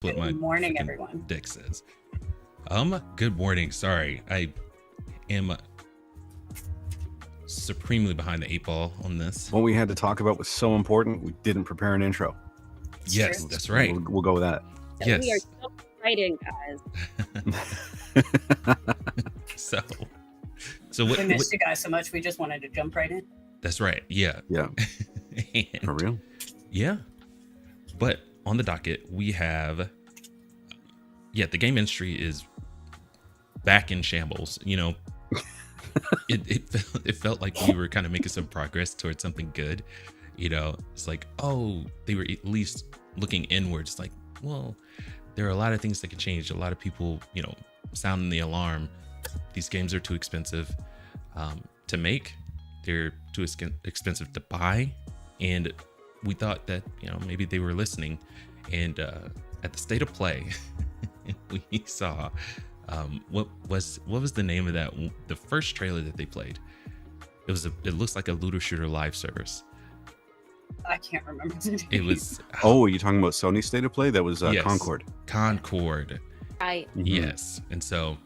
What my Good morning, freaking everyone. deck says. Good morning. Sorry, I am supremely behind the 8 ball on this. What we had to talk about was so important, we didn't prepare an intro. Yes, true. that's right. We'll go with that. Yes. We are so exciting, guys. So what? We missed you guys so much. We just wanted to jump right in. That's right. Yeah. Yeah, And- for real. Yeah. But on the docket, we have, the game industry is back in shambles. You know, it felt like we were kind of making some progress towards something good. You know, it's like, oh, they were at least looking inwards. Like, well, there are a lot of things that can change. A lot of people, you know, sounding the alarm. These games are too expensive to make. They're too expensive to buy. And we thought that, you know, maybe they were listening. And at the State of Play, we saw what was the name of that? The first trailer that they played. It looks like a looter shooter live service. I can't remember the name. It was Oh, are you talking about Sony State of Play? That was Yes. Concord. Concord. I Mhm. Yes. And so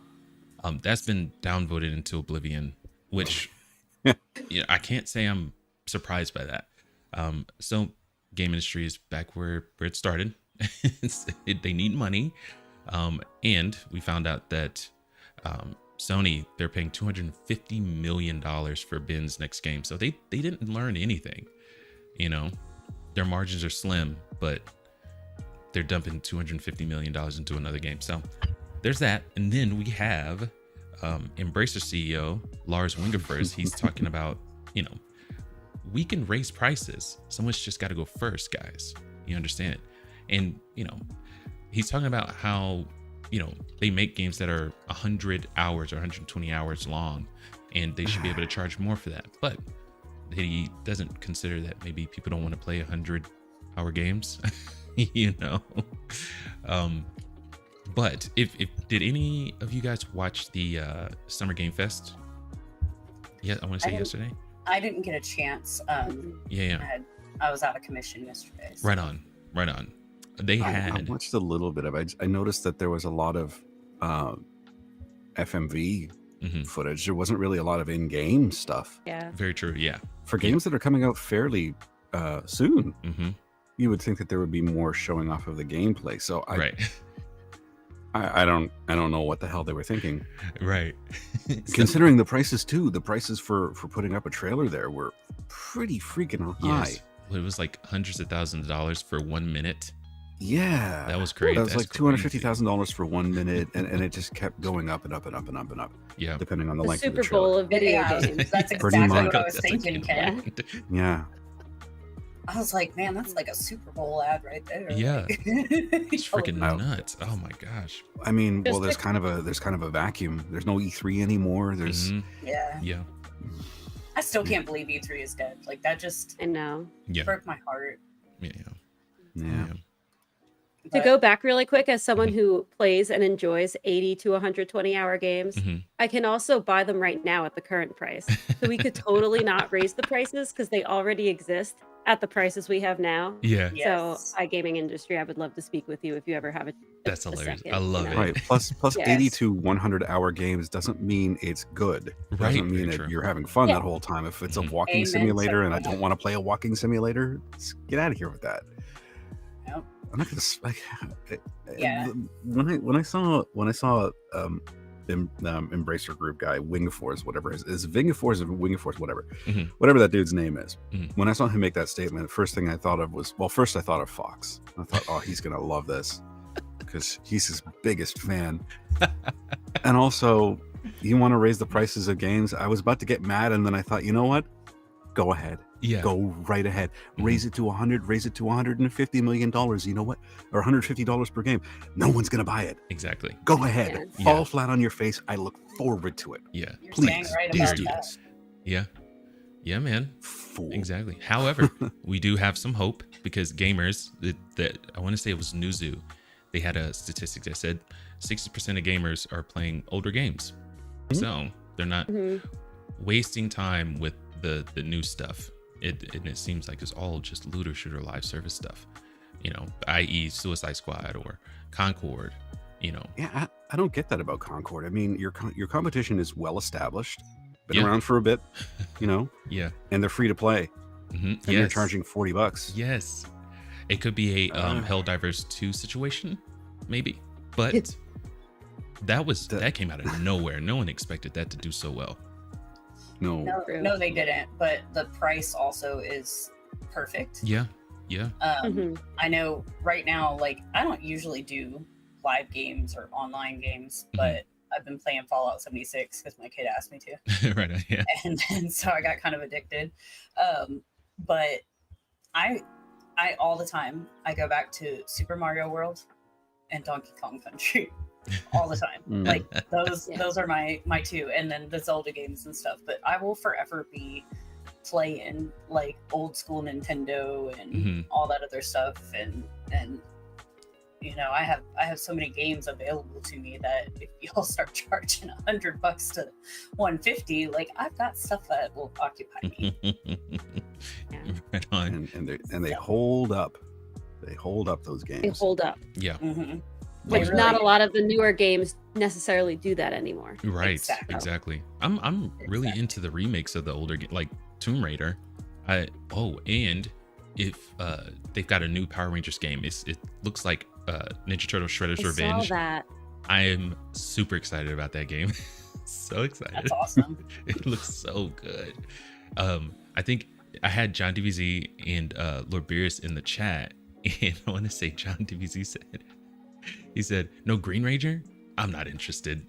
that's been downvoted into oblivion, which I can't say I'm surprised by that. So game industry is back where it started. They need money. And we found out that Sony, they're paying $250 million for Ben's next game. So they didn't learn anything. You know, their margins are slim, but they're dumping $250 million into another game. So there's that. And then we have Embracer CEO Lars Wingefors. He's talking about, you know, we can raise prices. Someone's just got to go first, guys. You understand? And, you know, he's talking about how, you know, they make games that are 100 hours or 120 hours long, and they should be able to charge more for that. But he doesn't consider that maybe people don't want to play 100-hour games, you know. But if did any of you guys watch the Summer Game Fest? Yeah, I want to say yesterday. I didn't get a chance. Yeah. I was out of commission yesterday. So. Right on. They I had watched a little bit of it. I noticed that there was a lot of FMV footage. There wasn't really a lot of in-game stuff. yeah. very true. Yeah. For games that are coming out fairly soon, Mm-hmm. you would think that there would be more showing off of the gameplay. So Right. I don't know what the hell they were thinking. Right. So- Considering the prices too, the prices for putting up a trailer there were pretty freaking high. yes. Well, it was like hundreds of thousands of dollars for 1 minute. Yeah, That was crazy. That was That's like $250,000 for 1 minute, and it just kept going up and up and up and up and up, Yeah. depending on the The length of the Super Bowl trailer. of video Yeah, games. that's Pretty exactly much. what I was That's thinking, what Ken. came to mind. Yeah, I was like, man, that's like a Super Bowl ad right there. Yeah. It's freaking Out. nuts. Oh my gosh. I mean, well, Just there's kind of a vacuum. There's no E3 anymore. There's Mhm. Yeah. Yeah. I still can't believe E3 is dead. Like, that just I know. Yeah. broke my heart. Yeah. yeah. To But go back really quick, as someone Mhm. who plays and enjoys 80 to 120 hour games, Mhm. I can also buy them right now at the current price. So we could totally not raise the prices because they already exist at the prices we have now. Yeah. yes. So, iGaming industry, I would love to speak with you if you ever have a That's a hilarious. second, I love you it. know? Right. Plus Yes. 80 to 100-hour games doesn't mean it's good. It Right, doesn't mean very that true. you're having fun Yeah. that whole time. If it's a Mhm. walking Amen, simulator and I so- don't want to play a walking simulator, get out of here with that. Yep. I'm not gonna like. Yeah. When I saw Embracer Group guy Wingefors, whatever is Vingefors or Wingefors, Mhm. whatever that dude's name is. Mhm. When I saw him make that statement, the first thing I thought of was, well, first I thought of Fox. I thought, oh, he's gonna love this because he's his biggest fan. And also, you want to raise the prices of games? I was about to get mad, and then I thought, you know what? Go ahead. Yeah. Go right ahead. Raise it to 100, raise it to $150 million. You know what? Or $150 per game. No one's going to buy it. Exactly. Go ahead. Yeah. Fall Yeah. flat on your face. I look forward to it. Yeah. You're Please, dang right please about do that. this. Yeah. Yeah, man. Fool. Exactly. However, we do have some hope because gamers that I want to say it was Newzoo. They had a statistic that said 60% of gamers are playing older games. Mhm. So they're not Mhm. wasting time with the new stuff. And it seems like it's all just looter shooter live service stuff. you know, i.e. Suicide Squad or Concord, you know. Yeah, I don't get that about Concord. I mean, your competition is well established, been Yeah. around for a bit, you know, Yeah. and they're free to play, and you're Yes. charging $40. Yes. It could be a Helldivers 2 situation, maybe. But that came out of nowhere. No one expected that to do so well. No. No, they didn't. But the price also is perfect. Yeah. Yeah. I know right now, like, I don't usually do live games or online games, but I've been playing Fallout 76 because my kid asked me to. Right. Yeah. And so I got kind of addicted. But I all the time I go back to Super Mario World and Donkey Kong Country all the time. Like those are my two, and then the Zelda games and stuff. But I will forever be playing like old school Nintendo and all that other stuff, and you know, I have so many games available to me that if y'all start charging $100 to $150, like, I've got stuff that will occupy me. Right on. And they hold up. They hold up those games. They hold up. Yeah. Which Really- not a lot of the newer games necessarily do that anymore. Right. Exactly. Exactly. I'm really into the remakes of the older like Tomb Raider. And if they've got a new Power Rangers game, it looks like Ninja Turtle Shredder's Revenge. Saw that. I am super excited about that game. So excited. That's awesome. It looks so good. I think I had John DBZ and Lord Beerus in the chat, and I want to say John DBZ said, "No Green Ranger? I'm not interested."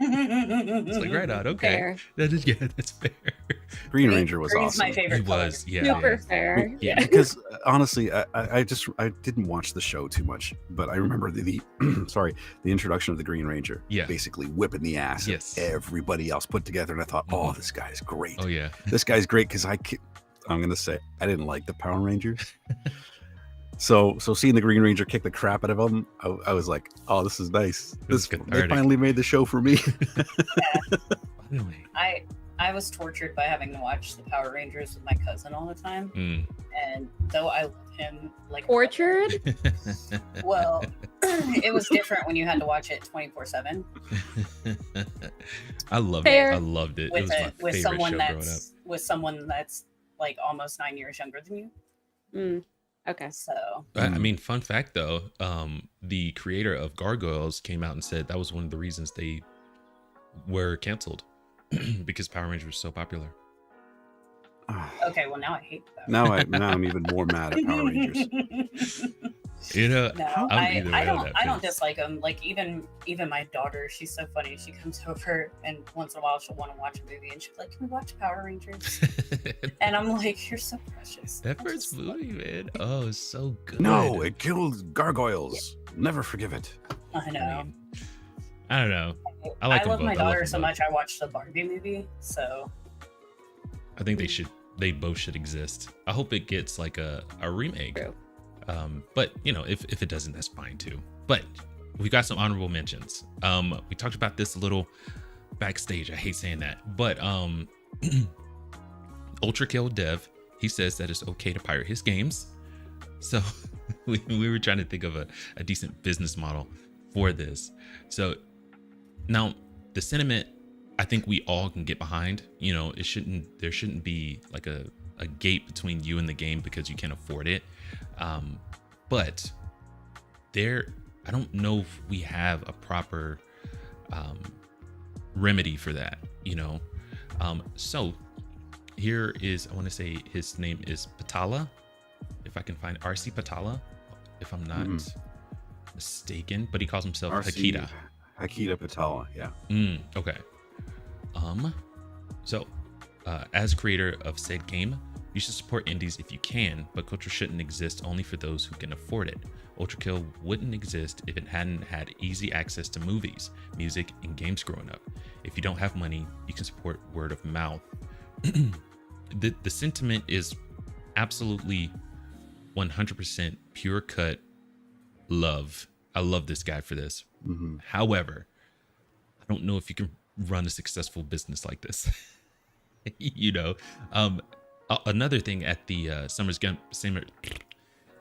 It's like right on. Okay, Fair. That's fair. Green Ranger was Green's awesome. my favorite It was, color. yeah. Super fair. Yeah. Because honestly, I didn't watch the show too much, but I remember the sorry, the introduction of the Green Ranger, Yeah. basically whipping the ass Yes. of everybody else put together, and I thought, oh, this guy's great. Oh yeah. This guy's great because I'm gonna say I didn't like the Power Rangers. So seeing the Green Ranger kick the crap out of him, I was like, oh, this is nice. was They cathartic. finally made the show for me. Finally. I was tortured by having to watch the Power Rangers with my cousin all the time, and though I love him like Tortured? well, it was different when you had to watch it 24/7 I loved Fair. it. I loved it. It with was my with favorite someone show that's like almost 9 years younger than you. Okay. So growing up. I mean, fun fact though, the creator of Gargoyles came out and said that was one of the reasons they were canceled because Power Rangers was so popular. okay, well now I hate them. now I'm even more mad at Power Rangers. You know, No, I'm either way on that, I don't too. dislike them. Like even my daughter, she's so funny. She comes over and once in a while she'll want to watch a movie and she's like, "Can we watch Power Rangers?" And I'm like, "You're so precious." That I first just movie, man. Oh, it's so good. No, it killed gargoyles. Never forgive it. I know. I don't know. I like them love both. my I love daughter them so both. much. I watched the Barbie movie, so I think they both should exist. I hope it gets like a remake. True. But you know, if it doesn't, that's fine too. But we got some honorable mentions. We talked about this a little backstage. I hate saying that, but Ultra Kill Dev, he says that it's okay to pirate his games. So we were trying to think of a decent business model for this. So now the sentiment, I think we all can get behind. You know, there shouldn't be like a gate between you and the game because you can't afford it. But I don't know if we have a proper remedy for that, you know. So here is, I want to say his name is Patala, if I can find RC Patala, if I'm not mistaken, but he calls himself Hakita. Hakita Patala, yeah. Okay. So as creator of said game, you should support indies if you can, but culture shouldn't exist only for those who can afford it. Ultrakill wouldn't exist if it hadn't had easy access to movies, music, and games growing up. If you don't have money, you can support word of mouth. The sentiment is absolutely 100% pure cut love. I love this guy for this. However, I don't know if you can run a successful business like this. You know, another thing at the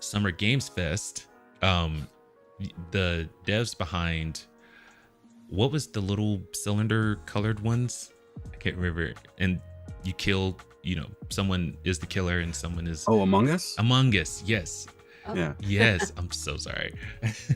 Summer Games Fest, the devs behind, what was the little cylinder colored ones? I can't remember. And you kill, someone is the killer and someone is Among Us. Among Us. Yes. Oh. Yeah. Yes. I'm so sorry.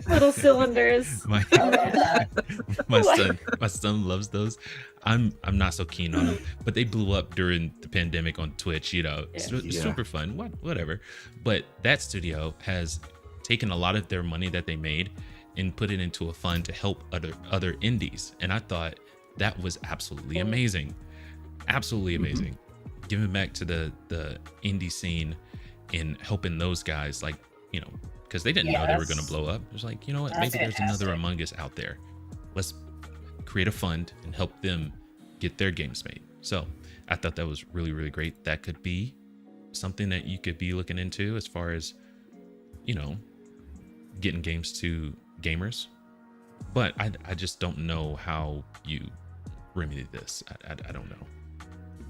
Little cylinders. my I love that. my son loves those. I'm not so keen on them, but they blew up during the pandemic on Twitch. It's super fun. Whatever. But that studio has taken a lot of their money that they made and put it into a fund to help other indies, and I thought that was absolutely amazing. Absolutely amazing. Giving back to the indie scene and helping those guys, like, because they didn't know they were going to blow up. It was like, you know what, maybe there's another Among Us out there. Let's create a fund and help them get their games made. So I thought that was really, really great. That could be something that you could be looking into as far as, getting games to gamers. But I just don't know how you remedy this. I don't know.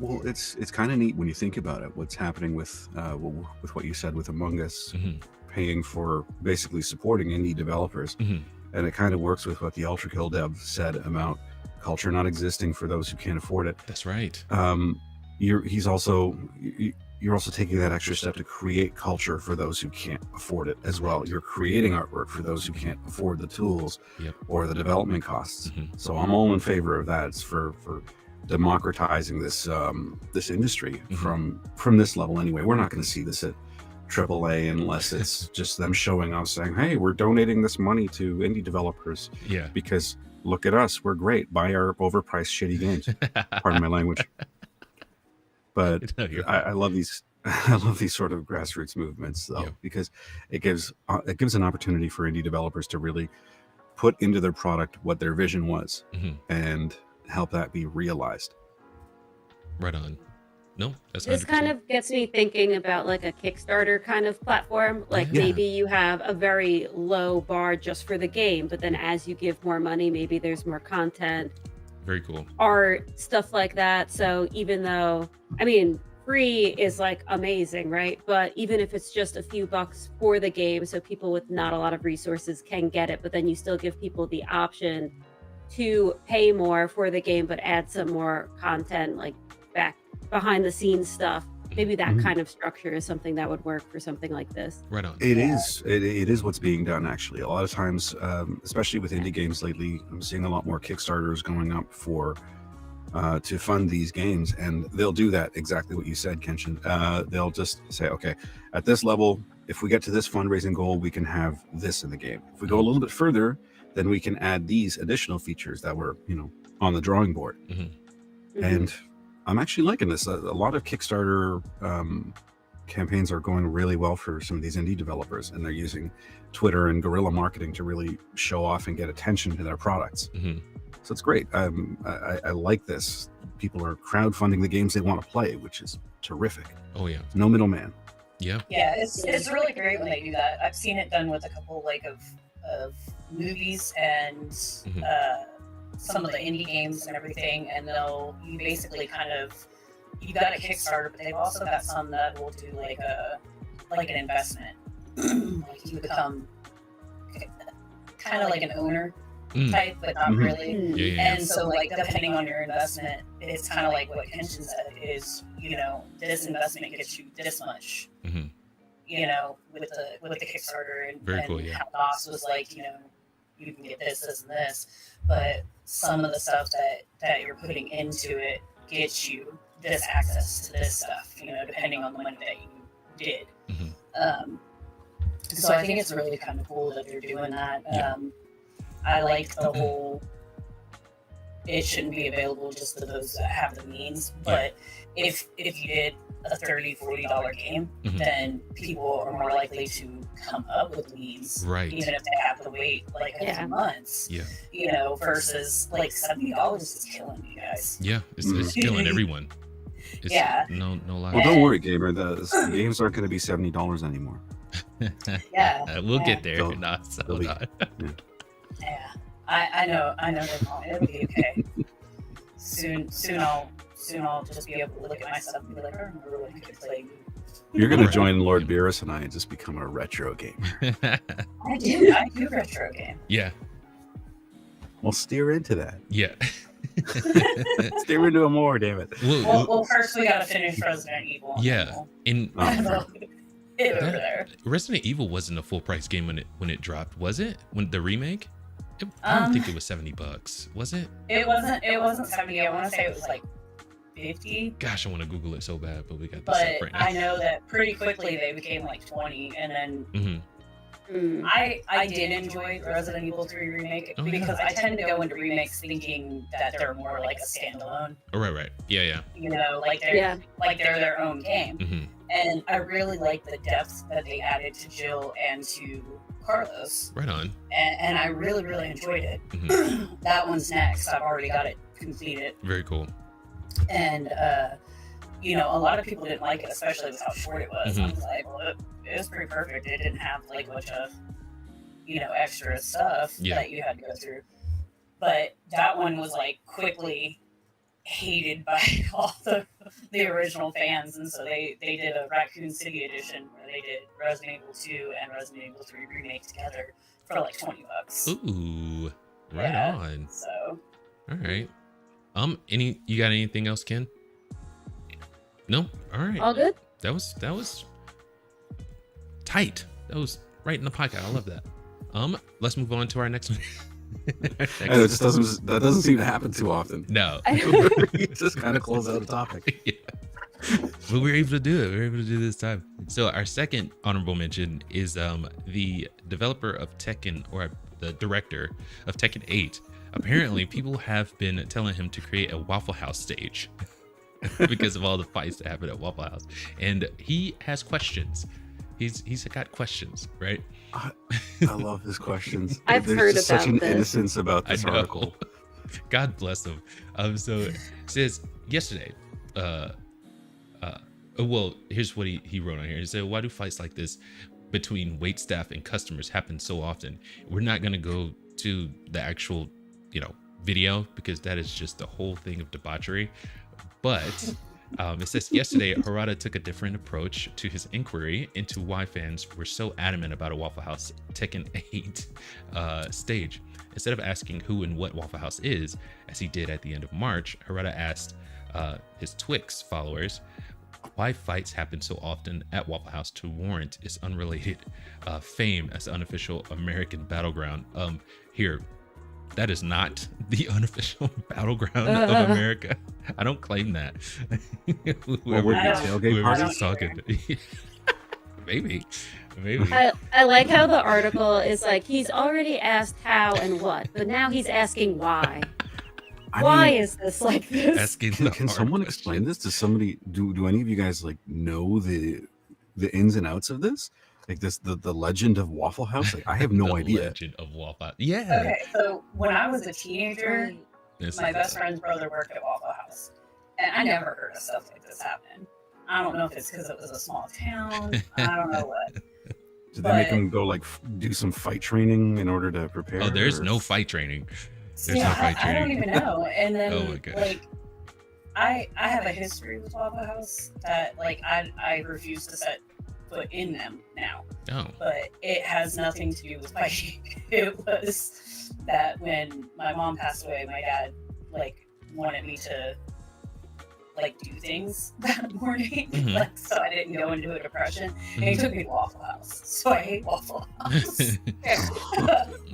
Well, it's kind of neat when you think about it. What's happening with what you said with Among Us, paying for basically supporting indie developers, and it kind of works with what the Ultra Kill dev said about culture not existing for those who can't afford it. That's right. You're also taking that extra step to create culture for those who can't afford it as well. You're creating artwork for those who can't afford the tools or the development costs. So I'm all in favor of that. It's for democratizing this industry from this level anyway. We're not going to see this at AAA unless it's just them showing off saying, hey, we're donating this money to indie developers because look at us, we're great, buy our overpriced shitty games. Pardon my language. But I love these sort of grassroots movements though, because it gives an opportunity for indie developers to really put into their product what their vision was and help that be realized. Right on. No, that's 100%. This kind of gets me thinking about like a Kickstarter kind of platform. Like maybe you have a very low bar just for the game, but then as you give more money, maybe there's more content. Very cool. Art, stuff like that. So even though, free is like amazing, right? But even if it's just a few bucks for the game, so people with not a lot of resources can get it, but then you still give people the option to pay more for the game, but add some more content, like back behind the scenes stuff. Maybe that kind of structure is something that would work for something like this. Right on. It is what's being done actually. A lot of times, especially with indie games lately, I'm seeing a lot more Kickstarters going up for to fund these games, and they'll do that exactly what you said, Kenshin. They'll just say, okay, at this level, if we get to this fundraising goal, we can have this in the game. If we go a little bit further, then we can add these additional features that were, on the drawing board. And I'm actually liking this. A lot of Kickstarter campaigns are going really well for some of these indie developers, and they're using Twitter and guerrilla marketing to really show off and get attention to their products. So it's great. I like this. People are crowdfunding the games they want to play, which is terrific. Oh yeah. No middleman. Yeah. Yeah, it's really great when they do that. I've seen it done with a couple of movies and some of the indie games and everything, and you basically you got a Kickstarter, but they've also got some that will do like an investment. Like you become kind of like an owner type, but not really. And so like depending on your investment, it's kind of like what Kenshin said is, this investment gets you this much. With the Kickstarter and, Very cool, how Knoss was like, you can get this, and this, but some of the stuff that you're putting into it gets you this access to this stuff, depending on the money that you did. So I think it's really kind of cool that they're doing that. I like the whole, it shouldn't be available just to those that have the means, but if you did a $30-$40 game, then people are more likely to come up with means, even if they have to wait like a few months. Versus like $70 is killing you guys. It's killing everyone. It's no lie. Well, don't worry, gamer. The games aren't going to be $70 anymore. We'll get there. I know they won't. It'll be okay. Soon I'll just be able to look at myself and be like, I remember when I could play You're gonna join Lord Beerus and I and just become a retro gamer. I do retro game. Yeah. We'll steer into that. Yeah. Steer into it more, damn it. Well, first we gotta finish Resident Evil. Yeah. And it over there. Resident Evil wasn't a full price game when it dropped, was it? When the remake? I don't think it was $70. Was it? It wasn't 70. I want to say it was like 50. Gosh, I want to Google it so bad, but we got this But up right now. I know that pretty quickly they became like 20, and then Mhm. I did enjoy Resident Evil 3 remake because I tend to go into remakes thinking that they're more like a standalone. Oh, right. Yeah. You know, like they're their own game. Mhm. And I really like the depth that they added to Jill and to Carlos. Right on. And I really, really enjoyed it. Mhm. That one's next. I've already got it completed. Very cool. And you know, a lot of people didn't like it, especially with how short it was. Mhm. I was like, well, it was pretty perfect. It didn't have like a bunch of, you know, extra stuff that you had to go through. But that one was like quickly hated by all the original fans, and so they did a Raccoon City edition where they did Resident Evil 2 and Resident Evil 3 remake together for like $20. Ooh. Right on. So. All right. You got anything else, Ken? No? All right. All good? That was tight. That was right in the pocket. I love that. Let's move on to our next one. And it just doesn't seem to happen too often. No. You just kind of close out a topic. Yeah. But we were able to do it. We were able to do it this time. So our second honorable mention is the developer of Tekken, or the director of Tekken 8. Apparently, people have been telling him to create a Waffle House stage because of all the fights that happen at Waffle House, and he has questions. He's got questions, right? I love his questions. I've There's heard just about such an this. innocence about this article. God bless him. So it says yesterday. Well, here's what he wrote on here. He said, "Why do fights like this between wait staff and customers happen so often? We're not gonna go to the actual, video, because that is just the whole thing of debauchery. But it says yesterday, Harada took a different approach to his inquiry into why fans were so adamant about a Waffle House Tekken 8 stage. Instead of asking who and what Waffle House is, as he did at the end of March, Harada asked his Twix followers why fights happen so often at Waffle House to warrant its unrelated fame as the unofficial American battleground. Here, that is not the unofficial battleground of America. I don't claim that. Whoever's talking. Maybe. I like how the article is like, he's already asked how and what, but now he's asking why. Why is this like this? Can someone explain this? Does somebody do any of you guys like know the ins and outs of this? Like this, the legend of Waffle House? Like, I have no idea. Legend of Waffle House. Yeah. Okay, so when I was a teenager, my best friend's brother worked at Waffle House, and I never heard of stuff like this happening. I don't know if it's because it was a small town. I don't know what. Did they make him go like do some fight training in order to prepare? Oh, there's no fight training. I don't even know. And then Oh my gosh. like I have a history with Waffle House that like I refuse to set foot in them now. Oh. But it has nothing to do with fighting. It was that when my mom passed away, my dad like wanted me to like do things that morning, Mhm. like, so I didn't go into a depression. And he took me to Waffle House, so I hate Waffle House.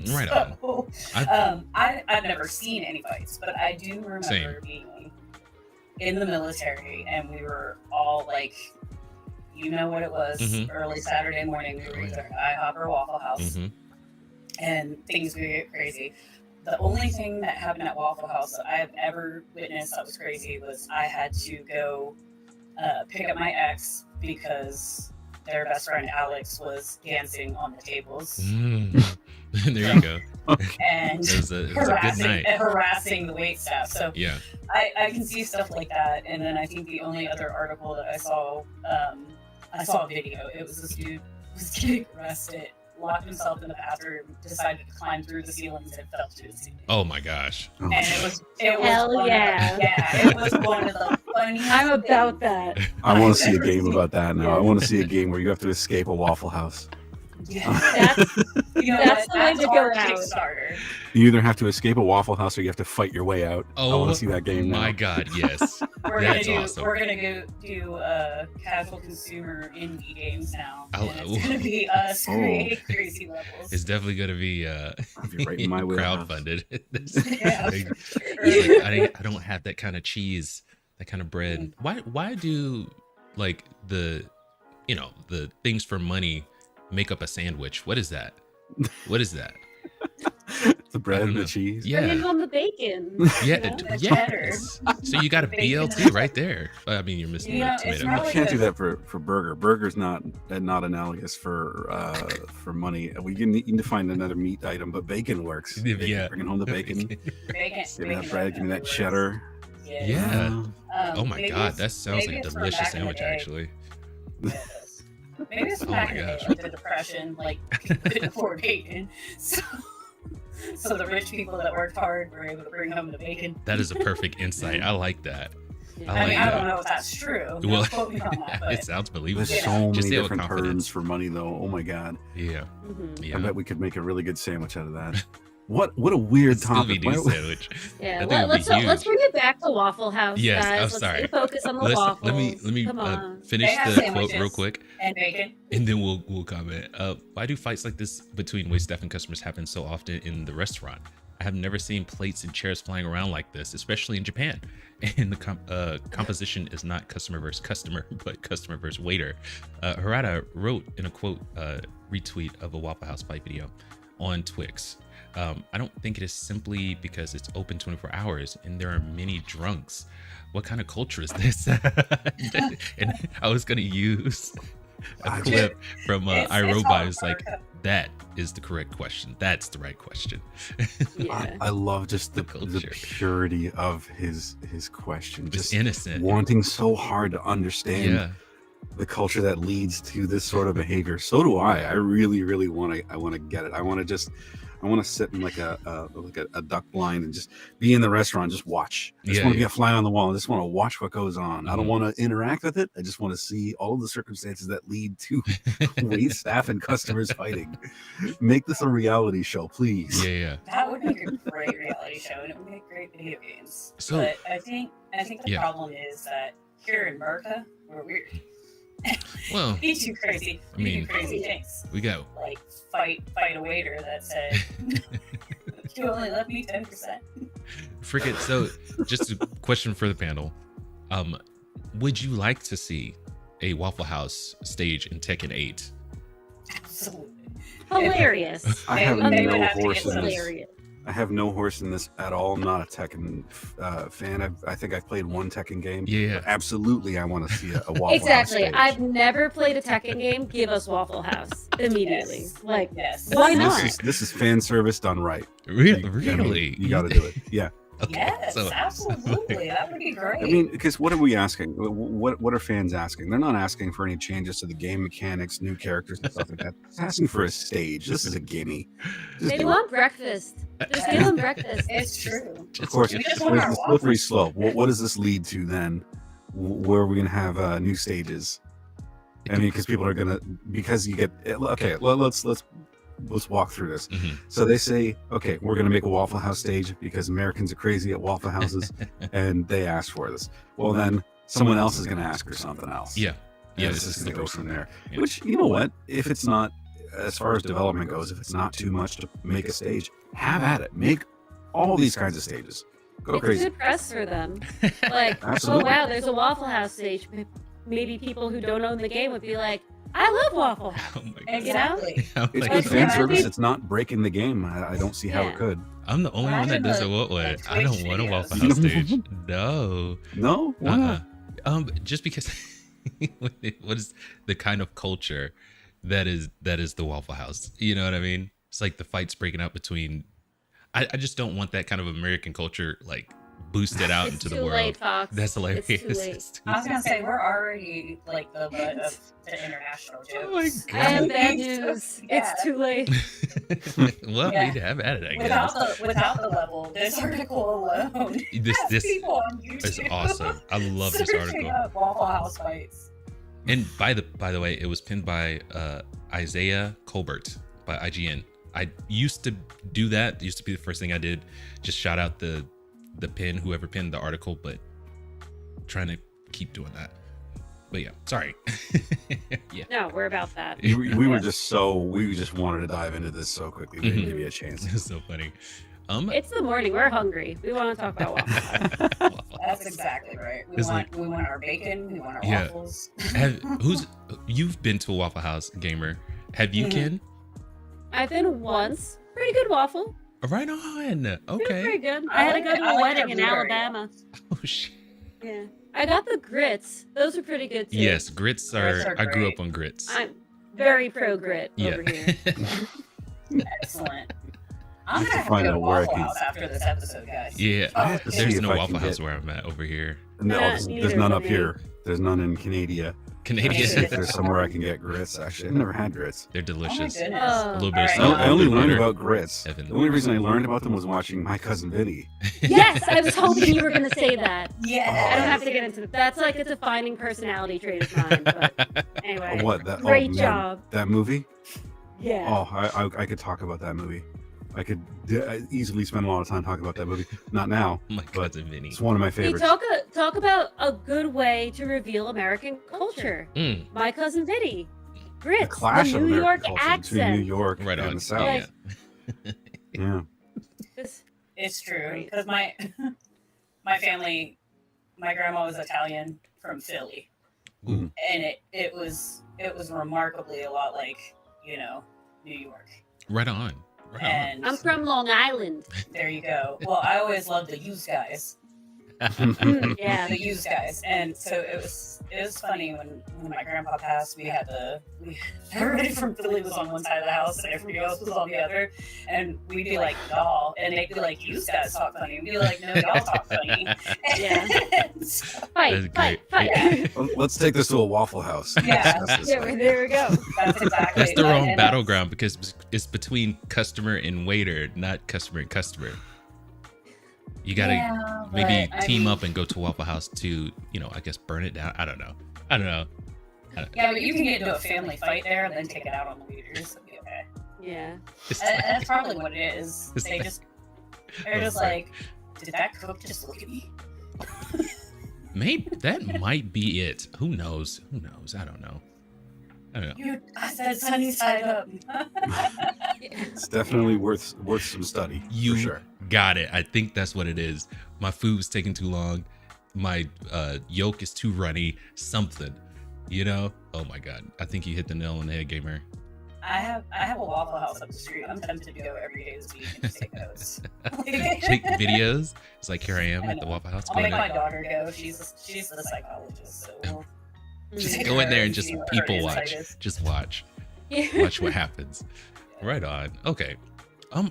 Right on. I've never seen any fights, but I do remember being in the military, and we were all like, you know what it was, Mhm. early Saturday morning, we were either at IHOP or Waffle House, Mhm. and things would get crazy. The only thing that happened at Waffle House that I've ever witnessed that was crazy was I had to go pick up my ex because their best friend Alex was dancing on the tables There you go. and It was a good night. harassing the wait staff. So Yeah. I can see stuff like that. And then I think the only other article that I saw a video. It was this dude was getting arrested locked himself in the bathroom, decided to climb through the ceilings, and fell to his ceiling. Oh my gosh. Oh, And it was Hell one yeah. of the, yeah, it was one of the funniest. I'm about things. that. I want to I've see a ever game seen. about that now. I want to see a game where you have to escape a Waffle House. Yeah. That's You know That's what? the way That's to go our out. Kickstarter. You either have to escape a Waffle House or you have to fight your way out. I want Oh to see that game my now. god, yes. We're That's gonna do. awesome. We're gonna go do casual consumer indie games now. Oh, And it's gonna be us Oh. create crazy levels. It's definitely gonna be I'll be right in my wheelhouse. crowdfunded. Yeah, Like, for sure. it's like, I don't have that kind of cheese, that kind of bread. Why do like the the things for money make up a sandwich? What is that? What is that? The bread I don't and the know. cheese. bringing Yeah. home the bacon. Yeah, you know? the cheddar. yes. So you got a Bacon and BLT right there. I mean, you're missing Yeah, the it's tomato. You probably can't do good. that for burger. Burger's not analogous for money. We need to find another meat item, but bacon works. Bacon, Yeah. bringing home the bacon. Bacon, Give me that bread. Give me that cheddar. Yeah. Oh my maybe god, it's- that sounds maybe like a it's from delicious back in the sandwich, day. actually. Yeah, it does. Maybe it's Oh back my in the day, gosh. like the depression, like people couldn't afford bacon, so the rich people that worked hard were able to bring home the bacon. That is a perfect insight. I like that. Yeah. I I like mean, I that. don't know if that's true. Well, Don't quote me on that, but it sounds believable. There's Yeah. so Just many say it with different confidence. terms for money, though. Oh my god! Yeah. Mhm. Yeah. I bet we could make a really good sandwich out of that. What a weird topic. Scooby-Doo Why- sandwich. Yeah, I think it'd be let's huge. bring it back to Waffle House, Yes, guys. I'm Let's sorry. stay focused on the Let waffles. me Come on. finish They have the quote real sandwiches. quick, and bacon. and then we'll comment. Why do fights like this between waitstaff and customers happen so often in the restaurant? I have never seen plates and chairs flying around like this, especially in Japan. And the composition is not customer versus customer, but customer versus waiter. Harada wrote in a quote retweet of a Waffle House fight video on Twix. I don't think it is simply because it's open 24 hours and there are many drunks. What kind of culture is this? And I was going to use a I clip from It's iRobot. all It's like, America. that is the correct question. That's the right question. Yeah. I love just The the culture. purity of his question. It's Just innocent. wanting so hard to understand Yeah. the culture that leads to this sort of behavior. So do I. I really, really want to get it. I want to sit in like a duck blind and just be in the restaurant, just watch. I just Yeah, want to yeah. be a fly on the wall. I just want to watch what goes on. I don't Mhm. want to interact with it. I just want to see all of the circumstances that lead to wait staff and customers fighting. Make this a reality show, please. Yeah, yeah. That would make a great reality show, and it would make great video games. So- but I think the Yeah. problem is that here in America, we're weird. Well, We do crazy. I We mean- do crazy things, we go. like fight a waiter that said, "You only left me 10%." Forget. So, just a question for the panel. Would you like to see a Waffle House stage in Tekken 8? Absolutely. Hilarious. I have They would no have to horse get in this. Hilarious. I have no horse in this at all. I'm not a Tekken fan. I think I've played one Tekken game. Yeah. But absolutely, I want to see a Waffle Exactly. House stage. I've never played a Tekken game. Give us Waffle House immediately. Yes. Like, Yes. why This not? this is fan service done right. Really? You got to do it. Yeah. Okay, Yes, so- absolutely. That would be great. I mean, because what are we asking? What are fans asking? They're not asking for any changes to the game mechanics, new characters, and stuff like that. They're asking for a stage. This is a gimme. Just They do it. want breakfast. Just give them breakfast. it's true. Of course, We it's just want our the slippery waffles. slope. What does this lead to then? Where are we gonna have new stages? I mean, because people are gonna you get okay. Well, let's walk through this. Mhm. So they say, okay, we're gonna make a Waffle House stage because Americans are crazy at Waffle Houses, and they asked for this. Well, then someone else is gonna ask for something else. Yeah. Yeah, Yeah, this this is is gonna the go person from there. Yeah. Which, you know what? If it's not, as far as development goes, if it's not too much to make a stage, have at it. Make all these kinds of stages. Go It's crazy. good press for them. Like, Absolutely. oh wow, there's a Waffle House stage. Maybe people who don't own the game would be like, I love Waffle House. Oh my god. Exactly. I'm, It's like, good Like, fan I service. think- It's not breaking the game. I don't see how Yeah. it could. I'm the only one that Imagine does the- it what way. the I don't Twitch want a videos. Waffle House stage. No. No? Why not? Just because what is the kind of culture that is the Waffle House? You know what I mean? It's like the fights breaking out between I just don't want that kind of American culture like boost it out It's into the too world. late, Fox. That's hilarious. It's too late. It's too I was late. gonna say we're already like the butt of the international jokes. Oh my I have God. bad news. Yeah. It's too late. Well, Yeah. we'd have at it, I guess. Without the level, this article alone This has people on is YouTube awesome. I love this searching article. up Waffle House fights. And by the way, it was pinned by Isaiah Colbert by IGN. I used to do that. It used to be the first thing I did. Just shout out the pin, whoever pinned the article, but trying to keep doing that. But yeah, sorry. Yeah. No, we're about that. We just wanted to dive into this so quickly. We didn't give you a chance. It's so funny. It's the morning. We're hungry. We want to talk about Waffle House. That's exactly right. It's We want our bacon. We want our Yeah. waffles. You've been to a Waffle House, Gamer? Have you, Mhm. Ken? I've been once. Pretty good waffle. Right on. Pretty Okay. good. I had to go to I a like wedding their in blueberry Alabama. Oh shit. Yeah. I got the grits. Those are pretty good too. Yes, grits are. Grits are I grew great. up on grits. I'm very pro grit Yeah. over here. Excellent. I'm Just gonna to have to find go to out where I Waffle can- House after this episode, guys. Yeah. I have to see There's if no I Waffle can House get- where I'm at over here. No, Nah, there's neither none for up me. here. There's none in Canada. Canadian. If there's somewhere I can get grits, actually. I've never had grits. They're Oh my delicious. goodness. Oh. A little bit of All salt, right. I only a little learned butter. about grits. Heaven. The only reason I learned about them was watching My Cousin Vinny. Yes, I was hoping you were going to say that. Yeah. I don't have to get into it. That's like a defining personality trait of mine. But anyway, What? That, great man, job. That movie? Yeah. Oh, I could talk about that movie. I could easily spend a lot of time talking about that movie. Not now. My cousin Vinny. It's one of my Hey, favorites. talk about a good way to reveal American culture. Mm, My cousin Vinny. The Grits. clash the of New York American culture between New accent. York right and on. the South. Like- Yeah. Yeah. This- It's true because my family, my grandma was Italian from Philly, Ooh. and it was remarkably a lot like New York. Right on. Right on. And I'm from Long Island. there you go. Well, I always loved the used guys, Yeah. the used guys, and so it was funny when my grandpa passed. Everybody from Philly was on one side of the house and everybody else was on the other, and we'd be like y'all, and they'd be like used guys talk funny, and we'd be like no, y'all talk funny. Yeah. And so- Fight, That's fight, great. fight. Let's take this to a Waffle House. and Yeah. discuss this. There we go. that's exactly. That's the and wrong that's- battleground because it's between customer and waiter, not customer and customer. You gotta Yeah, maybe but, I team mean, up and go to Waffle House to, I guess burn it down. I don't know. Yeah, but you can get into a family fight there and then take it out on the waiters. It'll be okay. Yeah. It's And like- that's probably what it is. It's They're like- just sorry. like, did that cook just look at me? maybe that might be it. Who knows? I don't know. I said sunny side up. It's definitely worth some study. You for sure. got it. I think that's what it is. My food's taking too long. My yolk is too runny. Something, Oh my god! I think you hit the nail on the head, Gamer. I have a Waffle House up the street. I'm tempted to go every day this week and just take notes. Take videos. It's like here I am at the Waffle House. I'll Going make my in. daughter go. She's the psychologist, so we'll Just take go her in there and and just see what her people insight watch. is. Just watch. Watch what happens. Right on. Okay.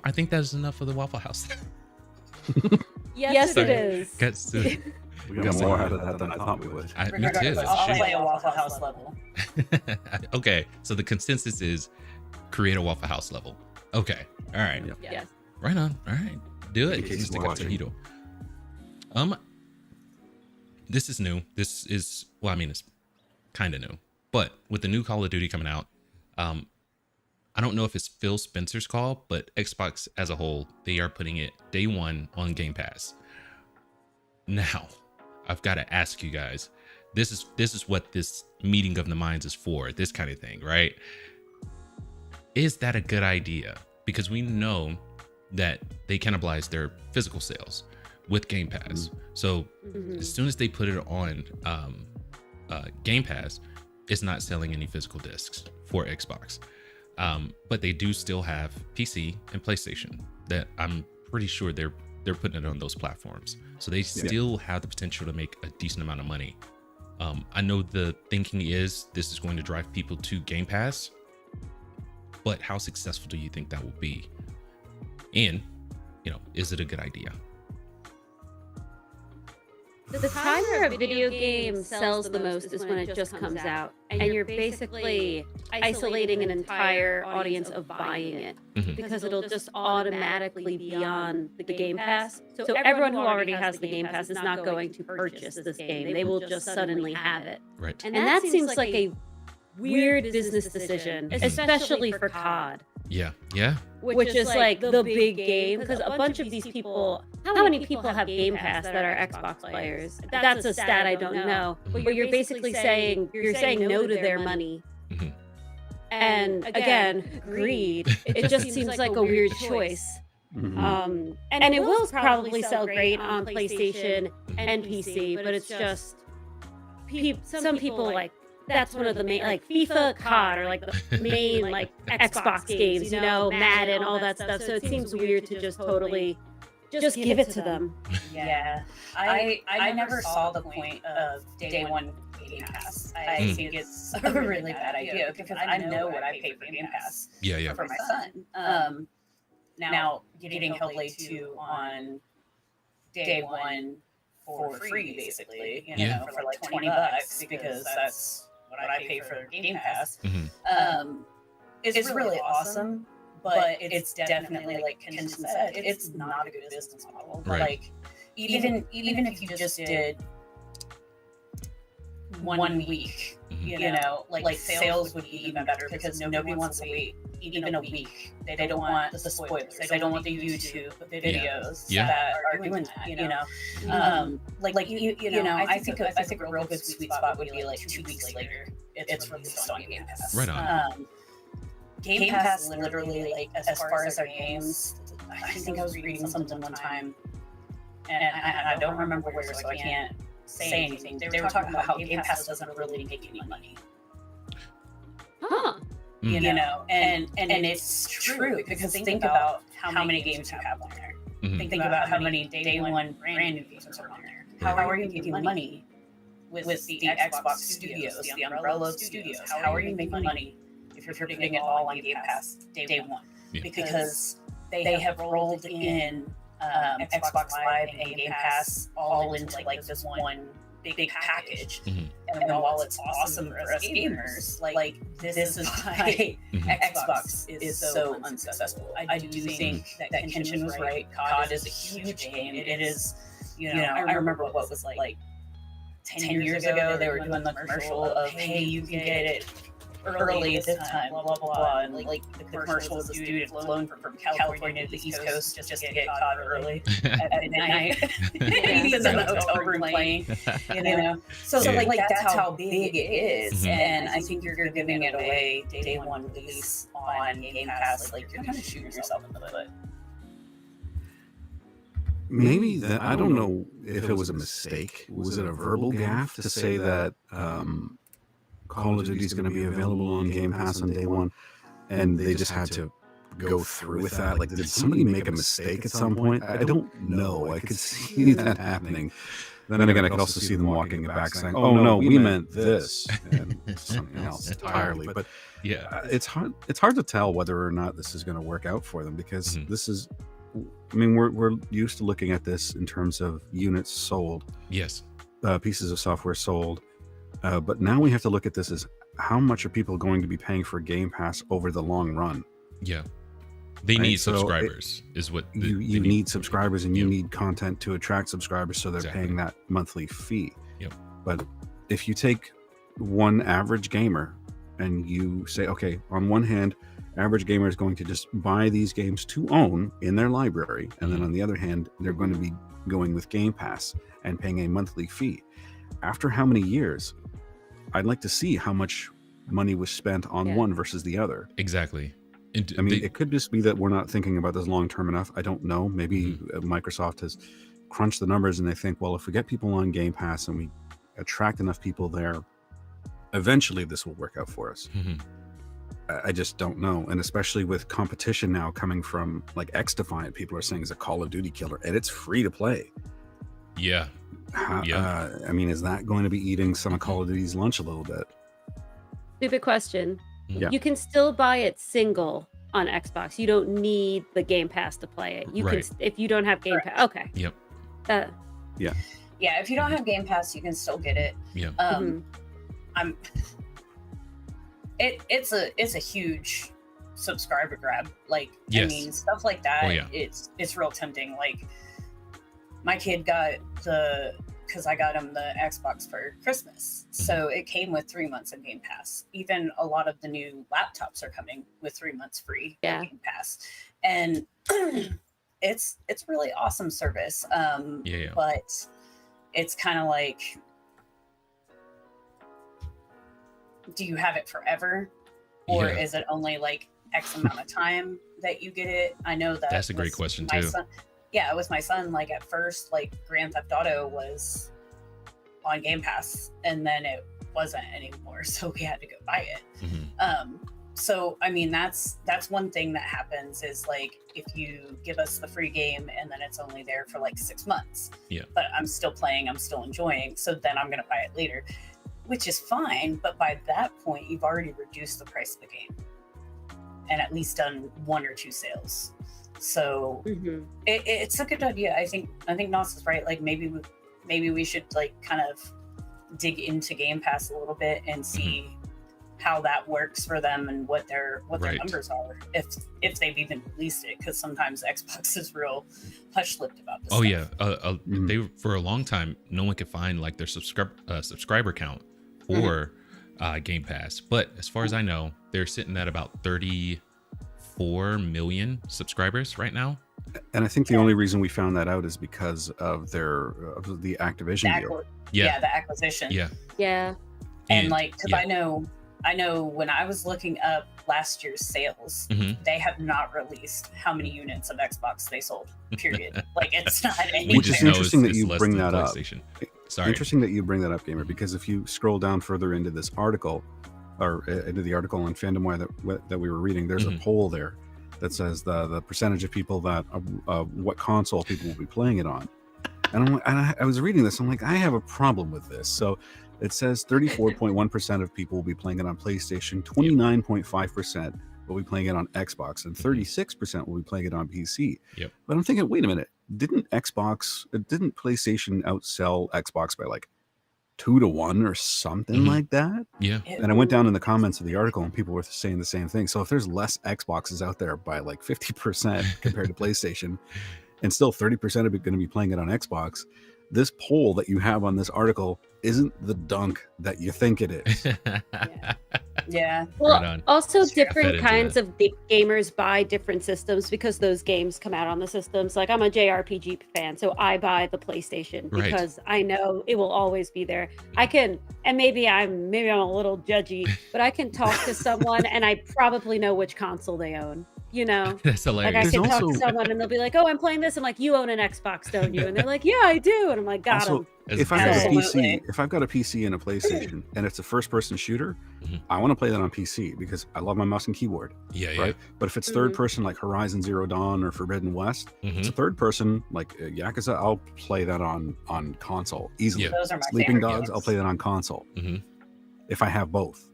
I think that's enough for the Waffle House. Yes, it Sorry. is. Guts to- We got more out of that than I thought we would. me too. Regardless, I'll Shit. play a Waffle House level. Okay, so the consensus is create a Waffle House level. Okay, all right, Yep. Yes. right on. All right, do it, In case Mr. you're watching. Katsuhito. This is new. This is it's kind of new, but with the new Call of Duty coming out, I don't know if it's Phil Spencer's call, but Xbox as a whole, they are putting it day one on Game Pass. Now, I've got to ask you guys, this is what this meeting of the minds is for, this kind of thing, right? Is that a good idea? Because we know that they cannibalize their physical sales with Game Pass. So as soon as they put it on Game Pass, it's not selling any physical discs for Xbox. But they do still have PC and PlayStation that I'm pretty sure they're putting it on those platforms. So they still have the potential to make a decent amount of money. I know the thinking is this is going to drive people to Game Pass, but how successful do you think that will be? And, is it a good idea? The time where a video game sells the most is when it just comes out, and you're basically isolating an entire audience of buying it Mhm. because it'll just automatically be on the Game Pass. So everyone who already has the Game Pass is not going to purchase this game. They will just suddenly have it. Right. And that seems like a weird business decision, especially for COD, Yeah. Yeah. which is like the big game. Because a bunch of these people, how many people have Game Pass that are Xbox players? That's a stat I don't know. But you're basically saying no to their money. Mhm. And again, greed. It just seems like a weird choice. Mhm. And it will probably sell great on PlayStation and PC, but it's just some people like that's one of the main, like FIFA, COD, or like the main like Xbox games, Madden, all that stuff. So it seems weird to just totally just give it to them. Yeah, I never saw the point of day one Game Pass. I think it's a really bad idea because I know what I pay for Game Pass Yeah. for my son. Now getting Hellblade 2 on day one for free, basically, Yeah. for like $20 because that's what I pay for Game Pass. Mhm. It's really awesome, but it's definitely like Kenshin said, it's not a good business model. Right. Like even if you just did 1 week, Mhm. like sales would be even better because nobody wants to wait even a week. They don't want the spoilers. They don't want the YouTube videos Yeah. that are doing that. I think a real good sweet spot would be like 2 weeks later. It's released on Game Pass. Right on. Game Pass literally, like as far as our games, I think I was reading something one time, and I don't remember where, so I can't say anything. They were talking about how Game Pass doesn't really make any money. Huh. And it's true because think about how many games you have on there. Mhm. Think about how many day one brand new games are on there. How are you making money with the Xbox Studios, the Umbrella Studios? How are you making money if you're putting it all on Game Pass day one? Yeah. Because they have rolled in Xbox Live and Game Pass all into like this one big package. Mhm. And while it's awesome for us gamers, like this is why Mhm. Xbox is so unsuccessful. I do think that Kenshin was right. COD is a huge game. It is, I remember what was like 10 years ago, they were doing the commercial of, hey, you can get it early this time, blah, blah, blah. And like the commercial was this dude had flown from California to the East Coast just to get COD early at midnight. He's in the hotel room playing, So Yeah. like that's how big it is. Mhm. And I think you're giving it away day one release on Game Pass. Like you're kind of shooting yourself in the foot. Maybe that, I don't know if it was a mistake. Was it a verbal gaffe to say that Call of Duty is going to be available on Game Pass on day one, and they just had to go through with that? Like, did somebody make a mistake at some point? I don't know. I could see that happening. Then again, I could also see them walking it back saying, "Oh no, we meant this," and something else entirely. But Yeah. it's hard to tell whether or not this is going to work out for them, because Mhm. this is, I mean, we're used to looking at this in terms of units sold, Yes. pieces of software sold, but now we have to look at this as how much are people going to be paying for Game Pass over the long run. Yeah. They Right, need so subscribers, is what You they need subscribers, and you Yep. need content to attract subscribers, so they're Exactly. paying that monthly fee. Yep. But if you take one average gamer and you say, okay, on one hand, average gamer is going to just buy these games to own in their library, and then Mhm. on the other hand, they're going to be going with Game Pass and paying a monthly fee. After how many years? I'd like to see how much money was spent on Yeah. one versus the other. Exactly. And I mean, they- it could just be that we're not thinking about this long term enough. I don't know. Maybe Microsoft has crunched the numbers and they think, well, if we get people on Game Pass and we attract enough people there, eventually this will work out for us. Mhm. I just don't know. And especially with competition now coming from like X Defiant, people are saying is a Call of Duty killer, and it's free to play. Yeah. I mean, is that going to be eating some of Call of Duty's lunch a little bit? Stupid question. Yeah. You can still buy it single on Xbox. You don't need the Game Pass to play it. You Right. can if you don't have Game Pass. Okay. Yep. Yeah, if you don't have Game Pass, you can still get it. Yeah. I'm. It's a huge subscriber grab. Like, Yes. I mean, stuff like that. Oh, yeah. It's real tempting. Like, my kid got because I got him the Xbox for Christmas, so it came with 3 months of Game Pass. Even a lot of the new laptops are coming with 3 months free of Game Pass, and it's really awesome service. But it's kind of like, do you have it forever, or is it only like X amount of time that you get it? I know that's a great question too. Yeah, with my son, like at first, like Grand Theft Auto was on Game Pass, and then it wasn't anymore, so we had to go buy it. So I mean, that's one thing that happens is like if you give us the free game and then it's only there for like 6 months, but I'm still playing, I'm still enjoying, so then I'm gonna buy it later, which is fine. But by that point, you've already reduced the price of the game and at least done 1 or 2 sales. So it's a good idea. I think Knoss is right. Like maybe we should like kind of dig into Game Pass a little bit and see how that works for them and what their numbers are, if they've even released it, because sometimes Xbox is real hush-lipped about this. They for a long time no one could find like their subscriber count for Game Pass, but as far as I know, they're sitting at about 34 million subscribers right now. And I think the only reason we found that out is because of the Activision deal. The acquisition. And like, because I know when I was looking up last year's sales, they have not released how many units of Xbox they sold, period. Like, it's not anything. Which is interesting that you bring that up. Sorry. Interesting that you bring that up, Gamer, because if you scroll down further into this article, or into the article on FandomWire that we were reading, there's a poll there that says the percentage of people that what console people will be playing it on. And I was reading this, I'm like, I have a problem with this. So it says 34.1% of people will be playing it on PlayStation, 29.5% will be playing it on Xbox, and 36% will be playing it on PC. But I'm thinking, wait a minute, didn't PlayStation outsell Xbox by like 2 to 1 or something like that? And I went down in the comments of the article and people were saying the same thing. So if there's less Xboxes out there by like 50% compared to PlayStation, and still 30% of it going to be playing it on Xbox, this poll that you have on this article isn't the dunk that you think it is. Well, also different kinds of gamers buy different systems because those games come out on the systems. Like, I'm a JRPG fan, so I buy the PlayStation because I know it will always be there. I can, and maybe I'm a little judgy, but I can talk to someone and I probably know which console they own. You know, that's hilarious. Like, I can talk to someone and they'll be like, "Oh, I'm playing this." I'm like, "You own an Xbox, don't you?" And they're like, "Yeah, I do." And I'm like, "Got him." If I've got a PC and a PlayStation and it's a first-person shooter, I want to play that on PC because I love my mouse and keyboard. But if it's third-person like Horizon Zero Dawn or Forbidden West, it's a third-person like Yakuza, I'll play that on console easily. Those are my Sleeping Dogs, games. I'll play that on console if I have both.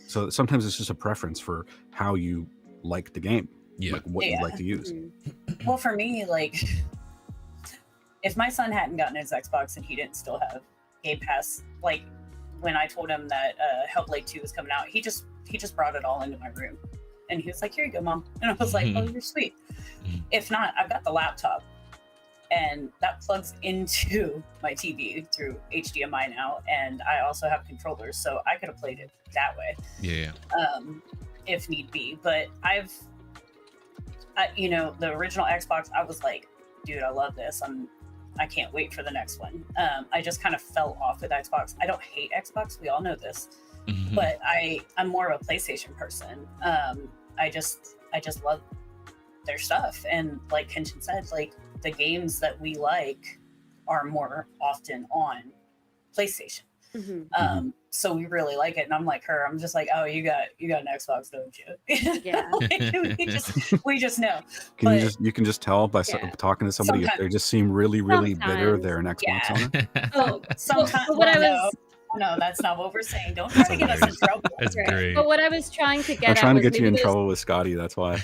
So sometimes it's just a preference for how you like the game, like what you like to use. Well, for me, like, if my son hadn't gotten his Xbox and he didn't still have Game Pass, like when I told him that Hellblade 2 was coming out, he just brought it all into my room and he was like, "Here you go, Mom." And I was like, "Oh, you're sweet." If not, I've got the laptop and that plugs into my TV through HDMI now, and I also have controllers, so I could have played it that way. If need be. But the original Xbox, I was like, dude, I love this. I can't wait for the next one. I just kind of fell off with Xbox. I don't hate Xbox. We all know this, but I'm more of a PlayStation person. I just love their stuff. And like Kenshin said, like the games that we like are more often on PlayStation. So we really like it, and I'm like her. I'm just like, "Oh, you got an Xbox, don't you?" Like, we just know. You can just tell by talking to somebody if they just seem really bitter. They're an Xbox owner. Oh, sometimes. No, that's not what we're saying. Don't try to get us in trouble. That's great. But what I was trying to get I'm trying to get you in trouble with Scotty. That's why.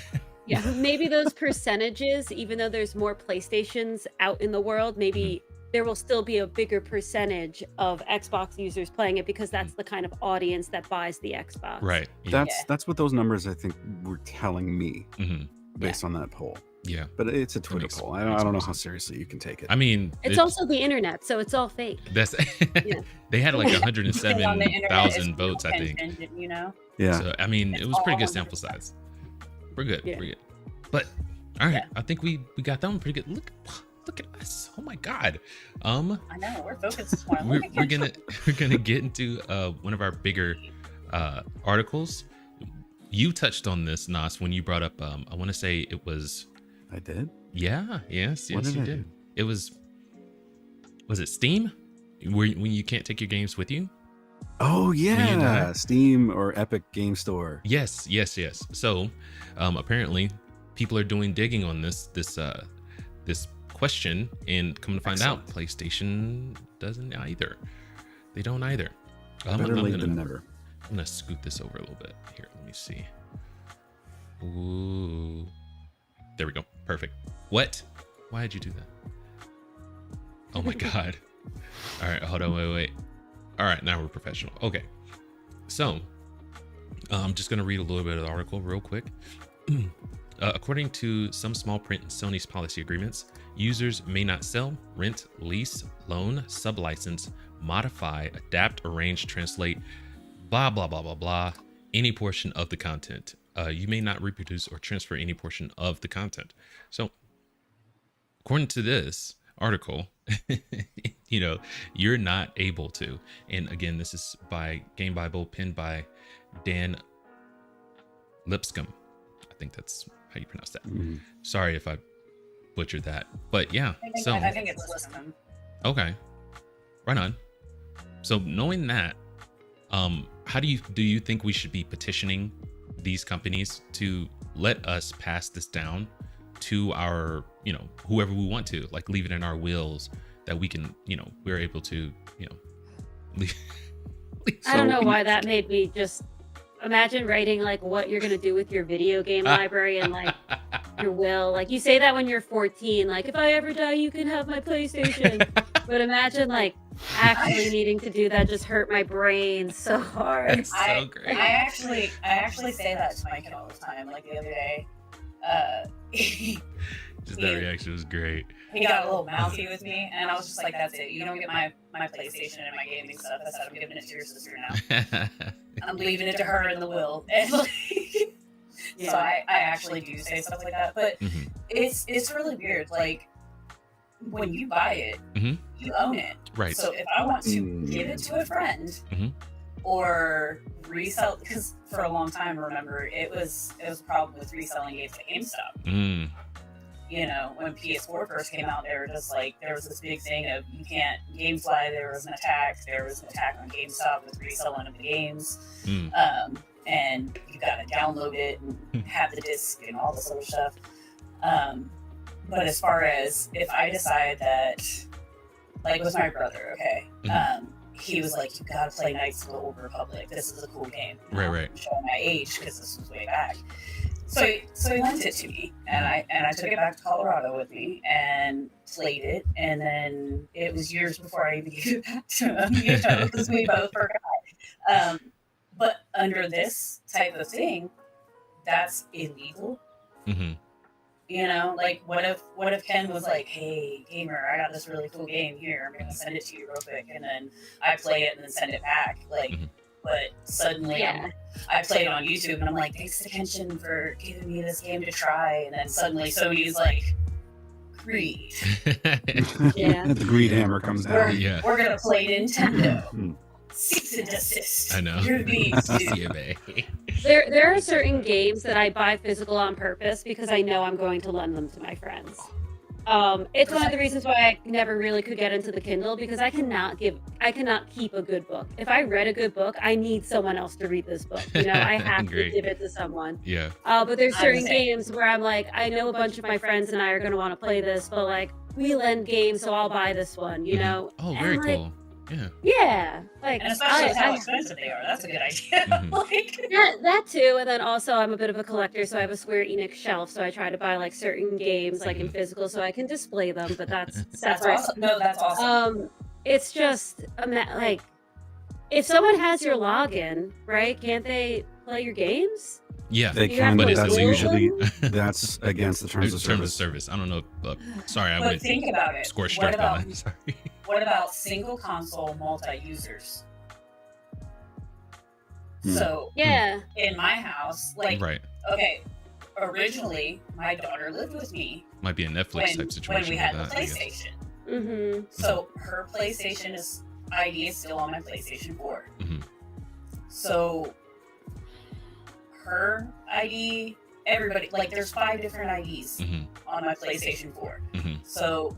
Maybe those percentages, even though there's more PlayStations out in the world, maybe there will still be a bigger percentage of Xbox users playing it because that's the kind of audience that buys the Xbox. Right. Yeah. That's what those numbers I think were telling me hmm based on that poll. Yeah. But it's a Twitter makes- poll. I makes don't know sense. how seriously you can take it. I mean, It's also the internet, so it's all fake. that's Yeah. they had like On the internet, 107,000 it's votes, I think. contingent, you know. yeah. So I mean, It's it was pretty good all sample 100%. size. We're good. Yeah. We're good. But all right, Yeah. I think we got that one pretty good. Look at us. Oh my god. I know we're focused this morning. we're, Look at we're Kenshin. gonna get into one of our bigger articles. You touched on this, Nas, when you brought up I want to say it was I did. yes What did you I did. do? It was it Steam where when you can't take your games with you? Oh you yeah, die? Steam or Epic Game Store. Yes. So apparently people are doing digging on this question, and come to find out PlayStation doesn't either. They don't either. Better late than never. I'm gonna scoot this over a little bit here. Let me see. Ooh, there we go. Perfect. What? Why did you do that? Oh my god. All right, hold on. Wait. All right, now we're professional. Okay. So, I'm just gonna read a little bit of the article real quick. According to some small print in Sony's policy agreements, users may not sell, rent, lease, loan, sublicense, modify, adapt, arrange, translate, blah, blah, blah, blah, blah, any portion of the content. You may not reproduce or transfer any portion of the content. So, according to this article, you're not able to. And again, this is by Game Bible, penned by Dan Lipscomb. I think that's how you pronounce that. Mhm. Sorry if I butchered that, but yeah. I think it's Lipscomb. Okay, right on. So knowing that, how do you think we should be petitioning these companies to let us pass this down to our, whoever we want to, like leave it in our wills that we can, we're able to, leave. I don't know why that made me just imagine writing like what you're gonna do with your video game library and like your will. Like you say that when you're 14, like if I ever die, you can have my PlayStation. But imagine like actually needing to do that just hurt my brain so hard. That's so great. I actually say that to my kid all the time. Like the other day, Just that reaction was great. he got a little mouthy with me, and I was just like, "That's it. You don't get my PlayStation and my gaming stuff. I said I'm giving it to your sister now. I'm leaving it to her in the will." And like, Yeah. so I actually do say stuff like that, but Mhm. it's really weird. Like when you buy it, Mhm. you own it. Right. So if I want to give it to a friend Mhm. or resell, because for a long time, remember, it was a problem with reselling games at GameStop. Mm. When PS4 first came out, they were just like, there was this big thing of you can't GameFly. There was an attack on GameStop with reselling of the games. Mm. And you got to download it and have the disc and all this other stuff. But as far as if I decide that, like with my brother, okay, he was like, you gotta play Knights of the Old Republic. This is a cool game. Right. I'm showing my age because this was way back. So he lent it to me, and I took it back to Colorado with me and played it. And then it was years before I even gave it back to him, because we both forgot. But under this type of thing, that's illegal. Mm-hmm. Like what if Ken was like, "Hey, gamer, I got this really cool game here. I'm gonna send it to you real quick," and then I play it and then send it back. But suddenly I played it on YouTube and I'm like, "Thanks to Kenshin for giving me this game to try," and then suddenly Sony's like, "Greed. Yeah. The greed hammer comes We're, out. Yeah. we're gonna play Nintendo. Hmm. Cease and desist. I know. You're these two." Yeah, babe. There are certain games that I buy physical on purpose because I know I'm going to lend them to my friends. It's one of the reasons why I never really could get into the Kindle, because I cannot keep a good book. If I read a good book, I need someone else to read this book. I have to Great. give it to someone. Yeah. But there's certain I'm the same. games where I'm like, I know a bunch of my friends and I are going to want to play this, but like we lend games, so I'll buy this one. Oh, And, very like, cool. Yeah, like And especially how I expensive they are. That's a good idea. Mhm. Like, that too, and then also I'm a bit of a collector, so I have a Square Enix shelf, so I try to buy like certain games like in Mhm. physical so I can display them, but that's that's separate. awesome. No, that's awesome. It's just like if someone has your login, right? Can't they play your games? Yeah, They You have can, but but it's that's illegal. usually that's against the terms of service. I don't know. Sorry, I But went think about it. score What strike about on that. Sorry. what about single console multi-users? So Yeah. in my house, like, Right. okay, originally my daughter lived with me Might be a Netflix type situation when we had with the that. I guess. PlayStation. Mm-hmm. So her PlayStation ID is still on my PlayStation 4. Mhm. So her ID, everybody, like there's 5 different IDs Mhm. on my PlayStation 4. Mhm. So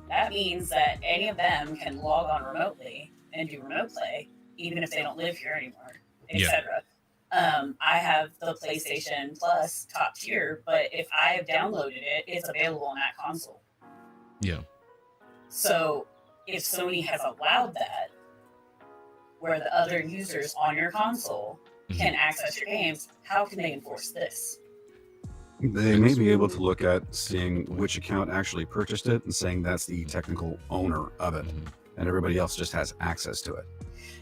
that means that any of them can log on remotely and do remote play, even if they don't live here anymore, etc. I have the PlayStation Plus top tier, but if I have downloaded it, it's available on that console. Yeah. So if Sony has allowed that, where the other users on your console can access your games, how can they enforce this? They may be able to look at seeing which account actually purchased it and saying that's the technical owner of it, Mhm. and everybody else just has access to it.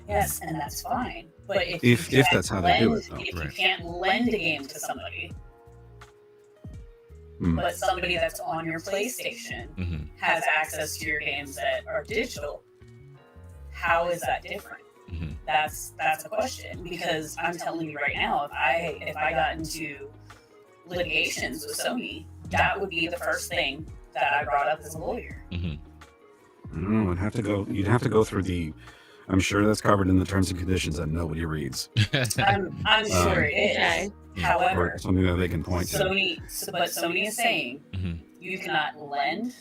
Yes, and that's fine. But if If you can't that's how they do lend- it, though. if Right. you can't lend a game to somebody, Hmm. but somebody that's on your PlayStation Mhm. has access to your games that are digital, how is that different? Mhm. That's a question, because I'm telling you right now, if I got into litigations with Sony, that would be the first thing that I brought up as a lawyer. Mhm. I don't know. You'd have to go through the. I'm sure that's covered in the terms and conditions that nobody reads, I'm sure it is. Okay. However, or something that they can point to. but Sony is saying Mhm. you cannot lend,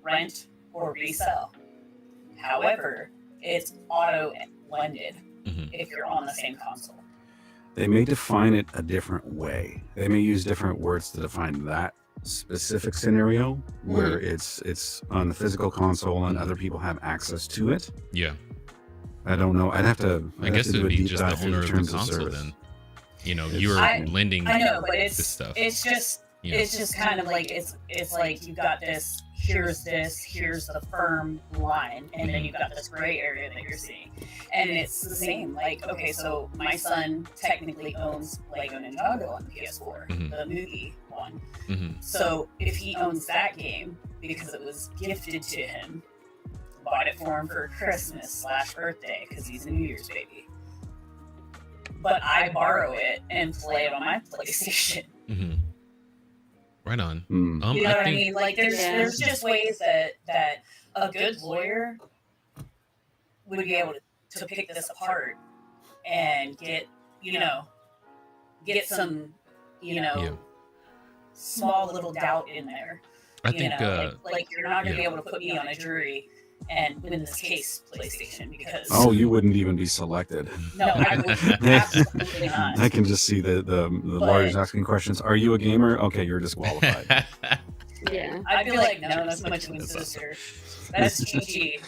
rent, or resell. However, it's auto lended Mhm. if you're on the same console. They may define it a different way. They may use different words to define that specific scenario where it's on the physical console and other people have access to it. Yeah. I don't know. I guess it do would a be deep just the dive through owner of the terms console service. then. You know, It's- you're I- lending I know, but this stuff. it's just you know. it's just kind of like it's like you got this, here's the firm line, and then you've got this gray area that you're seeing, and it's the same. Like, okay, so my son technically owns Lego Ninjago on the PS4, Mhm. the movie one. Mhm. So if he owns that game because it was gifted to him, bought it for him for Christmas/birthday because he's a New Year's baby, but I borrow it and play it on my PlayStation. Mhm. Right on. Hmm. You know I what I think mean? Like there's just ways that a good lawyer would be able to pick this apart and get some Yeah. small little doubt in there. I You think know, like you're not gonna be yeah. able to put me on a jury and win this case, PlayStation, because Oh, you wouldn't even be selected. no, I would absolutely not. I can just see the lawyers asking questions. Are you a gamer? Okay, you're disqualified. Yeah. I'd be like, no, that's my twin sister. That's Chi.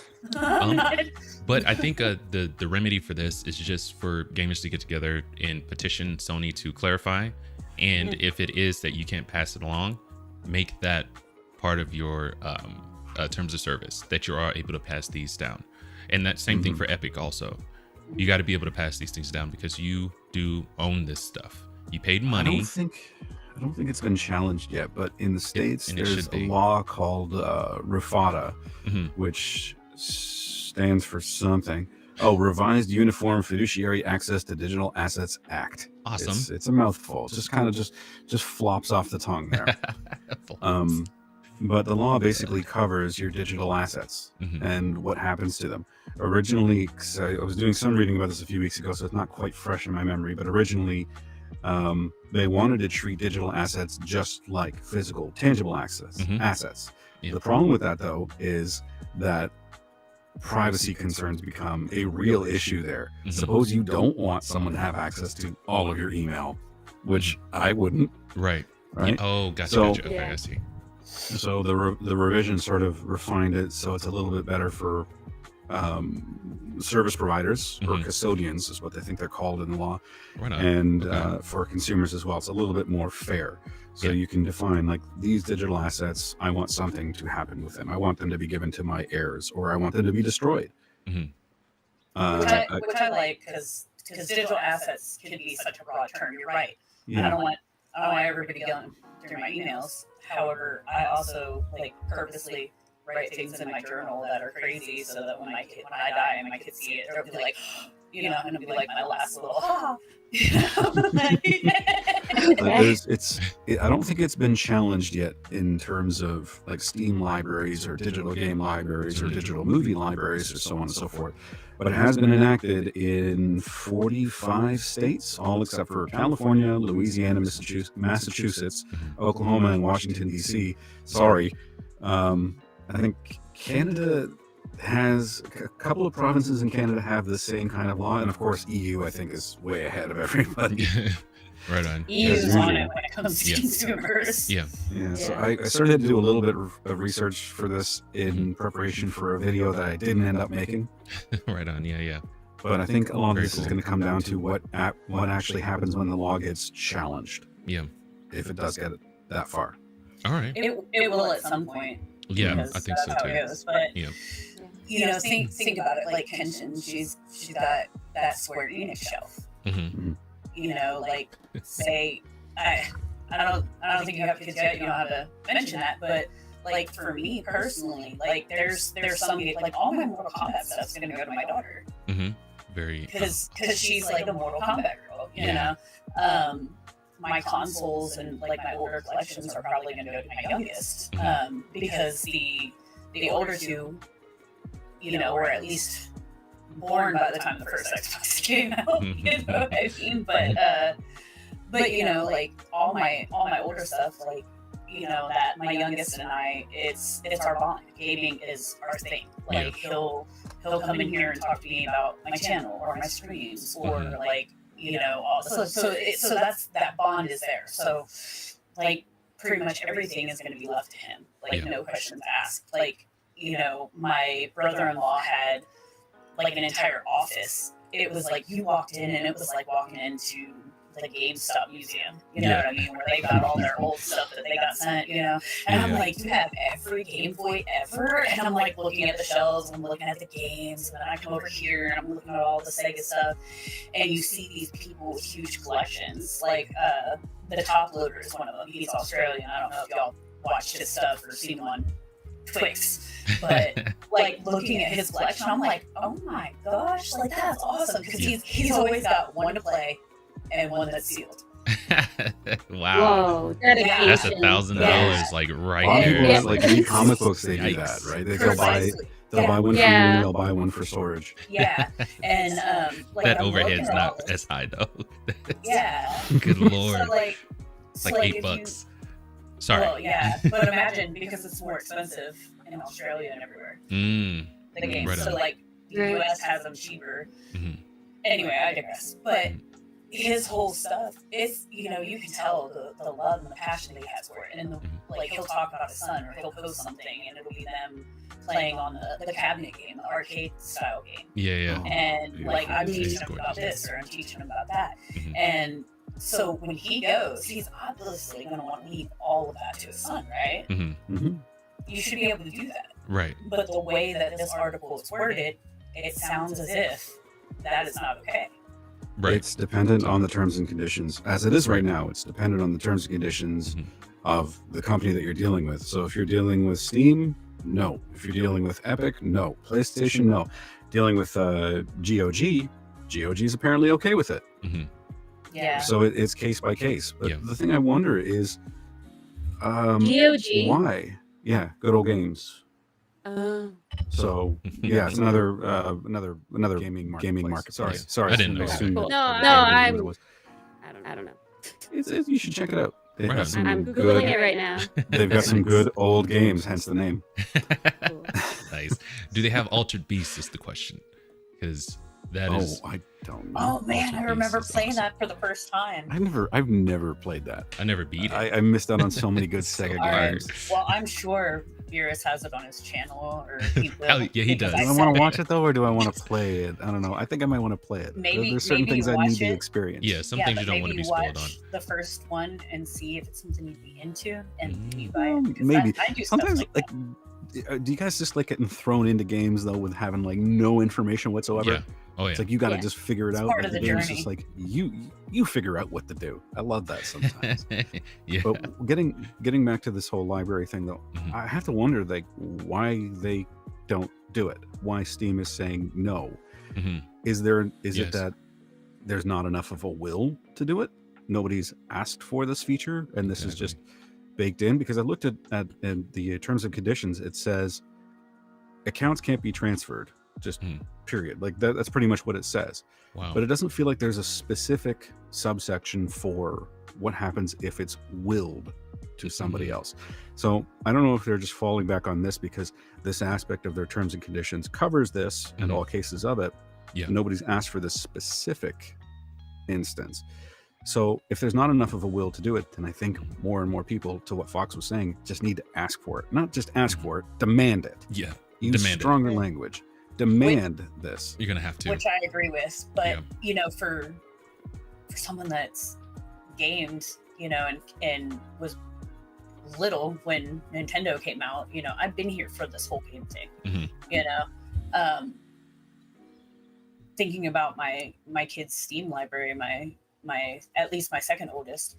But I think the remedy for this is just for gamers to get together and petition Sony to clarify. And if it is that you can't pass it along, make that part of your terms of service, that you are able to pass these down. And that same thing for Epic also. You got to be able to pass these things down because you do own this stuff. You paid money. I don't think it's been challenged yet, but in the States, and it there's should a be. law called RUFADA, Mhm. which stands for something. Oh, Revised Uniform Fiduciary Access to Digital Assets Act. Awesome. It's a mouthful. It's just kind of just flops off the tongue there. But the law basically covers your digital assets Mhm. and what happens to them. Originally, 'cause I was doing some reading about this a few weeks ago, so it's not quite fresh in my memory, but originally they wanted to treat digital assets just like physical, tangible assets. Yeah. The problem with that, though, is that privacy concerns become a real issue there. Mhm. Suppose you don't want someone to have access to all of your email, which I wouldn't, Right. right? Yeah. Oh, gotcha. So- Gotcha. Okay, Yeah. I see. So the revision sort of refined it so it's a little bit better for service providers or Mhm. custodians is what they think they're called in the law, Right on. and Okay. for consumers as well. It's a little bit more fair. So Yeah. you can define like these digital assets. I want something to happen with them. I want them to be given to my heirs, or I want them to be destroyed. Mhm. Which I like because digital assets can be such a broad term. You're right. I yeah, don't want everybody going through my emails. However, I also like purposely write things in my journal that are crazy so that when I die and my kids see it, they'll be like, and it'll be like my last little I don't think it's been challenged yet in terms of like Steam libraries or digital game libraries or digital movie libraries or so on and so forth. But it has been enacted in 45 states, all except for California, Louisiana, Massachusetts, Oklahoma, and Washington, D.C. Sorry. I think Canada has a couple of provinces in Canada have the same kind of law. And of course, EU, I think, is way ahead of everybody. Right on. EU's on it when it comes to Yeah. consumers. Yeah. Yeah, so I started to do a little bit of research for this in preparation for a video that I didn't end up making. Right on. Yeah. Yeah. But I think a lot of Very this is cool. going to come down to what actually happens when the law gets challenged, Yeah. if it does get that far. All right. It will at some point. Yeah, because I think that's so how too. it goes. But Yeah. think about it. Like Kenshin, she's got that Square Enix shelf. Mm-hmm. Like say I don't think you have kids yet. You don't have to mention that, but like for me personally, like there's some like all my Mortal Kombat stuff's gonna go to my daughter Mm-hmm. Very. because she's like a Mortal Kombat girl. Yeah. My consoles and like my older collections are probably going to go to my youngest because the older two, were at least born by the time the first Xbox came out. You know what I mean? But like all my older stuff, like that my youngest and I, it's our bond. Gaming is our thing. Like he'll come in here and talk to me about my channel or my streams or like. So that's that bond is there. So, like, pretty much everything is going to be left to him. Like, no questions asked. Like, my brother-in-law had like an entire office. It was like you walked in and it was like walking into the GameStop museum. You know what I mean? Where they got all their old stuff that they got sent. And I'm like, you have every Game Boy ever? And I'm like looking at the shelves and I'm looking at the games, and then I come over here and I'm looking at all the Sega stuff, and you see these people with huge collections. Like the top loader is one of them. He's Australian. I don't know if y'all watched his stuff or seen him on Twix. But like looking at his collection, I'm like, oh my gosh, like that's awesome, because he's always got one to play and one that's sealed. Wow. Whoa, dedication. That's $1,000 like A right lot of there. people that like read comic books, they do that, Yikes. right? They'll Precisely. buy one for you, Yeah. they'll buy one for storage. Yeah, and like That I'm overhead's looking at all not this- as high though. Yeah. Good lord. So like, It's like if $8. Sorry. Well, yeah, but imagine because it's more expensive in Australia and everywhere. The games, Right so on. like the Right. US has them cheaper. Mhm. Anyway, I digress. But his whole stuff, it's you can tell the love and the passion that he has for it, and like he'll talk about his son or he'll post something, and it'll be them playing on the cabinet game, the arcade style game. Yeah. And like I'm It's teaching him gorgeous. about this or I'm teaching him about that. Mhm. And so when he goes, he's obviously going to want to leave all of that to his son, right? Mm-hmm. You should be able to do that. Right. But the way that this article is worded, it sounds as if that is not okay. Right. It's dependent on the terms and conditions. As it is right now, it's dependent on the terms and conditions of the company that you're dealing with. So if you're dealing with Steam, no. If you're dealing with Epic, no. PlayStation, no. Dealing with GOG is apparently okay with it. Yeah. So it's case by case. But Yeah. the thing I wonder is, GOG. why? Yeah, good old games. So yeah, it's another gaming market. Sorry, Yeah. sorry. I didn't know. assumed Cool. that- No, that was what it I'm- was. I don't know. You should check it out. They Right have on. some I'm good. googling it right now. They've got some good old games, hence the name. Cool. Nice. Do they have Altered Beast is the question. Because that is I don't know. Oh man, I Altered remember Beast is playing awesome. that for the first time. I've never played that. I never beat it. I missed out on so many good So Sega hard. games. Well, I'm sure Beerus has it on his channel, or he will. Hell, yeah, he because does. Do I want to watch it though, or do I want to play it? I don't know. I think I might want to play it. There's certain maybe things I watch need to it. experience. Yeah, some Yeah, things but you don't want to maybe be spoiled on. watch the first one and see if it's something you'd be into, and you buy Well, it. Because maybe. I do stuff Sometimes, like that. do you guys just like getting thrown into games though with having like no information whatsoever? Yeah. Oh yeah. It's like you got to Yeah. just figure it It's out. part Like, of the game's journey. just like you figure out what to do. I love that sometimes. Yeah. But getting back to this whole library thing though, Mhm. I have to wonder like why they don't do it. Why Steam is saying no. Mhm. Is Yes. it that there's not enough of a will to do it? Nobody's asked for this feature, and this is just baked in? Because I looked at the terms and conditions. It says accounts can't be transferred. Just period. Like that's pretty much what it says. Wow. But it doesn't feel like there's a specific subsection for what happens if it's willed to somebody else. So I don't know if they're just falling back on this because this aspect of their terms and conditions covers this and all cases of it. Yeah. Nobody's asked for this specific instance. So if there's not enough of a will to do it, then I think more and more people, to what Fox was saying, just need to ask for it. Not just ask for it, demand it. Yeah. Use Demand it. stronger language. Demand this. You're gonna have to. Which I agree with, but Yeah. you know, for someone that's gamed, you know, and was little when Nintendo came out, you know, I've been here for this whole game thing. You know, thinking about my kid's Steam library, my at least my second oldest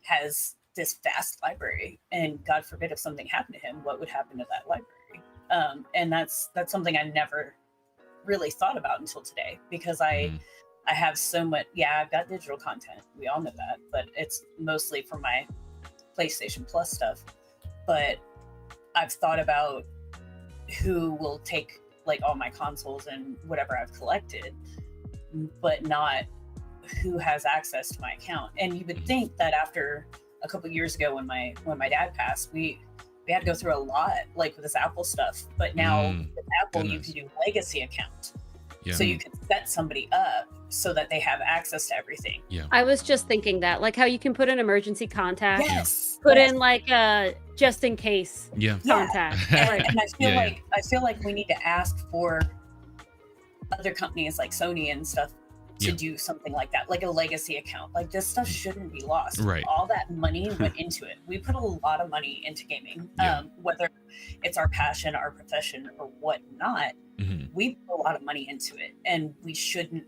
has this vast library, and God forbid if something happened to him, what would happen to that library? And that's something I never really thought about until today, because I have so much. Yeah, I've got digital content, we all know that, but it's mostly from my PlayStation Plus stuff. But I've thought about who will take like all my consoles and whatever I've collected, but not who has access to my account. And you would think that after a couple years ago when my dad passed, we had to go through a lot, like with this Apple stuff. But now with Apple, you can do legacy account. Yeah. So you can set somebody up so that they have access to everything. Yeah. I was just thinking that, like how you can put in emergency contact, Yes. put yes. in like a just in case Yeah. contact. And Yeah, I feel like we need to ask for other companies like Sony and stuff to do something like that, like a legacy account. Like this stuff shouldn't be lost. Right. All that money went into it. We put a lot of money into gaming, whether it's our passion, our profession, or whatnot. We put a lot of money into it, and it shouldn't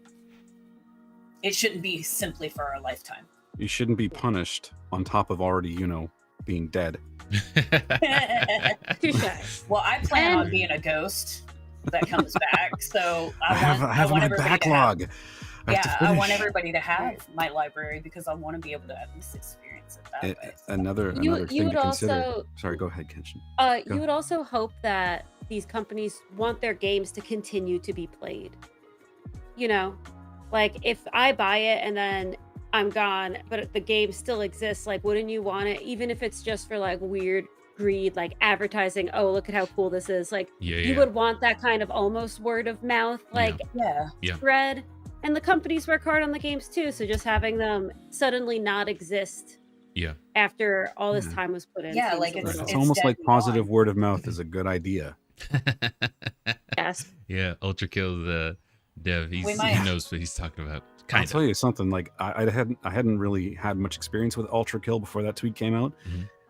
be simply for our lifetime. You shouldn't be punished on top of already, being dead. Touche. Well, I plan on being a ghost that comes back, so I have my backlog. I want everybody to have my library because I want to be able to at least experience it that way. Another You thing would to consider. also- Sorry, go ahead, Kenshin. You would also hope that these companies want their games to continue to be played. You know, like if I buy it and then I'm gone, but the game still exists, like wouldn't you want it, even if it's just for like weird greed, like advertising, oh look at how cool this is, like you would want that kind of almost word of mouth like spread. And the companies work hard on the games too, so just having them suddenly not exist after all this time was put in, like it's almost like positive word of mouth is a good idea. Yes. Yeah, Ultra Kill the dev. He knows what he's talking about. I'll tell you something. Like I hadn't really had much experience with Ultra Kill before that tweet came out,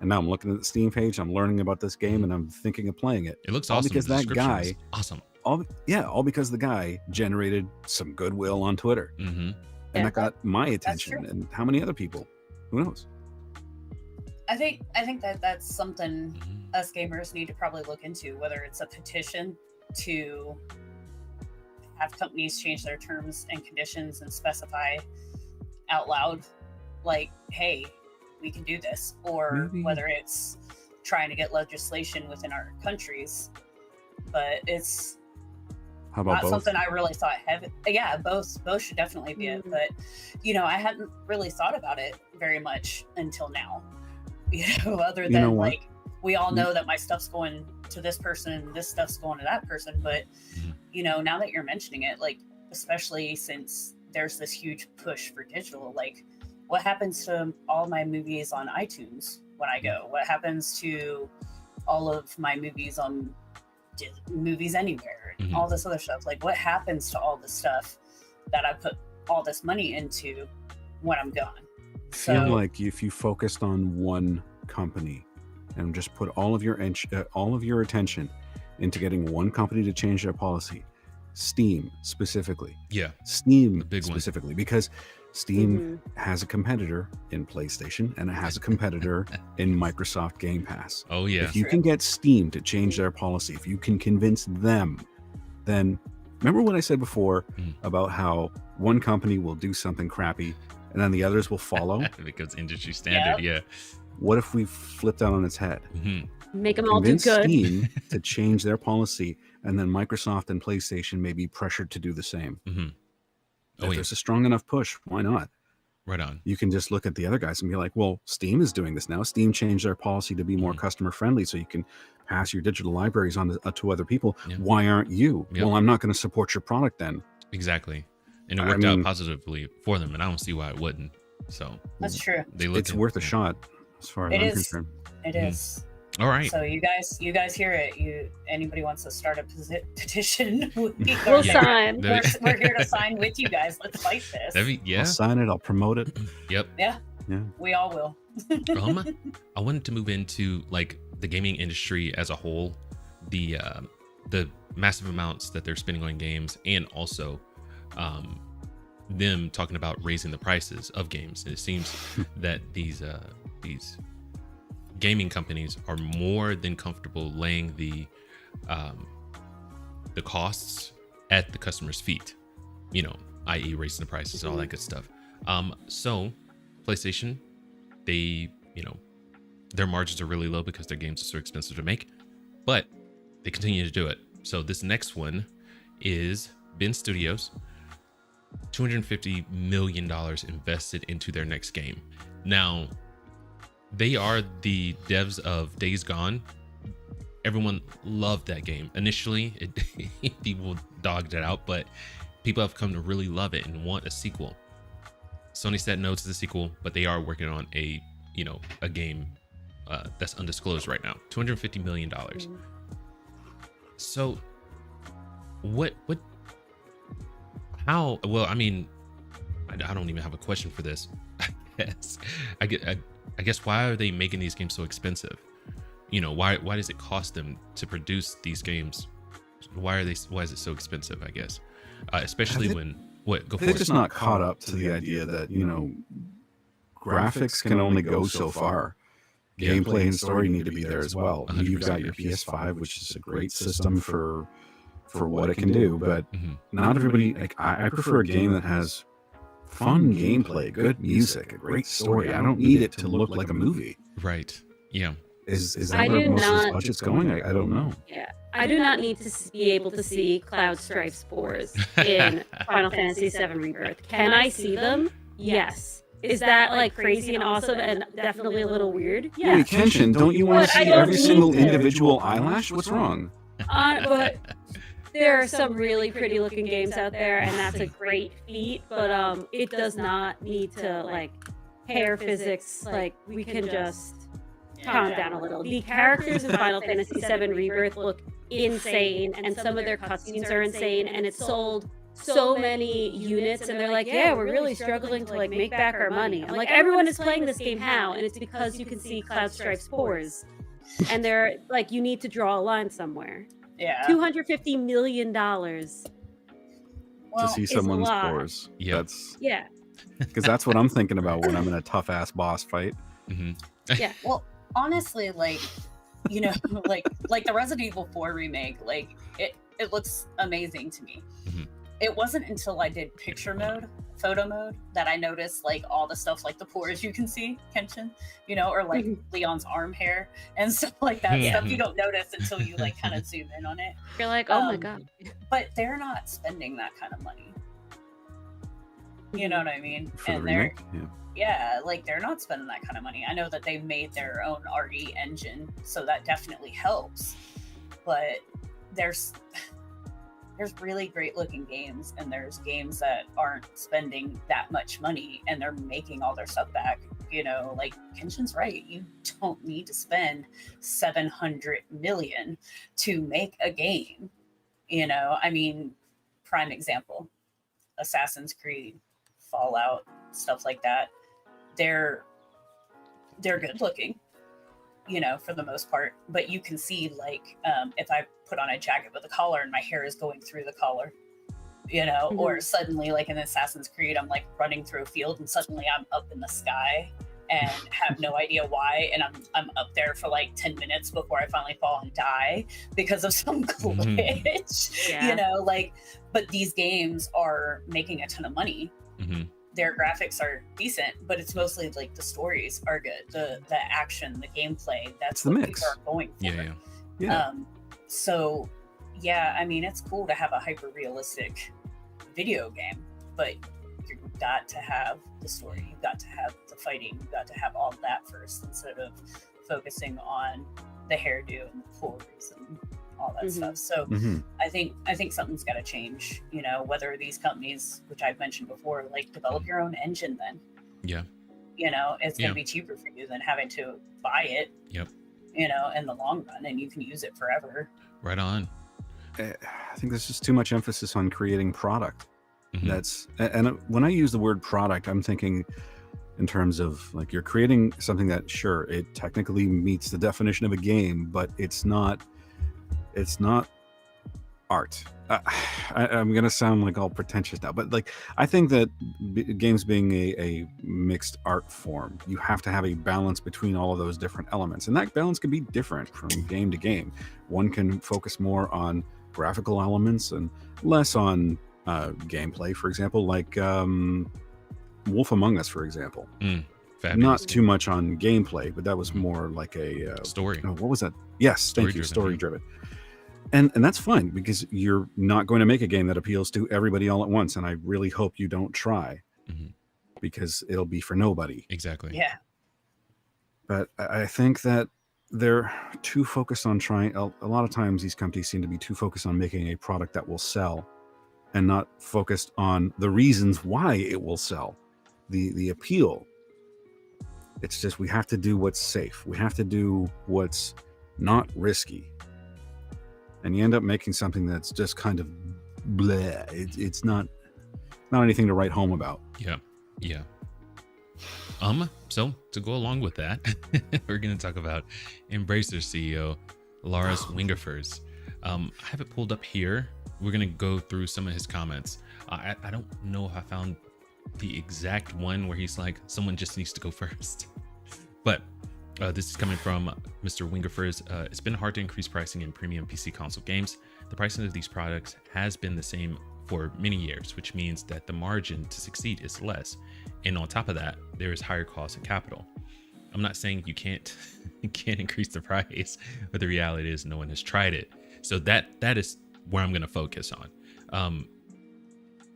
and now I'm looking at the Steam page. I'm learning about this game, and I'm thinking of playing it. It looks all awesome because that guy, awesome. All because the guy generated some goodwill on Twitter, and that got my attention. And how many other people? Who knows? I think that's something us gamers need to probably look into, whether it's a petition to have companies change their terms and conditions and specify out loud, like, hey, we can do this, or whether it's trying to get legislation within our countries. But it's how about both? Something I really thought heavy. Yeah, both should definitely be it. But I hadn't really thought about it very much until now. Other than like we all know that my stuff's going to this person and this stuff's going to that person. But now that you're mentioning it, like especially since there's this huge push for digital, like what happens to all my movies on iTunes when I go? What happens to all of my movies on Movies Anywhere and all this other stuff. Like, what happens to all the stuff that I put all this money into when I'm gone? I feel like if you focused on one company and just put all of your attention into getting one company to change their policy, Steam specifically. Yeah. Steam big specifically, because Steam has a competitor in PlayStation and it has a competitor in Microsoft Game Pass. Oh, yeah. If you can get Steam to change their policy, if you can convince them, then remember what I said before about how one company will do something crappy and then the others will follow? Because industry standard, yeah. What if we flipped that on its head? Make them all do Convince good. Steam to change their policy, and then Microsoft and PlayStation may be pressured to do the same. If there's a strong enough push, why not? Right on. You can just look at the other guys and be like, well, Steam is doing this now. Steam changed their policy to be more customer friendly, so you can pass your digital libraries on to other people. Why aren't you? Well, I'm not going to support your product then. Exactly. And it worked out positively for them, and I don't see why it wouldn't. So that's true. It's worth a shot, as far as I'm concerned. It is. All right. So you guys hear it. Anybody wants to start a petition? We'll sign. We're here to sign with you guys. Let's fight this. I'll sign it. I'll promote it. Yep. Yeah. We all will. I wanted to move into like the gaming industry as a whole, the massive amounts that they're spending on games, and also them talking about raising the prices of games. And it seems that these gaming companies are more than comfortable laying the costs at the customer's feet, i.e. raising the prices and all that good stuff. So PlayStation, they, their margins are really low because their games are so expensive to make, but they continue to do it. So this next one is Ben Studios, $250 million invested into their next game. Now, they are the devs of Days Gone. Everyone loved that game. Initially, people dogged it out, but people have come to really love it and want a sequel. Sony said no to the sequel, but they are working on a game that's undisclosed right now. $250 million. So, how? Well, I mean, I don't even have a question for this. I guess why are they making these games so expensive? Why does it cost them to produce these games? Why is it so expensive? I guess, especially they're just not caught up to the idea that graphics can only go so far. Gameplay and story need to be there as well. You've got your PS5, which is a great system for what it can do, but not everybody. Like I prefer a game that has fun gameplay, good music, a great story. I don't need it to look like a movie. Right. Yeah. Is that where most of this budget's going? I don't know. Yeah. I do not need to be able to see Cloud Strife spores in Final Fantasy VII Rebirth. Can I see them? Yes. Is that like crazy and awesome and definitely a little weird? Yeah. Wait, Kenshin, don't you want to see every single individual eyelash? What's wrong? But there are some really pretty looking games out there, and that's a great feat, but it does not need to like hair physics. Like, we can just calm down a little. The characters in Final Fantasy VII Rebirth look insane, and some of their cutscenes are insane, and it's sold so many units, and they're like, yeah, we're really struggling to like make back our money. I'm like, everyone is playing this game how? And it's because you can see Cloud Strife's pores, and they're like, you need to draw a line somewhere. Yeah. $250 million. To see someone's pores. Yeah. Because that's what I'm thinking about when I'm in a tough ass boss fight. Yeah. Well, honestly, like the Resident Evil 4 remake, like it looks amazing to me. It wasn't until I did photo mode, that I noticed like all the stuff, like the pores you can see, Kenshin, or like Leon's arm hair and stuff like that. Stuff you don't notice until you like kind of zoom in on it. You're like, oh my god. But they're not spending that kind of money. You know what I mean? For and the remake? like they're not spending that kind of money. I know that they've made their own RE engine, so that definitely helps. But there's really great looking games, and there's games that aren't spending that much money and they're making all their stuff back You know, like Kenshin's right. You don't need to spend 700 million to make a game. You know, I mean, prime example, Assassin's Creed, Fallout, stuff like that. They're good looking, you know, for the most part. But you can see, like, if I put on a jacket with a collar and my hair is going through the collar, you know, or suddenly, like in Assassin's Creed, I'm like running through a field and suddenly I'm up in the sky and have no idea why, and I'm up there for like 10 minutes before I finally fall and die because of some glitch. You know, like, but these games are making a ton of money. Their graphics are decent, but it's mostly like the stories are good, the action, the gameplay, that's the what mix. people are going for. So yeah, I mean, it's cool to have a hyper realistic video game, but you've got to have the story, you've got to have the fighting, you've got to have all of that first, instead of focusing on the hairdo and the pores and all that stuff. So I think something's got to change, you know, whether these companies, which I've mentioned before, like, develop your own engine, then you know, it's gonna be cheaper for you than having to buy it, you know, in the long run, and you can use it forever. Right on. I think there's just too much emphasis on creating product. That's, and when I use the word product, I'm thinking in terms of, like, you're creating something that, sure, it technically meets the definition of a game, but it's not art. I'm gonna sound like all pretentious now, but like, I think that games being a mixed art form, you have to have a balance between all of those different elements, and that balance can be different from game to game. One can focus more on graphical elements and less on gameplay, for example, like Wolf Among Us, for example. Not too much on gameplay, but that was more like a story. What was that? Yes, thank you. Story driven. And that's fine, because you're not going to make a game that appeals to everybody all at once. And I really hope you don't try, because it'll be for nobody. Exactly. Yeah. But I think that they're too focused on trying. A lot of times these companies seem to be too focused on making a product that will sell, and not focused on the reasons why it will sell, the appeal. It's just, we have to do what's safe. We have to do what's not risky. And you end up making something that's just kind of bleh. It's not anything to write home about. Yeah. So to go along with that, we're going to talk about Embracer CEO Lars Wingefors. I have it pulled up here. We're going to go through some of his comments. I don't know if I found the exact one where he's like, someone just needs to go first. But this is coming from Mr. Wingefors. It's been hard to increase pricing in premium PC console games. The pricing of these products has been the same for many years, which means that the margin to succeed is less. And on top of that, there is higher cost and capital. I'm not saying you can't increase the price, but the reality is no one has tried it. So that is where I'm going to focus on.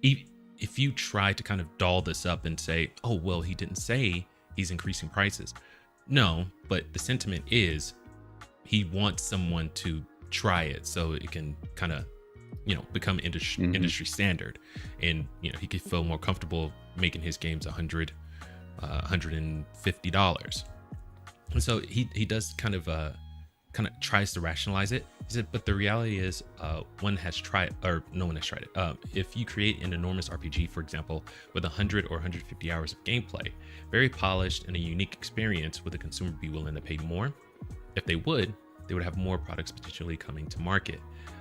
If you try to kind of doll this up and say, oh, well, he didn't say he's increasing prices. No, but the sentiment is he wants someone to try it so it can kind of, you know, become industry standard, and, you know, he could feel more comfortable making his games $150. And so he does kind of tries to rationalize it. He said, but the reality is no one has tried it. If you create an enormous RPG, for example, with 100 or 150 hours of gameplay, very polished and a unique experience, would the consumer be willing to pay more? If they would have more products potentially coming to market.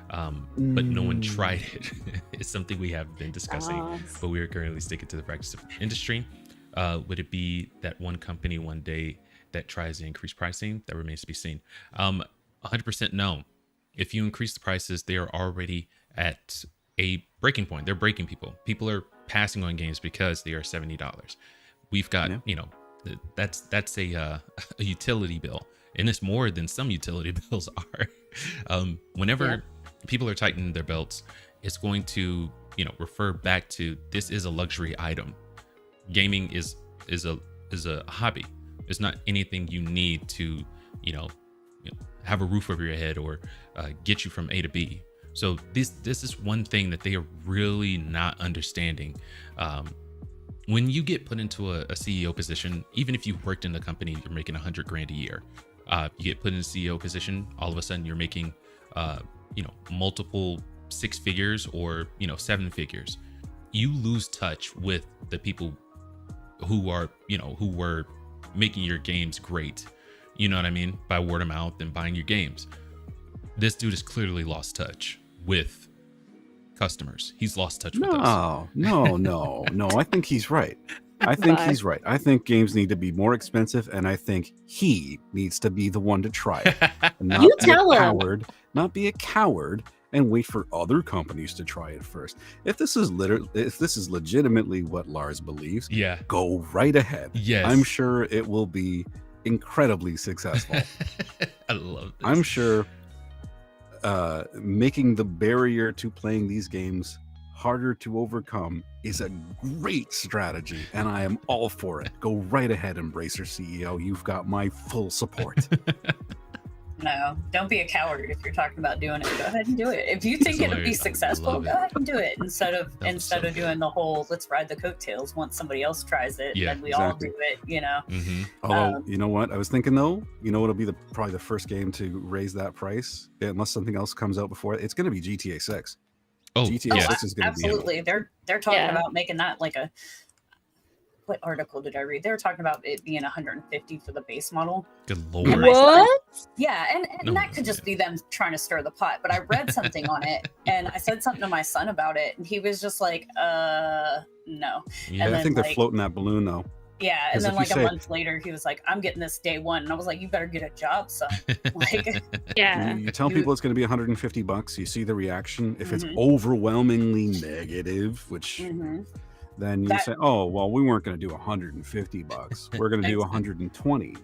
But no one tried it. It's something we have been discussing, but we are currently sticking to the practice of the industry. Would it be that one company one day that tries to increase pricing? That remains to be seen. 100% no. If you increase the prices, they are already at a breaking point. They're breaking people. People are passing on games because they are $70. We've got, you know, that's a utility bill, and it's more than some utility bills are. Whenever people are tightening their belts, it's going to, you know, refer back to, this is a luxury item. Gaming is a hobby. It's not anything you need to, you know, have a roof over your head or get you from A to B. So this is one thing that they are really not understanding when you get put into a CEO position, even if you worked in the company, you're making $100,000 a year. You get put in a CEO position, all of a sudden you're making, multiple 6 figures or 7 figures. You lose touch with the people who are, who were making your games great. You know what I mean? By word of mouth and buying your games. This dude has clearly lost touch with customers. He's lost touch with us. No. I think he's right. I think games need to be more expensive, and I think he needs to be the one to try it. And not You be tell a him. coward, not be a coward and wait for other companies to try it first. If this is legitimately what Lars believes, Yeah. go right ahead. Yes. I'm sure it will be incredibly successful. I love this. I'm sure making the barrier to playing these games harder to overcome is a great strategy, and I am all for it. Go right ahead, Embracer CEO. You've got my full support. No, don't be a coward if you're talking about doing it. Go ahead and do it. If you think it'll be hilarious. I successful, love go it. ahead and do it instead of so doing good. the whole let's ride the coattails once somebody else tries it Yeah, and we all exactly. do it. You know, Mm-hmm. Although, you know what? I was thinking though, what'll be probably the first game to raise that price, unless something else comes out before it. It's going to be GTA 6. Oh, GTA yeah. 6 is going to be absolutely. They're talking Yeah. about making that like a. What article did I read? They were talking about it being 150 for the base model. Good And lord. my son- What? Yeah, and No, that could just yeah. be them trying to stir the pot. But I read something on it, and I said something to my son about it, and he was just like, no. Yeah. And I then, think they're like- floating that balloon though. Yeah, and 'Cause then if you like a say- month later, he was like, I'm getting this day one. And I was like, you better get a job, son. Like, Yeah. You tell people it's going to be $150. You see the reaction. If it's Mhm. overwhelmingly negative, which mhm. then you That- say, oh, well, we weren't going to do $150. We're going to do $120.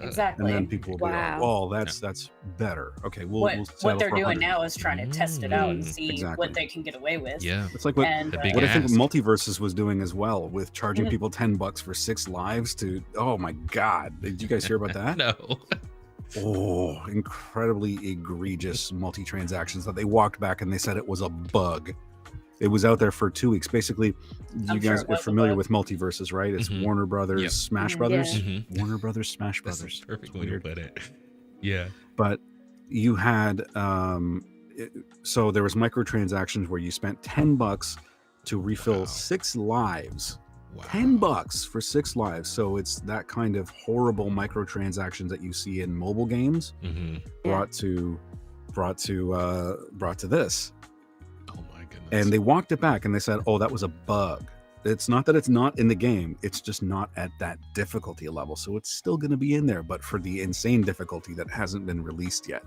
Exactly. And then people will be like, Wow. oh, that's better. Okay, we'll what settle they're for doing 100. now is trying to test it out and Mm. see Exactly. what they can get away with. Yeah. It's like what, And The big what I think ask. Multiverses was doing as well, with charging Mhm. people $10 for 6 lives to, oh my God. Did you guys hear about that? No. Oh, incredibly egregious multi-transactions that they walked back and they said it was a bug. It was out there for 2 weeks. Basically, you I'm sure guys it are was a familiar bug. with Multiverses, right? It's Mhm. Warner Brothers, Yep. Smash Mhm. Brothers. Yeah. Mhm. Warner Brothers, Smash That's Brothers. the perfect It's way to weird. put it. Yeah. But you had so there was microtransactions where you spent $10 to refill Wow. 6 lives. Wow. $10 for 6 lives. So it's that kind of horrible microtransactions that you see in mobile games Mm-hmm. brought to this. Oh my goodness. And they walked it back and they said, oh, that was a bug. It's not that it's not in the game, it's just not at that difficulty level. So it's still going to be in there, but for the insane difficulty that hasn't been released yet.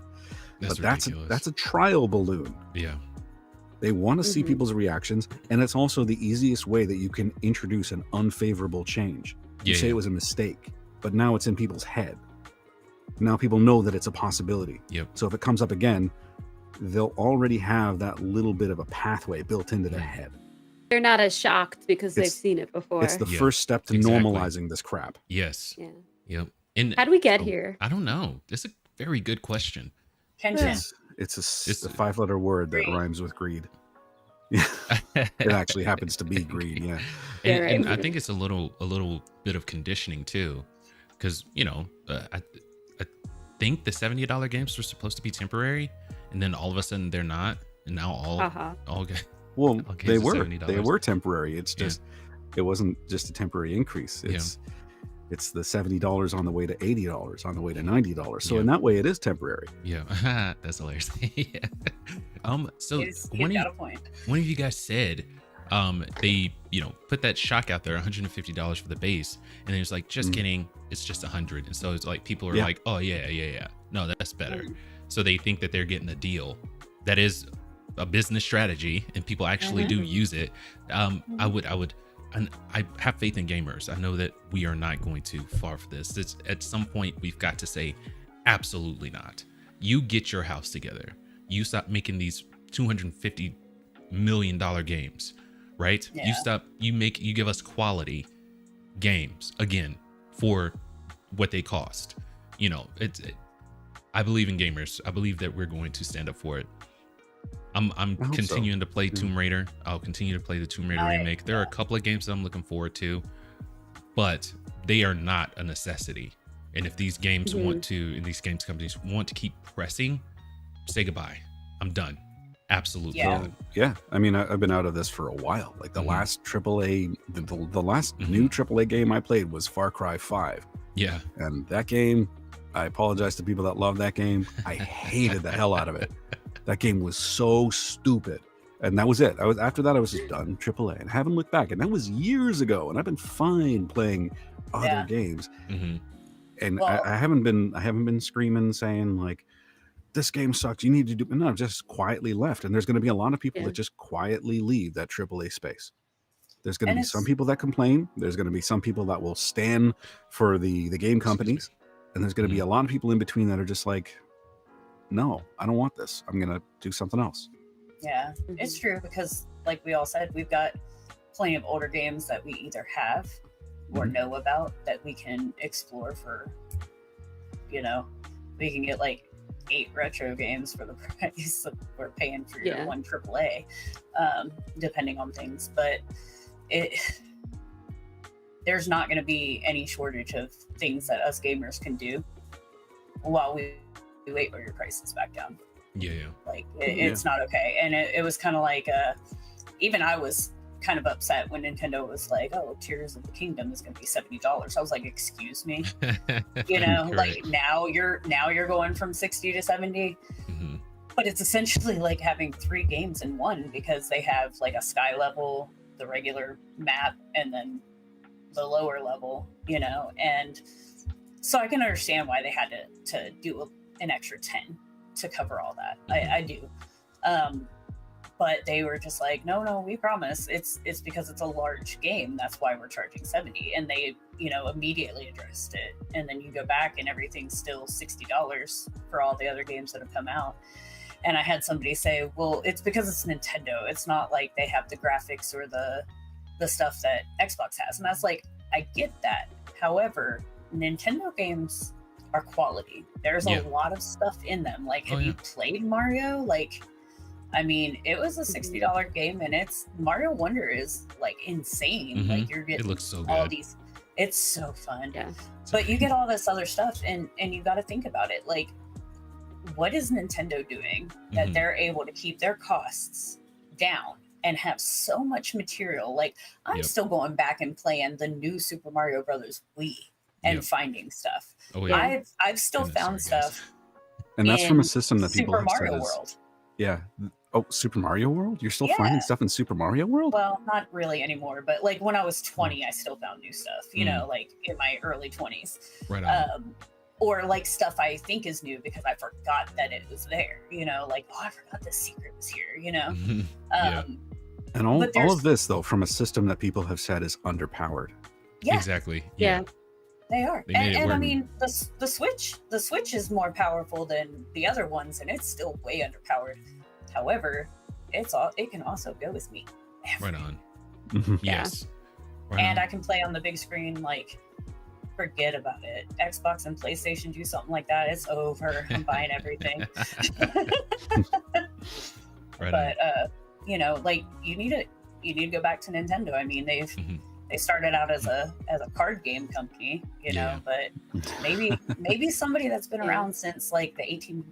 That's But ridiculous. that's a trial balloon. Yeah. They want to see Mhm. people's reactions, and it's also the easiest way that you can introduce an unfavorable change. You Yeah, say yeah. it was a mistake, but now it's in people's head. Now people know that it's a possibility. Yep. So if it comes up again, they'll already have that little bit of a pathway built into their Mhm. head. They're not as shocked because they've It's- seen it before. It's the Yeah, first step to exactly. normalizing this crap. Yes. Yeah. Yep. And How do we get Oh, here? I don't know. That's a very good question. Kenshin. It's It's- a 5-letter word that Greed. rhymes with greed. Yeah, it actually happens to be greed. Yeah. Yeah, And right. I think it's a little bit of conditioning too, because I think the $70 games were supposed to be temporary, and then all of a sudden they're not, and now all Uh-huh. Well, Okay, they so were $70. temporary. It's Yeah. just it wasn't just a temporary increase. It's the $70 on the way to $80, on the way to $90. So Yeah. in that way, it is temporary. Yeah, that's hilarious. Yeah. So He's one got a point. of you guys said, they put that shock out there, $150 for the base, and then it's like, just Mhm. kidding, it's just 100, and so it's like people are Yeah. like, oh yeah, no, that's better. Mhm. So they think that they're getting a deal. That is a business strategy, and people actually do use it. I would. And I have faith in gamers. I know that we are not going too far for this. At some point, we've got to say, absolutely not. You get your house together. You stop making these $250 million games, right? Yeah. You stop. You give us quality games again for what they cost. I believe in gamers. I believe that we're going to stand up for it. I'm I hope so. continuing to play Yeah. Tomb Raider. I'll continue to play the Tomb Raider remake. There are a couple of games that I'm looking forward to, but they are not a necessity. And if these games want to, and these games companies want to keep pressing, say goodbye. I'm done. Absolutely Yeah. done. Yeah, I mean, I've been out of this for a while. Like the last AAA, the last new AAA game I played was Far Cry 5, Yeah. and that game, I apologize to people that love that game. I hated the hell out of it. That game was so stupid, and that was it. After that, I was just done AAA, and I haven't looked back. And that was years ago, and I've been fine playing other games. And Well- I haven't been screaming saying like, this game sucks, you need to do. No, I've just quietly left. And there's going to be a lot of people that just quietly leave that AAA space. There's going to be some people that complain. There's going to be some people that will stand for the game companies, and there's going to be a lot of people in between that are just like, no, I don't want this. I'm going to do something else. Yeah, it's true, because like we all said, we've got plenty of older games that we either have or know about that we can explore for, you know, we can get like 8 retro games for the price that we're paying for your one AAA, depending on things. But there's not going to be any shortage of things that us gamers can do while we wait for your prices back down. Yeah. Like it's not okay. And it was kind of like even I was kind of upset when Nintendo was like, oh, Tears of the Kingdom is going to be $70. I was like, excuse me, you know, like now you're going from 60 to 70. But it's essentially like having 3 games in one, because they have like a sky level, the regular map, and then the lower level, you know. And so I can understand why they had to do an extra 10 to cover all that. I do. But they were just like, no, we promise. It's because it's a large game. That's why we're charging 70. And they, you know, immediately addressed it. And then you go back and everything's still $60 for all the other games that have come out. And I had somebody say, well, it's because it's Nintendo. It's not like they have the graphics or the stuff that Xbox has. And I was like, I get that. However, Nintendo games are quality. There's a lot of stuff in them. Like, have you played Mario? Like, I mean, it was a $60 game, and Mario Wonder is like insane. Like, you're getting it looks so all good. these. It's so fun. Yeah. But you get all this other stuff, and you got to think about it. Like, what is Nintendo doing that they're able to keep their costs down and have so much material? Like, I'm still going back and playing the new Super Mario Brothers Wii and finding stuff. Oh, yeah. I've still found stuff. And that's from a system that people Super have said Mario is, World. Yeah. Oh, Super Mario World? You're still finding stuff in Super Mario World? Well, not really anymore, but like when I was 20, I still found new stuff, you know, like in my early 20s. Right on. Or like stuff I think is new because I forgot that it was there, you know, like, oh, I forgot this secret was here, you know. And all of this, though, from a system that people have said is underpowered. Yeah. Exactly. Yeah. They are. They made it and I work. mean, the Switch is more powerful than the other ones, and it's still way underpowered. However, it can also go with me. Right on. Yes. Right And on. I can play on the big screen. Like, forget about it. Xbox and PlayStation do something like that, it's over. I'm buying everything. Right But you know, like, you need to go back to Nintendo. I mean, they started out as a card game company, you know, but maybe somebody that's been around since like the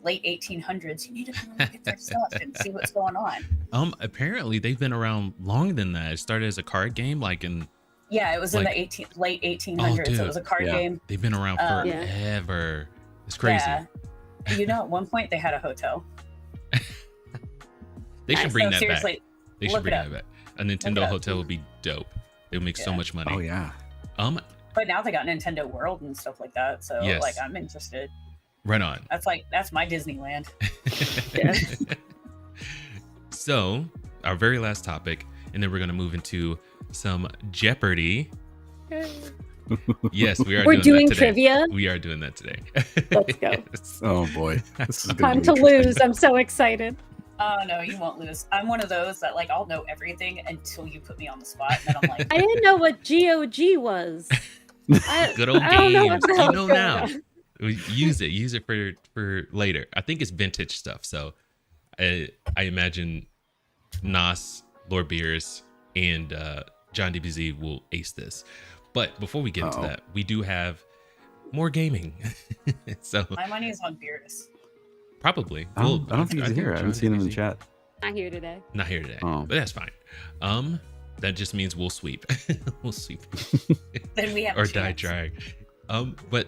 late 1800s, you need to come and look at their stuff and see what's going on. Apparently they've been around longer than that. It started as a card game, like in it was like, in the late 1800s. It was a card game. They've been around forever. It's crazy. Yeah. You know, at one point they had a hotel. They should bring that back. Seriously, They should bring that back. A Nintendo hotel would be dope. They would make so much money. Oh yeah. But now they got Nintendo World and stuff like that. So like, I'm interested. Right on. That's my Disneyland. So our very last topic, and then we're gonna move into some Jeopardy. Yes, we are. We're doing that today. trivia. We are doing that today. Let's go. Yes. Oh boy. This is Time to lose. I'm so excited. Oh no, you won't lose. I'm one of those that like, I'll know everything until you put me on the spot, and then I'm like, I didn't know what GOG was. Good old I don't know games. what the You hell's know going now. on. Use it for later. I think it's vintage stuff, so I imagine Nas, Lord Beers, and John DBZ will ace this. But before we get into that, we do have more gaming. So My money is on Beerus. probably. I don't think he's here. I haven't seen him in the chat. Not here today. Not here today, Oh. but that's fine. That just means we'll sweep. We'll sweep. Then we have or a die chance. trying. But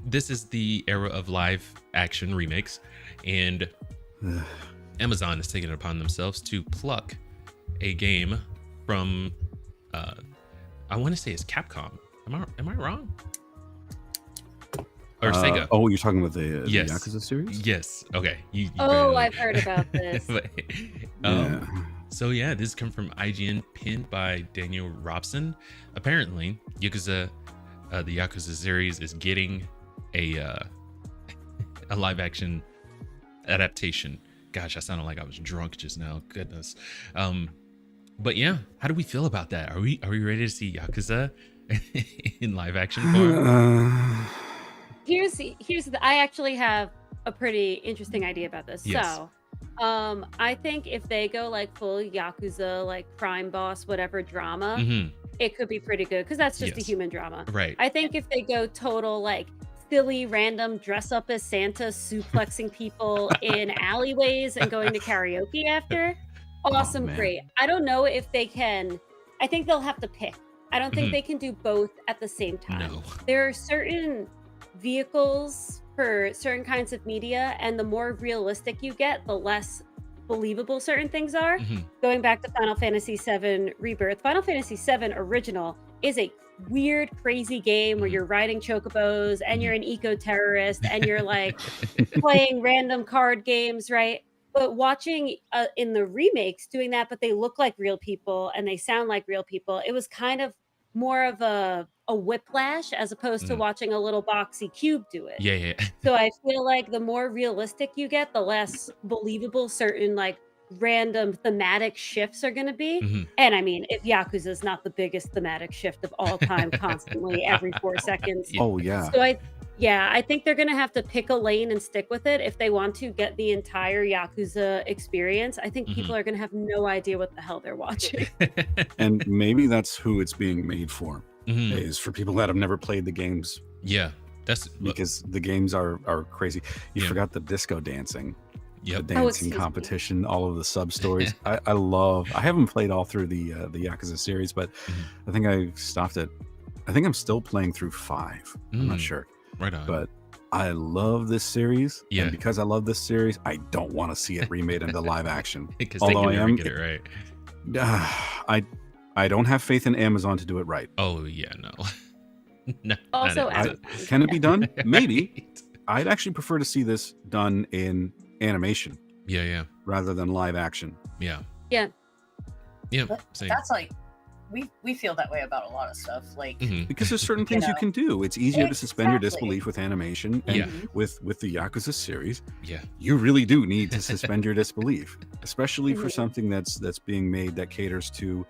this is the era of live action remakes, and Amazon is taking it upon themselves to pluck a game from I want to say it's Capcom. Am I wrong? Or Sega. Oh, you're talking about the Yes. Yakuza series? Yes. Okay. You Oh, barely- I've heard about this. But, Yeah. So yeah, this come from IGN, pinned by Daniel Robson. Apparently, Yakuza, the Yakuza series is getting a live action adaptation. Gosh, I sounded like I was drunk just now. Goodness. But yeah, how do we feel about that? Are we ready to see Yakuza in live action form? I actually have a pretty interesting idea about this. Yes. So, I think if they go like full Yakuza, like crime boss, whatever drama, Mhm. it could be pretty good because that's just a Yes. human drama. Right. I think if they go total like silly, random, dress up as Santa, suplexing people in alleyways and going to karaoke after, awesome, man. great. I don't know if they can. I think they'll have to pick. I don't think Mhm. they can do both at the same time. No. There are certain vehicles for certain kinds of media, and the more realistic you get, the less believable certain things are. Mhm. Going back to Final Fantasy VII Rebirth, Final Fantasy VII Original is a weird, crazy game where Mhm. you're riding chocobos and Mhm. you're an eco-terrorist and you're like playing random card games, right? But watching in the remakes doing that, but they look like real people and they sound like real people, it was kind of more of a whiplash as opposed to Mm. watching a little boxy cube do it. Yeah, yeah. So I feel like the more realistic you get, the less believable certain like random thematic shifts are going to be. Mhm. And I mean, if Yakuza is not the biggest thematic shift of all time, constantly every 4 seconds. Yeah. Oh yeah. So I think they're going to have to pick a lane and stick with it if they want to get the entire Yakuza experience. I think people are going to have no idea what the hell they're watching. And maybe that's who it's being made for, Mhm. is for people that have never played the games, Yeah, that's because the games are crazy. You Yeah. forgot the disco dancing, yep. the Oh, dancing excuse me. competition, all of the sub stories. I haven't played all through the Yakuza series, but Mhm. I think I stopped at. I think I'm still playing through 5. I'm not Mm. sure, Right on. but I love this series. Yeah. And because I love this series, I don't want to see it remade into live action. Because they although can I never am- get it right. I don't have faith in Amazon to do it right. Oh yeah, no. No, Also, not Amazon. Can it be done? it. Maybe. I'd actually prefer to see this done in animation Yeah, yeah, rather than live action. yeah. Yeah. Yeah. But Same. that's like we feel that way about a lot of stuff. Like Mhm. Because there's certain things you know. can do. It's easier to suspend your Exactly. disbelief with animation. And Yeah. with the Yakuza series, Yeah. you really do need to suspend your disbelief, especially for Mhm. something that's being made that caters to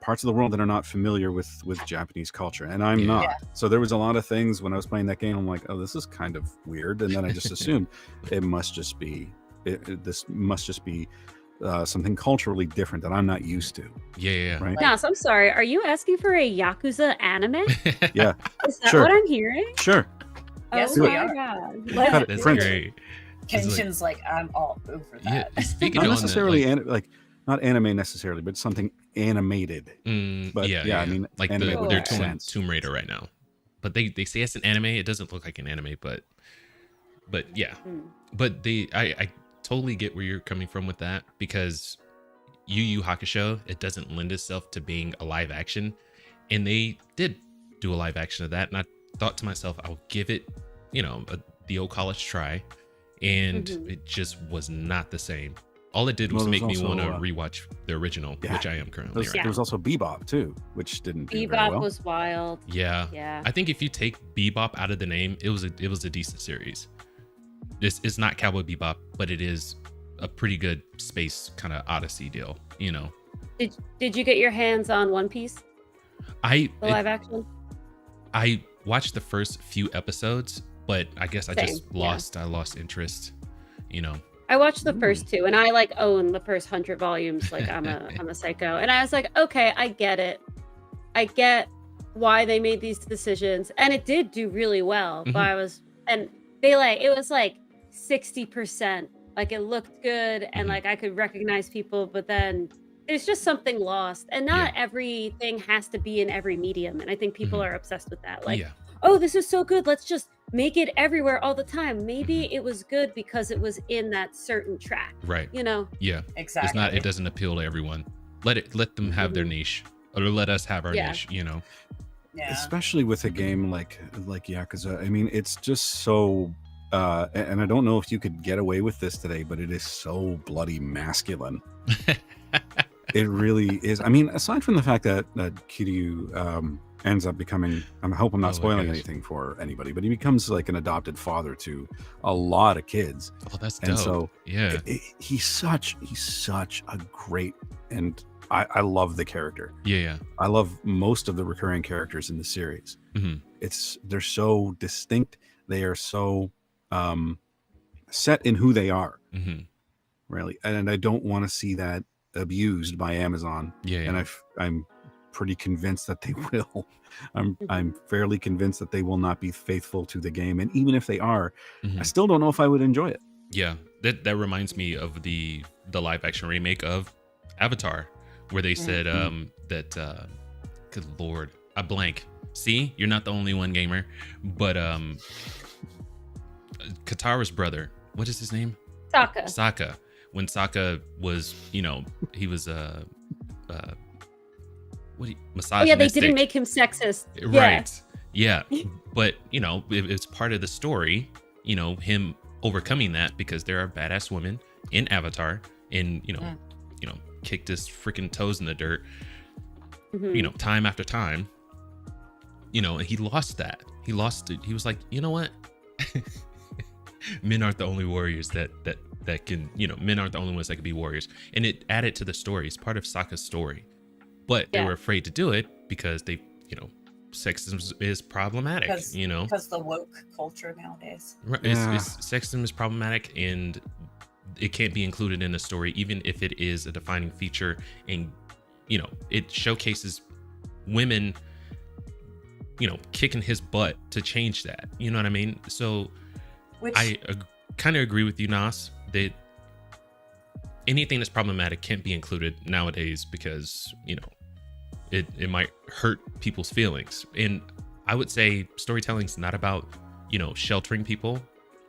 parts of the world that are not familiar with Japanese culture, and I'm Yeah. not. Yeah. So there was a lot of things when I was playing that game. I'm like, oh, this is kind of weird, and then I just assumed it must just be this must just be something culturally different that I'm not used to. Yeah, yeah. Right? Nas, I'm sorry. Are you asking for a Yakuza anime? Yeah, Is that Sure. what I'm hearing? sure. Yes, Oh we my are. god. Cut Let's it, That's Prince. great. It's like- Kenshin's like, I'm all over Yeah. that. Speaking Not on that, necessarily like, not anime necessarily, but something animated. but yeah, I mean, like anime would they're make doing sense. Tomb Raider right now, but they say it's an anime. It doesn't look like an anime, but yeah. Mm. But I totally get where you're coming from with that, because Yu Yu Hakusho, it doesn't lend itself to being a live action, and they did do a live action of that, and I thought to myself, I'll give it, the old college try, and Mhm. it just was not the same. All it did was Well, make there's me want to also, rewatch the original, yeah. which I am currently There right. was also Bebop too, which didn't do very Bebop well. was wild. Yeah. Yeah. I think if you take Bebop out of the name, it was a decent series. It's not Cowboy Bebop, but it is a pretty good space kind of Odyssey deal. Did you get your hands on One Piece, the live action? I watched the first few episodes, but I guess I Same, just yeah. lost interest. you know. I watched the first 2, and I like own the first 100 volumes. Like I'm a psycho, and I was like, okay, I get it. I get why they made these decisions, and it did do really well. But I was, and they like it was like 60%. Like it looked good, and like I could recognize people, but then there's just something lost, and not everything has to be in every medium. And I think people are obsessed with that. Like, oh, this is so good. Let's just make it everywhere all the time. Maybe it was good because it was in that certain track. Right. You know? Yeah. Exactly. It's not, it doesn't appeal to everyone. Let them have their niche, or let us have our niche, you know? Yeah. Especially with a game like Yakuza. I mean, it's just so and I don't know if you could get away with this today, but it is so bloody masculine. It really is. I mean, aside from the fact that Kiryu ends up becoming, I hope I'm not spoiling anything for anybody, but he becomes like an adopted father to a lot of kids. Oh, that's dope. And so yeah, he's such a great, and I love the character. Yeah. I love most of the recurring characters in the series. They're so distinct. They are so set in who they are, really. And I don't want to see that abused by Amazon. And I'm pretty convinced that they will. I'm fairly convinced that they will not be faithful to the game, and even if they are, I still don't know if I would enjoy it. Yeah, that reminds me of the live action remake of Avatar, where they said that good lord, I blank. See, you're not the only one, gamer, but Katara's brother, what is his name? Sokka. When Sokka was, you know, he was misogynistic. Oh, yeah, they didn't make him sexist. Right. Yeah. But, you know, it's part of the story, you know, him overcoming that, because there are badass women in Avatar, and, you know, kicked his freaking toes in the dirt, you know, time after time, you know, and he lost that. He lost it. He was like, you know what? Men aren't the only warriors that can, you know, men aren't the only ones that can be warriors. And it added to the story. It's part of Sokka's story. But they were afraid to do it because they, you know, sexism is problematic, you know. Because the woke culture nowadays. Right. Sexism is problematic, and it can't be included in the story, even if it is a defining feature. And, you know, it showcases women, you know, kicking his butt to change that. You know what I mean? So I kind of agree with you, Nas, that anything that's problematic can't be included nowadays, because, you know, it might hurt people's feelings. And I would say storytelling is not about, you know, sheltering people.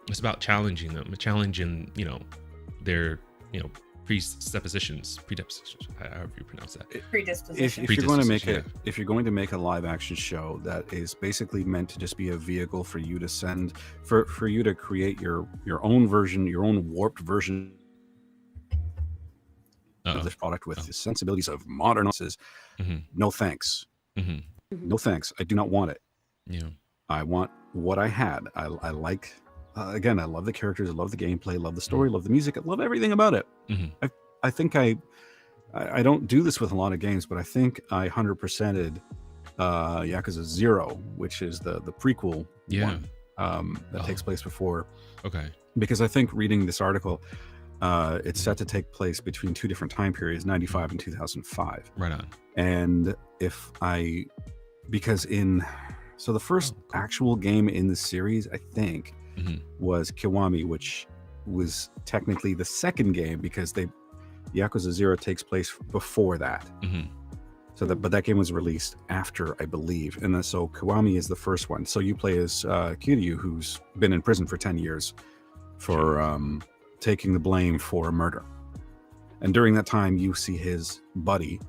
It's about challenging them, challenging, you know, their, you know, predispositions, however you pronounce that. Predispositions. If you're going to make it, if you're going to make a live action show that is basically meant to just be a vehicle for you to send, for you to create your own version, your own warped version of this product with the sensibilities of modern audiences, no thanks. No thanks. I do not want it. Yeah. I want what I had. I like, again, I love the characters, I love the gameplay, love the story, love the music, I love everything about it. I think I don't do this with a lot of games, but I think I 100%ed Yakuza 0, which is the prequel one that takes place before. Okay. Because I think, reading this article, it's set to take place between two different time periods, 95 and 2005. Right on. And so the first actual game in the series, I think, was Kiwami, which was technically the second game, because Yakuza 0 takes place before that. But that game was released after, I believe. And then, so Kiwami is the first one. So you play as Kiryu, who's been in prison for 10 years for taking the blame for a murder. And during that time, you see his buddy,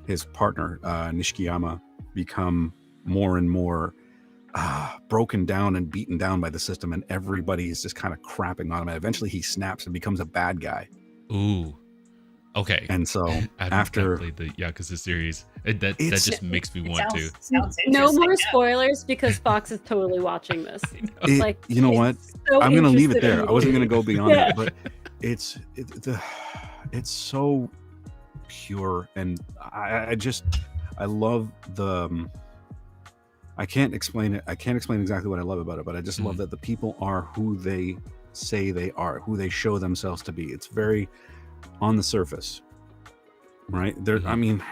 his partner, Nishikiyama, become more and more broken down and beaten down by the system, and everybody is just kind of crapping on him. And eventually he snaps and becomes a bad guy. Ooh. Okay. And so after played the Yakuza series, that just makes me want to. No more spoilers, because Fox is totally watching this. Like, you know what? So I'm gonna leave it there. I wasn't gonna go beyond Yeah. it, but it's so pure, and I love the. I can't explain it. I can't explain exactly what I love about it, but I just love that the people are who they say they are, who they show themselves to be. It's very on the surface, right? There, I mean,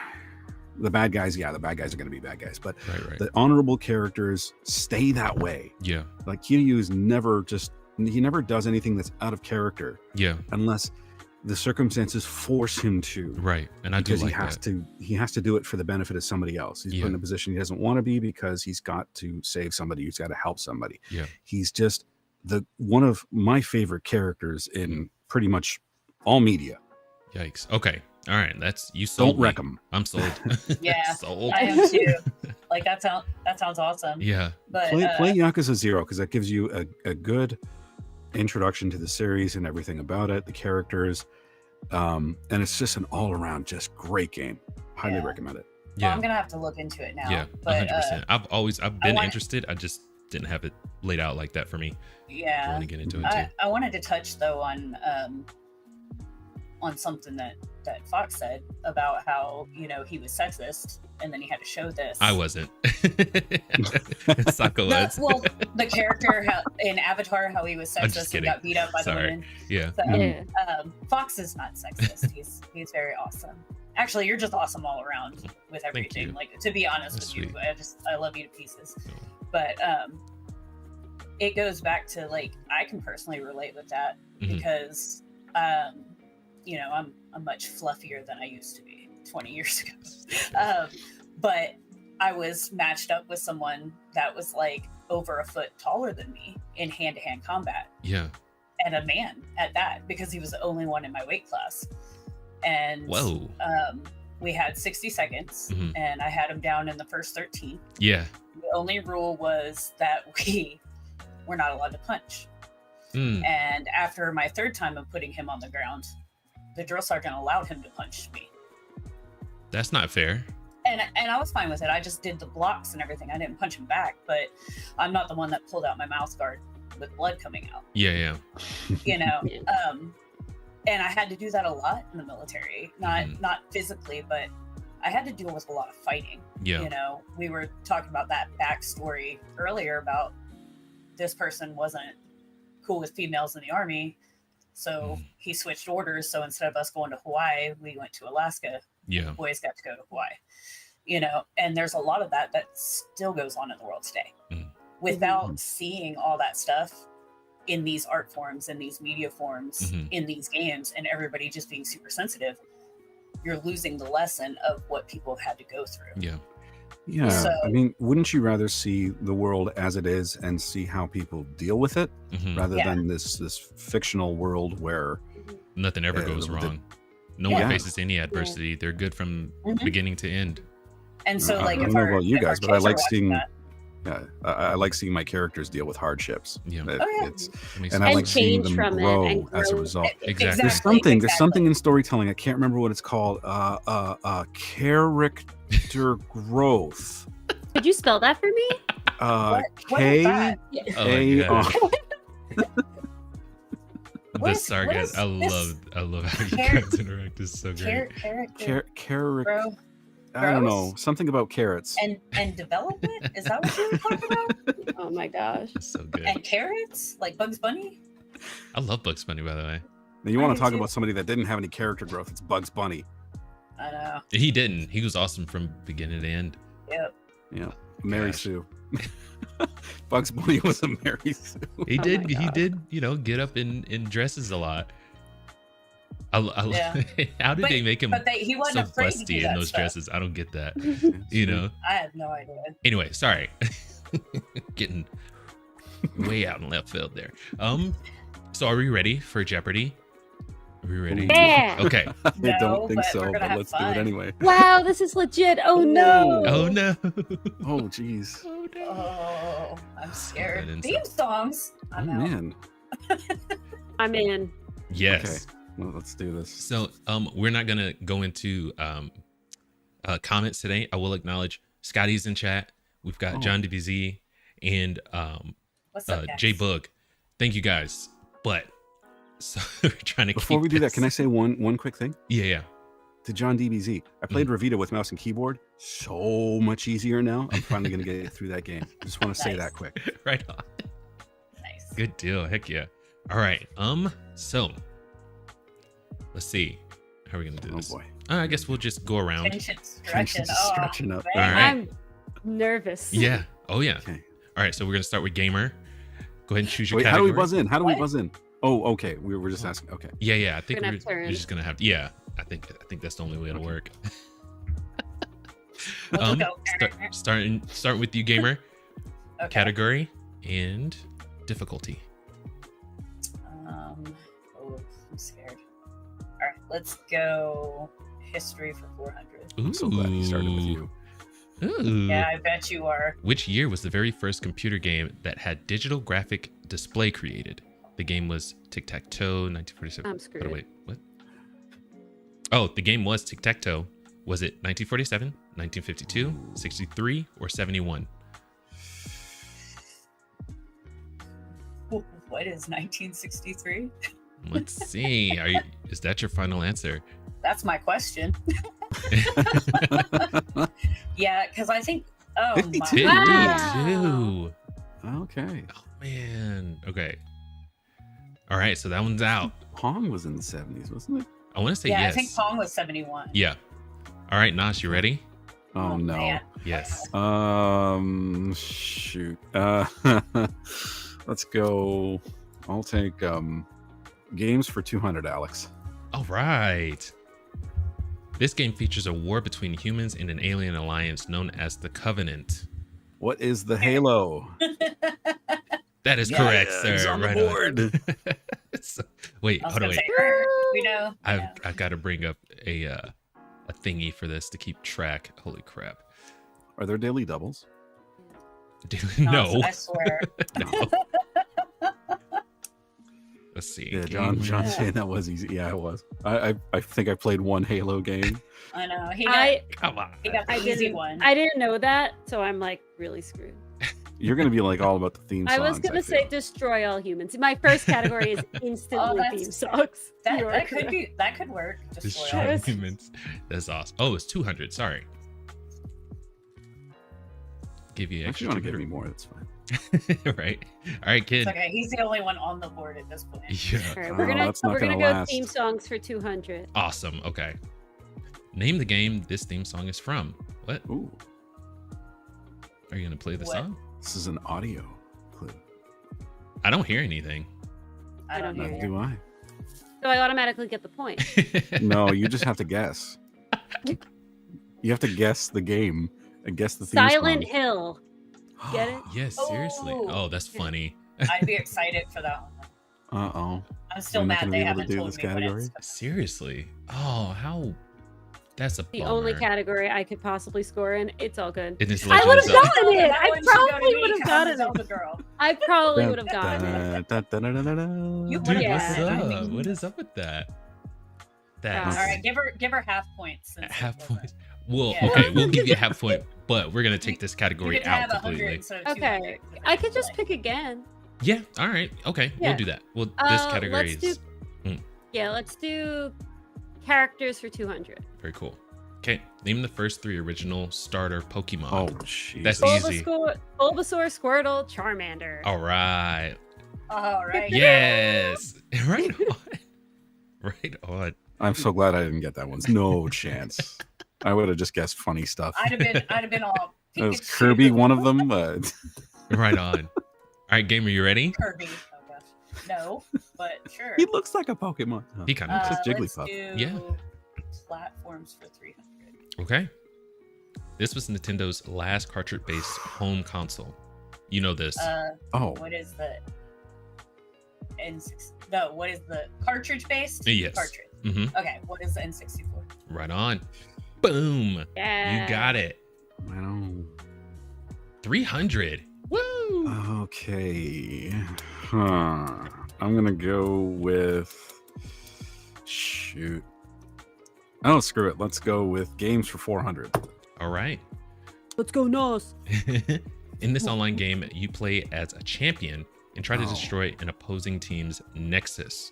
the bad guys, the bad guys are going to be bad guys, but the honorable characters stay that way. Yeah. Like Kiryu is never he never does anything that's out of character. Yeah. Unless the circumstances force him to. Right. And I do like he has to do it for the benefit of somebody else. He's put in a position he doesn't want to be because he's got to save somebody. He's got to help somebody. Yeah. He's just one of my favorite characters in pretty much all media. Yikes. Okay. All right. You sold. Don't wreck him. I'm sold. Yeah. Sold. I am too. Like that sounds awesome. Yeah. But play Yakuza 0 because that gives you a good introduction to the series and everything about it, the characters, and it's just an all-around just great game. Highly recommend it. Well, I'm gonna have to look into it now. Yeah, but 100%. I've been interested. I just didn't have it laid out like that for me. Yeah, I want to get into it too. I wanted to touch though on something that Fox said about how he was sexist, and then he had to show this. I wasn't. Sako was. Well, the character in Avatar, how he was sexist and got beat up by the women. Yeah. So, Fox is not sexist. He's very awesome. Actually, you're just awesome all around with everything. Like, to be honest with you, I love you to pieces. But it goes back to, like, I can personally relate with that because I'm much fluffier than I used to be 20 years ago. But I was matched up with someone that was like over a foot taller than me in hand-to-hand combat. Yeah. And a man at that, because he was the only one in my weight class. And we had 60 seconds and I had him down in the first 13. Yeah. The only rule was that we were not allowed to punch. And after my third time of putting him on the ground, the drill sergeant allowed him to punch me. That's not fair. And I was fine with it. I just did the blocks and everything. I didn't punch him back, but I'm not the one that pulled out my mouth guard with blood coming out. Yeah. And I had to do that a lot in the military. Not physically, but I had to deal with a lot of fighting. Yeah. We were talking about that backstory earlier about this person wasn't cool with females in the Army. So he switched orders. So instead of us going to Hawaii, we went to Alaska. Yeah. The boys got to go to Hawaii. And there's a lot of that still goes on in the world today. Without seeing all that stuff in these art forms, in these media forms, in these games, and everybody just being super sensitive, you're losing the lesson of what people have had to go through. Yeah. Yeah, so, I mean, wouldn't you rather see the world as it is and see how people deal with it rather than this fictional world where nothing ever goes wrong? No one faces any adversity. They're good from beginning to end. And so, like, I don't know about you guys, but I like seeing. I like seeing my characters deal with hardships. Yeah, and I like seeing them grow as a result. Exactly. There's something in storytelling. I can't remember what it's called. Character growth. Could you spell that for me? K-A-R. The sarcasm. I love how you guys interact. Is so great. Character. I don't know. Something about carrots. And development? Is that what you were talking about? Oh my gosh. So good. And carrots? Like Bugs Bunny? I love Bugs Bunny, by the way. Now you want to talk about somebody that didn't have any character growth. It's Bugs Bunny. I know. He didn't. He was awesome from beginning to end. Yep. Yeah. Mary Sue. Bugs Bunny was a Mary Sue. He did. He did, get up in dresses a lot. How did they make him he wasn't so busty in those dresses? I don't get that. I have no idea. Anyway, sorry. Getting way out in left field there. So are we ready for Jeopardy? Are we ready? Yeah. Okay. I don't think so, but let's do it anyway. Wow, this is legit. Oh no. Oh no. Oh jeez. Oh no. Oh, I'm scared. Theme songs. Man. I'm in. Yes. Okay. Well, let's do this. So we're not gonna go into comments today. I will acknowledge Scotty's in chat. We've got John DBZ and What's up, J Bug. Thank you guys. But so we're trying to before we do that, can I say one quick thing? Yeah. To John DBZ. I played Revita with mouse and keyboard. So much easier now. I'm finally gonna get through that game. I just want to say that quick. Right on. Nice. Good deal. Heck yeah. All right. So let's see. How are we gonna do this? Oh boy. I guess we'll just go around. Kenshinsgirl. Kenshin's stretching up. All right. I'm nervous. Yeah. Oh yeah. Okay. All right. So we're gonna start with gamer. Go ahead and choose your Wait, how do category. we buzz in? How do we What? buzz in? Oh, okay. We were just asking. Okay. Yeah. I think We're gonna we're have turns. just gonna have. Yeah. I think that's the only way it'll work. We'll go. Start with you, gamer. Okay. Category and difficulty. Oh, I'm scared. All right, let's go history for 400. Ooh. I'm so glad he started with you. Ooh. Yeah, I bet you are. Which year was the very first computer game that had digital graphic display created? The game was Tic-Tac-Toe, 1947. I'm screwed. Oh, wait, what? Oh, the game was Tic-Tac-Toe. Was it 1947, 1952, 63, or 71? What is 1963? Let's see. Is that your final answer? That's my question. Yeah, because I think. Oh 52. my. Wow. 52. Okay. Oh, man. Okay. All right, so that one's out. Pong was in the 70s, wasn't it? I want to say Yeah, yes. I think Pong was 71. Yeah. All right, Nosh, you ready? Oh, no. man. Yes. Shoot. Let's go. I'll take games for 200, Alex. All right. This game features a war between humans and an alien alliance known as the Covenant. What is the Halo? That is correct, He's sir. on the Right board. Wait, I was hold on, gonna wait. say, we know. I've got to bring up a thingy for this to keep track. Holy crap. Are there daily doubles? Dude, No, no. I swear. No. Let's see. Yeah, John saying that was easy. Yeah, it was. I think I played one Halo game. I know. Come on. He got the I easy didn't. one. I didn't know that, so I'm like really screwed. You're gonna be like all about the theme songs. I was gonna say feel. destroy all humans. My first category is instantly that's- theme songs. You are that could correct. be. That could work. Destroy Destroy all. Yes. humans. That's awesome. Oh, it's 200. Sorry. Give you If extra. you want to give me more, that's fine. Right. All right, kid. It's okay. He's the only one on the board at this point. Yeah. All right, Oh, we're gonna that's not we're gonna gonna go last. theme songs for 200. Awesome. Okay. Name the game this theme song is from. What? Ooh, Are you gonna play the What? song? this is an audio clue. I don't hear anything. I don't I know. don't Neither do I. So I automatically get the point. No, you just have to guess. You have to guess the game and guess the theme Silent song. Hill. Get it? Yes, seriously. Oh. Oh, that's funny. I'd be excited for that one. Uh-oh. I'm still We're not mad gonna they be able to haven't do told this me what category? it's. Seriously. Oh, how? That's a The bummer. only category I could possibly score in. It's all good. It is I would have Legend of Zelda. gotten it. That I one should go to probably me would have 'cause I'm gotten a it. Zelda girl. I probably would have gotten it. You Dude, would've what's gotten it. up? What is up with that? That's All right, give her half points. since half it wasn't- point. Well, Yeah. okay, we'll give you a half point, but we're gonna take this You category get to out have 100 completely. instead of Okay, 200, 'cause I it's could just like- pick again. Yeah. All right. Okay. Yeah. We'll do that. Well, this category let's is Yeah, let's do characters for 200. very cool. Okay. Name the first 3 original starter Pokemon. Oh, jeez. That's easy. Bulbasaur, Squirtle, Charmander. All right. All right. Yes. Right on. Right on. I'm so glad I didn't get that one. No chance. I would have just guessed funny stuff. I'd have been all. Was Pikachu. Kirby one of them? But Right on. All right, gamer, you ready? Kirby. Oh gosh. No, but sure. he looks like a Pokemon. Huh. He kind of It's does. just Let's Jigglypuff. do Yeah. Platforms for 300. Okay. This was Nintendo's last cartridge-based home console. You know this. Oh, What is the N6? No, what is the cartridge based? Yes. Cartridge. hmm Okay, what is the N64? Right on. Boom. Yeah. You got it. I don't. 300. Woo. Okay. Huh. I'm gonna go with. Shoot. Oh, screw it. Let's go with games for 400. All right. Let's go, Nos. In this online game, you play as a champion and try to Oh. destroy an opposing team's nexus.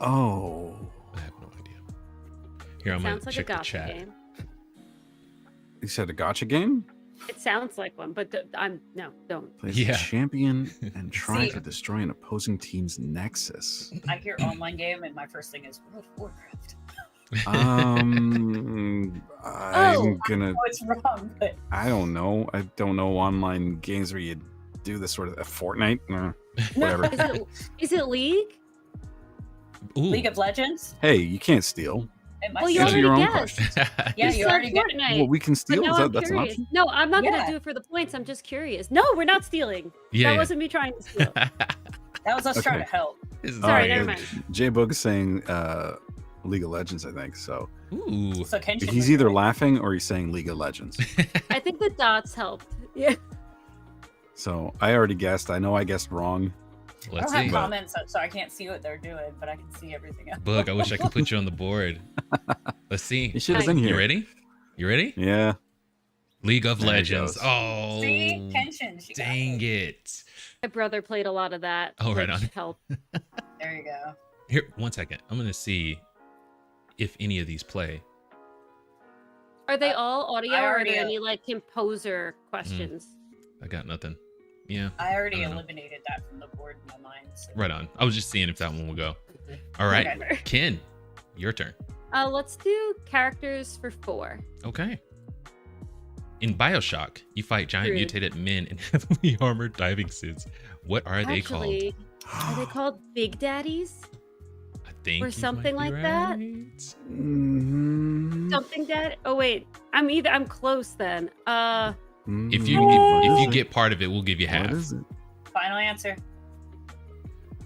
Oh. I have no idea. Here, I'm going Sounds to like a check the gotcha chat. game. You said a gotcha game? It sounds like one, but don't. Plays Yeah. a champion and tries See. to destroy an opposing team's nexus. I hear online game, and my first thing is World of Warcraft. I'm gonna. Oh, it's wrong, but I don't know. I don't know online games where you do this sort of Fortnite. Whatever. Is it League? Ooh. League of Legends. Hey, you can't steal. It might Well, be. you Those are your own already guessed. questions. Yeah, You you said already get. Fortnite. Well, we can But steal. now Is I'm that's an curious. option? No, I'm not Yeah. gonna do it for the points. I'm just curious. No, we're not stealing. Yeah. That wasn't me trying to steal. That was us trying Okay. to help. This is Sorry, All never right, mind. J Boog is saying League of Legends, I think. So Ooh. So Kenshin he's was either right. laughing or he's saying League of Legends. I think the dots helped. Yeah. So I already guessed. I know I guessed wrong. I Let's don't have see. comments up, so I can't see what they're doing, but I can see everything else. Boog, I wish I could put you on the board. Let's see. You should have been You here. ready? You ready? Yeah. League of There it Legends. goes. Oh. See, Kenshin. She got Dang it. it. My brother played a lot of that. Oh, right which on. helped. There you go. Here, 1 second. I'm gonna see if any of these play. Are they all audio, I or are already- there any like composer questions? I got nothing. Yeah, I already I don't know. eliminated that from the board in my mind. So. right on. I was just seeing if that one will go. All right, Whatever. Ken, your turn. Let's do characters for 4. Okay. In Bioshock, you fight giant Rude. mutated men in heavily armored diving suits. What are they called? Actually, are they called Big Daddies? I think or you something might be like that? right. Mhm. Something Dad? Oh wait, I'm close then. If you Mhm. if you get part of it, we'll give you half. What is it? Final answer.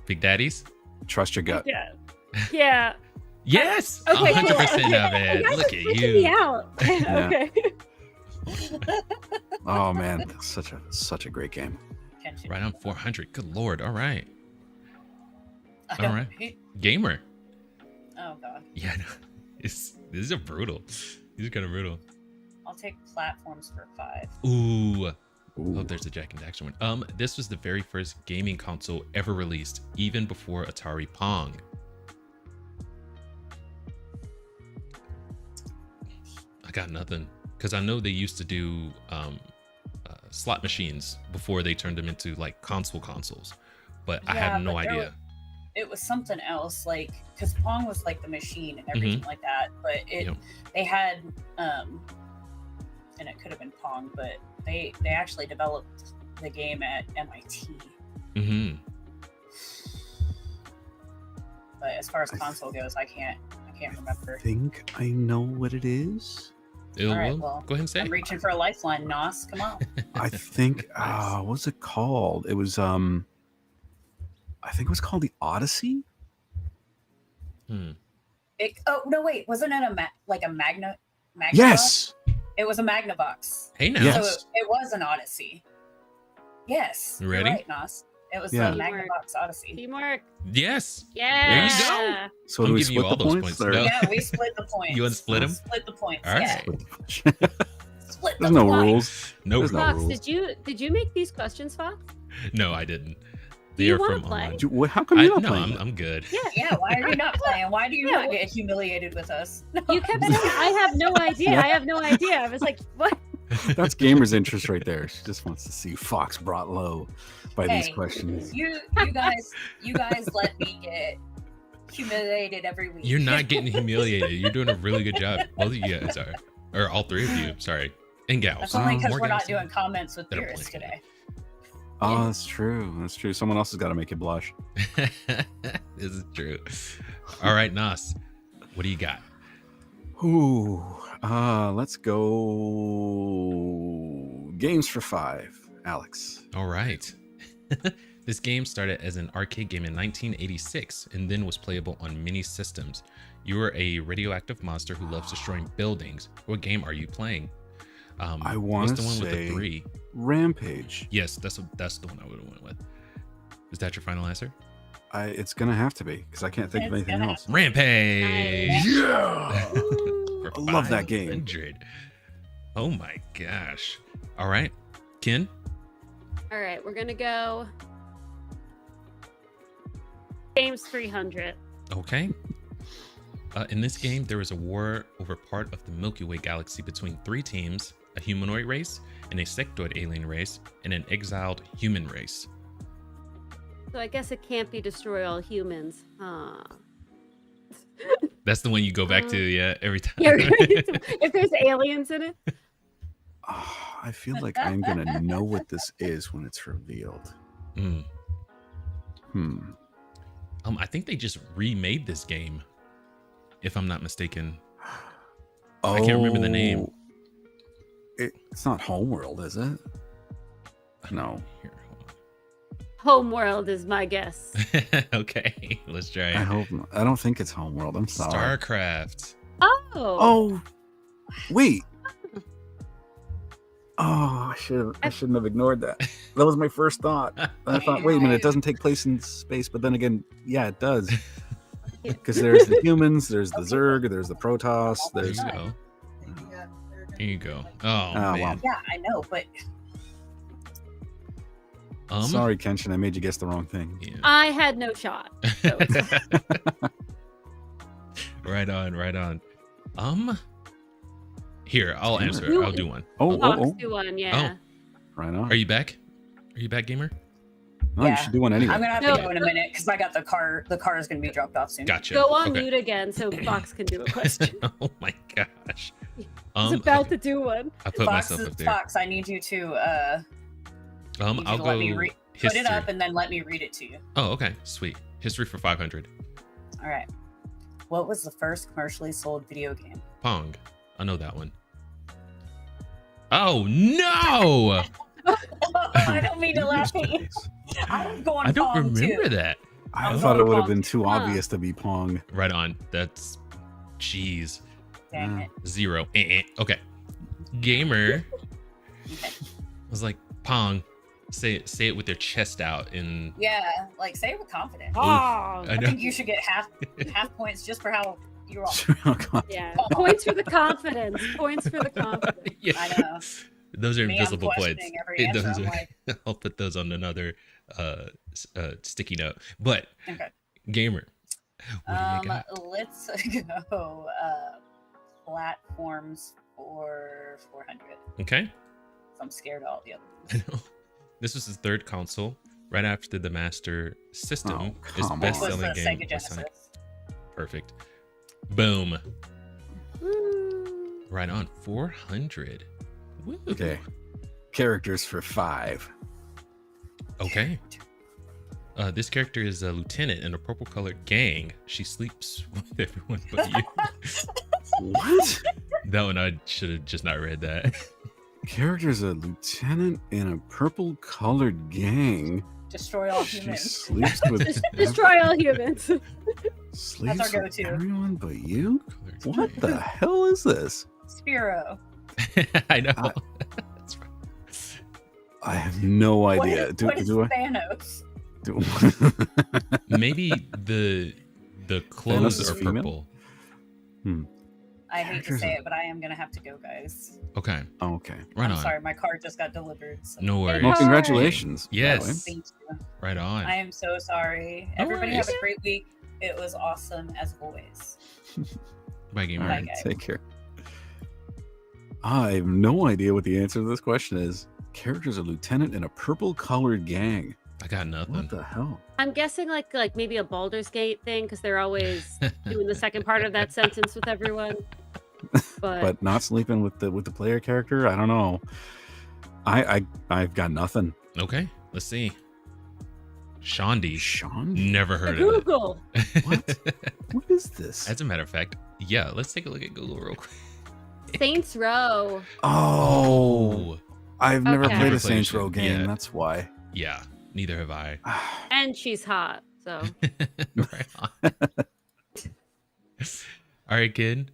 Big Daddies? Trust your gut. yeah, yeah. Yes, Okay, 100% cool. of it. You guys Look are at freaking me you. out. Okay. Oh man, such a great game. Kenshin. Right on 400. Good lord. All right, I all don't- right. Gamer. Oh god. Yeah, no, these are brutal. These are kind of brutal. I'll take platforms for 5. Ooh. Ooh. Oh, there's a Jack and Daxter one. This was the very first gaming console ever released, even before Atari Pong. I got nothing, because I know they used to do slot machines before they turned them into like consoles, but I Yeah, have no but there idea. It was something else, like because Pong was like the machine and everything like that. But Yep. they had and it could have been Pong, but they actually developed the game at MIT. Mm-hmm. But as far as console goes, I can't remember. I think I know what it is. All right, well, go ahead and say. I'm reaching for a lifeline, Nos. Come on. I think Nice. what's it called? It was I think it was called the Odyssey. Hmm. Oh no, wait, wasn't it a Magna? Yes. It was a Magnavox. Hey now. Yes. So it was an Odyssey. Yes. You you're ready? right, Nos. It was Yeah. the Magnavox Odyssey. Teamwork. Yes. Yeah. So I'm do we giving you split all the those points? points. or- No. Yeah, we split the points. You want to split them? Split the points. All yeah. right. Split the- Split the There's no points. rules. Nope. There's no Fox, rules. did you make these questions, Fox? No, I didn't. Do They you are wanna from play? online. How come you're not No, playing? I'm good. Yeah, why are you not playing? Why do you Yeah, not get humiliated with us? You kept saying, I have no idea. I have no idea. I was like, what? That's gamer's interest right there. She just wants to see Fox brought low by these Hey, questions. You guys let me get humiliated every week. You're not getting humiliated. You're doing a really good job. Both of you guys are. Or all three of you. Sorry. And gals. That's only because More we're not gals. doing comments with They're Beerus playing. today. Oh, that's true. That's true. Someone else has got to make you blush. This is true. All right, Nas. What do you got? Ooh, let's go games for 5. Alex. All right. This game started as an arcade game in 1986 and then was playable on many systems. You are a radioactive monster who loves destroying buildings. What game are you playing? I want What's to the one with say the 3? Rampage. Yes, that's the one I would have went with. Is that your final answer? It's gonna have to be because I can't think of It's anything gonna else. Rampage. Yeah. For I love that game. 500. Oh my gosh. All right. Ken? All right, we're going to go Games 300. Okay. In this game, there is a war over part of the Milky Way galaxy between 3 teams a humanoid race, an insectoid alien race, and an exiled human race. So I guess it can't be destroy all humans. Huh. That's the one you go back to, yeah, every time. Yeah, right. If there's aliens in it. I feel like I'm gonna know what this is when it's revealed. Mm. Hmm. I think they just remade this game, if I'm not mistaken. I can't remember the name. It's not Homeworld, is it? No. Here, hold Homeworld is my guess. on. Okay, let's try I it. hope not. I don't think it's Homeworld. I'm sorry. StarCraft. Oh. Oh, wait. Oh, I shouldn't have ignored that. That was my first thought. I thought, wait a minute, it doesn't take place in space, but then again, yeah, it does. Because there's the humans, there's the Zerg, there's the Protoss, There there's. you go. Here you go. Oh, man. wow. Yeah, I know, but Sorry, Kenshin, I made you guess the wrong thing. Yeah. I had no shot. So it's Right on. Here, I'll answer. You- I'll do one. Fox do one, yeah. Right on. Are you back? Are you back, gamer? No, you Yeah. should do one anyway. I'm gonna have No. to go in a minute because I got the car. The car is gonna be dropped off soon. Gotcha. Go on Okay. mute again so Fox can do a question. Oh my gosh. He's about to do one. I put myself up there. Fox, I need you to need you I'll to go let me put history. it up and then let me read it to you. Oh, okay. Sweet. History for 500. All right. What was the first commercially sold video game? Pong. I know that one. Oh no! I don't mean to laugh at you. I'm going I don't Pong, remember too. that. I I'm thought it going would have Pong. been too Huh. obvious to be Pong. Right on. That's jeez. Dang it. 0. Okay. Gamer was like Pong. Say it with their chest out in. Yeah, like say it with confidence. Oh, I I know. think you should get half points just for how you're all. Oh, God. yeah. Points for the confidence. Points for the confidence. Yeah. I know. Those are Me, I'm invisible points. questioning every answer. Those I'm are- like, I'll put those on another sticky note. But okay. gamer, what do you got? Let's go platforms for 400. Okay. I'm scared of all the other I ones. know. This was his third console, right after the Master System. Oh, his come on. This was best-selling the game. Sega was Sonic. Genesis. Perfect. Boom. Woo. Right on. 400. Woo. Okay. Characters for 5. Okay. This character is a lieutenant in a purple-colored gang. She sleeps with everyone but you. What? That one I should have just not read that. Character's a lieutenant in a purple-colored gang. Destroy all She humans. sleeps with Destroy all humans. sleeps That's our with go-to. everyone but you. Colored What gang. the hell is this? Spiro. I know. I- That's right. I have no idea. What is do I? Thanos? Do, Maybe the clothes is are female? purple. I hate to Characters say are- it, but I am gonna have to go, guys. Okay. Oh, okay. Right I'm on. sorry, my car just got delivered. So. No worries. Well, Hi. congratulations. by the Yes. way. Thank you. Right on. I am so sorry. No Everybody have worries. a great week. It was awesome as always. Bye, gamer. All right, guys. take care. I have no idea what the answer to this question is. Character's a lieutenant in a purple-colored gang. I got nothing. What the hell? I'm guessing like maybe a Baldur's Gate thing because they're always doing the second part of that sentence with everyone. But not sleeping with the player character. I don't know. I've got nothing. Okay. Let's see. Shondi. Sean, Never heard of it. Google. what? What is this? As a matter of fact, yeah, let's take a look at Google real quick. Saints Row. Oh, I've never Okay. played Never a played Saints a Row shit. game. Yeah. That's why. Yeah, neither have I. And she's hot. So Right on. All right, kid.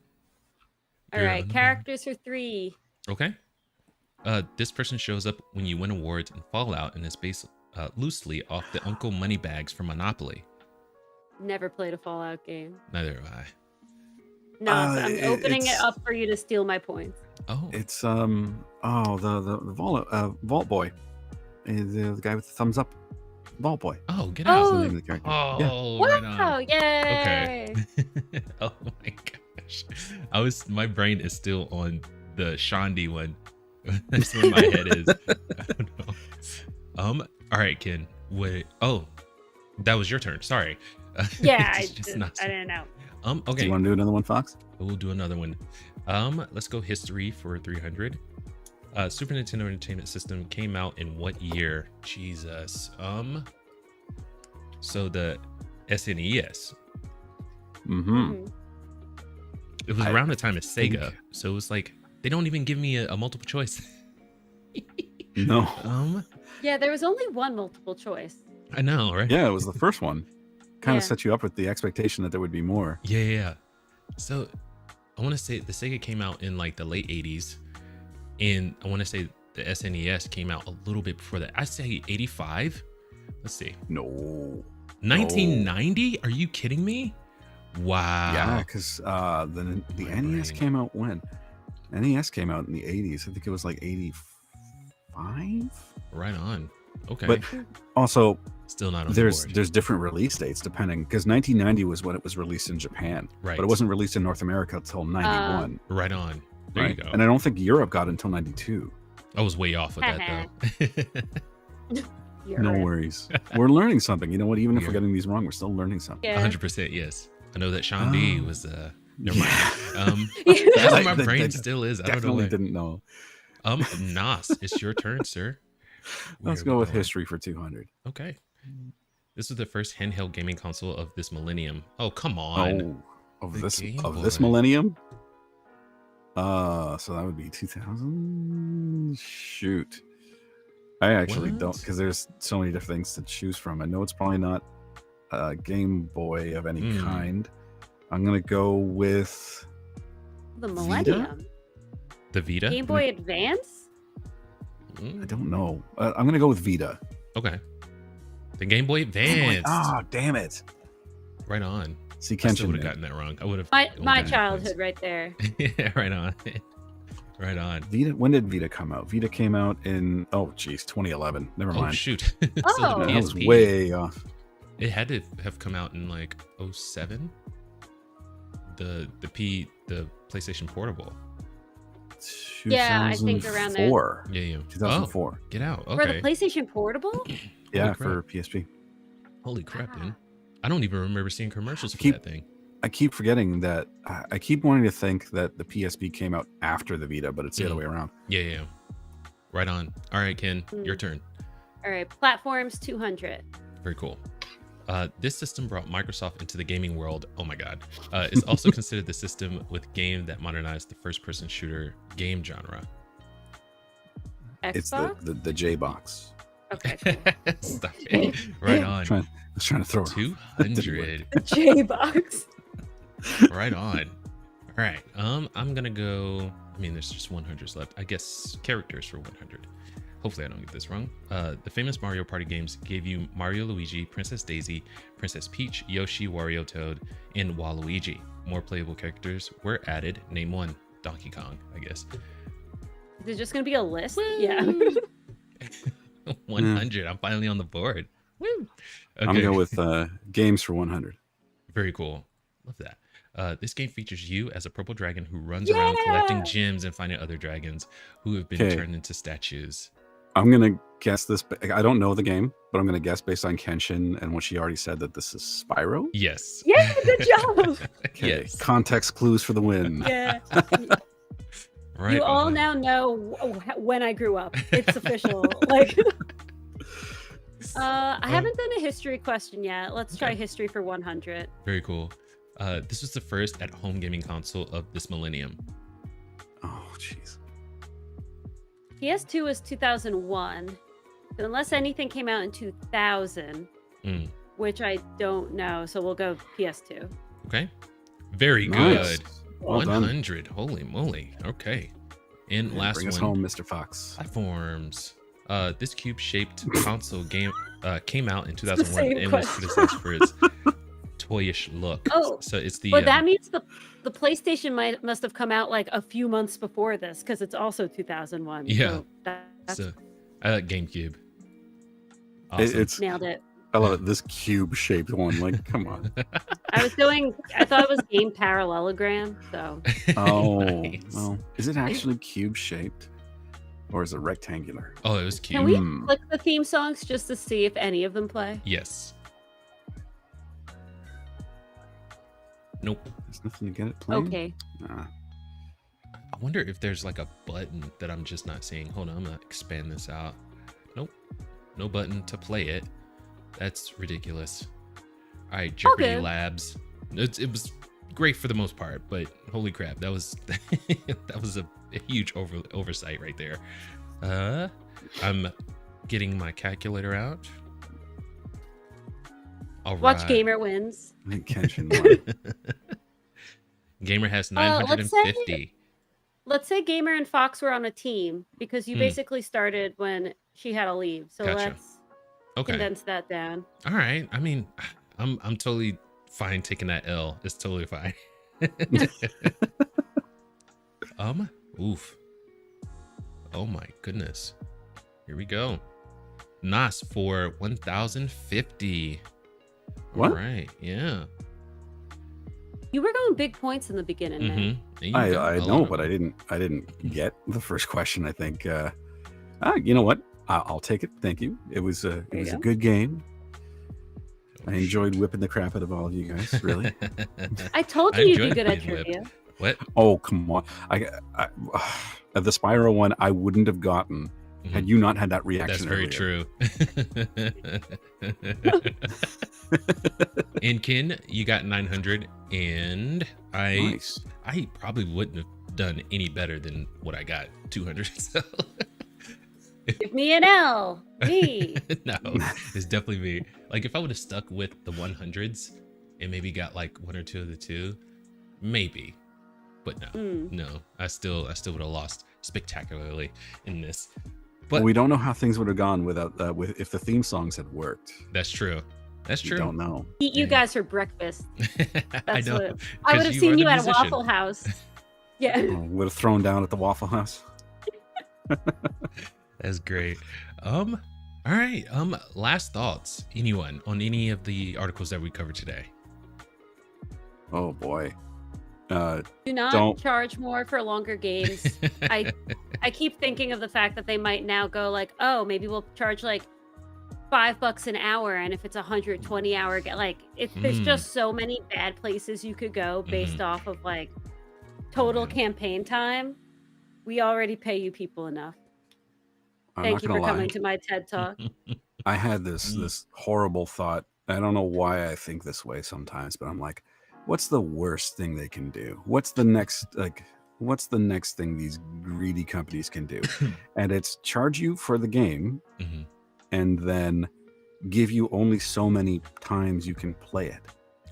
all You're right. on. Characters for 3. Okay. This person shows up when you win awards in Fallout and is based loosely off the Uncle Moneybags from Monopoly. Never played a Fallout game. Neither have I. No, I'm opening it it's- up for you to steal my points. Oh, It's the Vault Boy, the guy with the thumbs up, Vault Boy. oh, get That's out. the name of the character. Yeah. Oh, right on. Wow! Yay! Oh my gosh. My brain is still on the Shondi one. That's where my head is. I don't know. All right, Ken. Wait. Oh, that was your turn. Sorry. Yeah, I Just not- didn't know. Do Okay. you want to do another one, Fox? We'll do another one. Let's go history for 300. Super Nintendo Entertainment System came out in what year? Jesus. So the SNES. Mm-hmm. It was around the time of Sega, think- so it was like they don't even give me a multiple choice. No. Yeah, there was only one multiple choice. I know, right? Yeah, it was the first one. Kind Yeah. of set you up with the expectation that there would be more. Yeah. So I want to say the Sega came out in like the late 80s, and I want to say the SNES came out a little bit before that. I say 85. Let's see. No. 1990? Are you kidding me? Wow. Yeah, because the My NES brain. came out when? NES came out in the 80s. I think it was like 85. Right on. Okay. But also, still not on there's the board. there's different release dates depending, because 1990 was when it was released in Japan, Right. but it wasn't released in North America until 91. Right on. There Right? you go. And I don't think Europe got it until 92. I was way off with that though. You're No right. worries. We're learning something. You know what? Even if Yeah. we're getting these wrong, we're still learning something. Yeah. 100% yes. I know that Sean B Oh. was never mind. Yeah. That's where my I brain still is. I don't know Definitely why. didn't know. Nos, it's your turn, sir. Let's Where are go we with going? history for 200. Okay. This was the first handheld gaming console of this millennium. Oh, come on. Oh, The Game of this Boy. millennium. So that would be 2000. Shoot, I actually don't, What? because there's so many different things to choose from. I know it's probably not a Game Boy of any Hmm. kind. I'm gonna go with The Millennium. The Vita? Game Boy Advance? I don't know. I'm gonna go with Vita. Okay. The Game Boy Advance. Oh, damn it! Right on. See, I still Kenshin. would have gotten that wrong. I would have. My childhood right there. Yeah, right on. Right on. Vita. When did Vita come out? Vita came out in 2011. Never Oh, mind. shoot. So the Oh. that was PSP, way off. it had to have come out in like 07. The PlayStation Portable. Yeah, I think around there. 2004. Yeah. 2004. Oh, get out. For the Okay. PlayStation Portable? Yeah, crap. for PSP. Holy crap, Wow. dude. I don't even remember seeing commercials for Keep- that thing. I keep forgetting that. I keep wanting to think that the PSP came out after the Vita, but it's the other way around. Yeah. Right on. All right, Ken, your turn. All right, platforms 200. Very cool. This system brought Microsoft into the gaming world. Oh my God. It's also considered the system with game that modernized the first-person shooter game genre. Xbox? It's the J box. Okay, cool. Stop it. Right on. I was trying to throw it. 200. The J box. Right on. All right. I'm gonna go. I mean, there's just 100s left. I guess characters for 100. Hopefully, I don't get this wrong. The famous Mario Party games gave you Mario, Luigi, Princess Daisy, Princess Peach, Yoshi, Wario, Toad, and Waluigi. More playable characters were added. Name one. Donkey Kong, I guess. Is it just gonna be a list? Yeah. 100. I'm finally on the board. Woo. I'm gonna go with games for 100. Very cool. Love that. This game features you as a purple dragon who runs around collecting gems and finding other dragons who have been Okay. turned into statues. I'm gonna guess this. I don't know the game, but I'm gonna guess based on Kenshin and what she already said that this is Spyro. Yes. Yeah, good job. Okay. Yes. Context clues for the win. Yeah. Right. You all on. now know when I grew up. It's official. Like, I haven't done a history question yet. Let's try Okay. history for 100. Very cool. This was the first at-home gaming console of this millennium. Oh, jeez. PS2 was 2001. So unless anything came out in 2000, Mm. which I don't know, so we'll go PS2. Okay. Very Nice. good. Well done. 100. Holy moly. Okay. And Yeah, last bring us one. home, Mr. Fox. Platforms. This cube-shaped console game came out in 2001 same and was question. criticized for its toyish look. Oh, So it's the But that means the PlayStation must have come out like a few months before this because it's also 2001. Yeah. So that's I like GameCube. Awesome. It's nailed it. I love it. This cube-shaped one. Like, come on. I thought it was game parallelogram. So Oh, Nice. well, is it actually cube-shaped? Or is it rectangular? Oh, it was cute. Can we click the theme songs just to see if any of them play? Yes. Nope. There's nothing to get it playing? Okay. Nah. I wonder if there's like a button that I'm just not seeing. Hold on, I'm gonna expand this out. Nope. No button to play it. That's ridiculous. All right, Jeopardy Okay. Labs. It was great for the most part, but holy crap, that was that was a huge oversight right there. I'm getting my calculator out. All Watch right. Gamer wins. I think Kenshin won. Gamer has let's 950. Let's say Gamer and Fox were on a team because you basically started when she had to leave. So Gotcha. let's Okay. condense that down. All right. I mean, I'm totally fine taking that L. It's totally fine. Oof. Oh my goodness. Here we go. Nas for 1,050. What? All right. Yeah. You were going big points in the beginning, man. I know, but I didn't get the first question. I think. You know what? I'll take it. Thank you. It was a good game. I enjoyed whipping the crap out of all of you guys. Really. I told you you'd be good at trivia. What? Oh, come on! I the Spyro one I wouldn't have gotten had you not had that reaction. That's very earlier. true. And Ken, you got 900, and Nice. I probably wouldn't have done any better than what I got, 200. So. Give me an L. Me. No, it's definitely me. Like if I would have stuck with the 100s and maybe got like one or two of the two, maybe. But no, I still would have lost spectacularly in this. But we don't know how things would have gone without if the theme songs had worked. That's true. That's true. We don't know. Eat you guys for breakfast. I know. What, I would have you seen are you the at a musician. Waffle House. Yeah. Would have thrown down at the Waffle House. That's great. All right. Last thoughts, anyone, on any of the articles that we covered today? Oh boy. Do not Don't. charge more for longer games. I keep thinking of the fact that they might now go like, oh, maybe we'll charge like $5 an hour, and if it's 120 hour, there's just so many bad places you could go based off of like total campaign time. We already pay you people enough. Thank you for coming to my TED Talk. I had this horrible thought. I don't know why I think this way sometimes, but I'm like, what's the worst thing they can do? What's the next thing these greedy companies can do? And it's charge you for the game and then give you only so many times you can play it.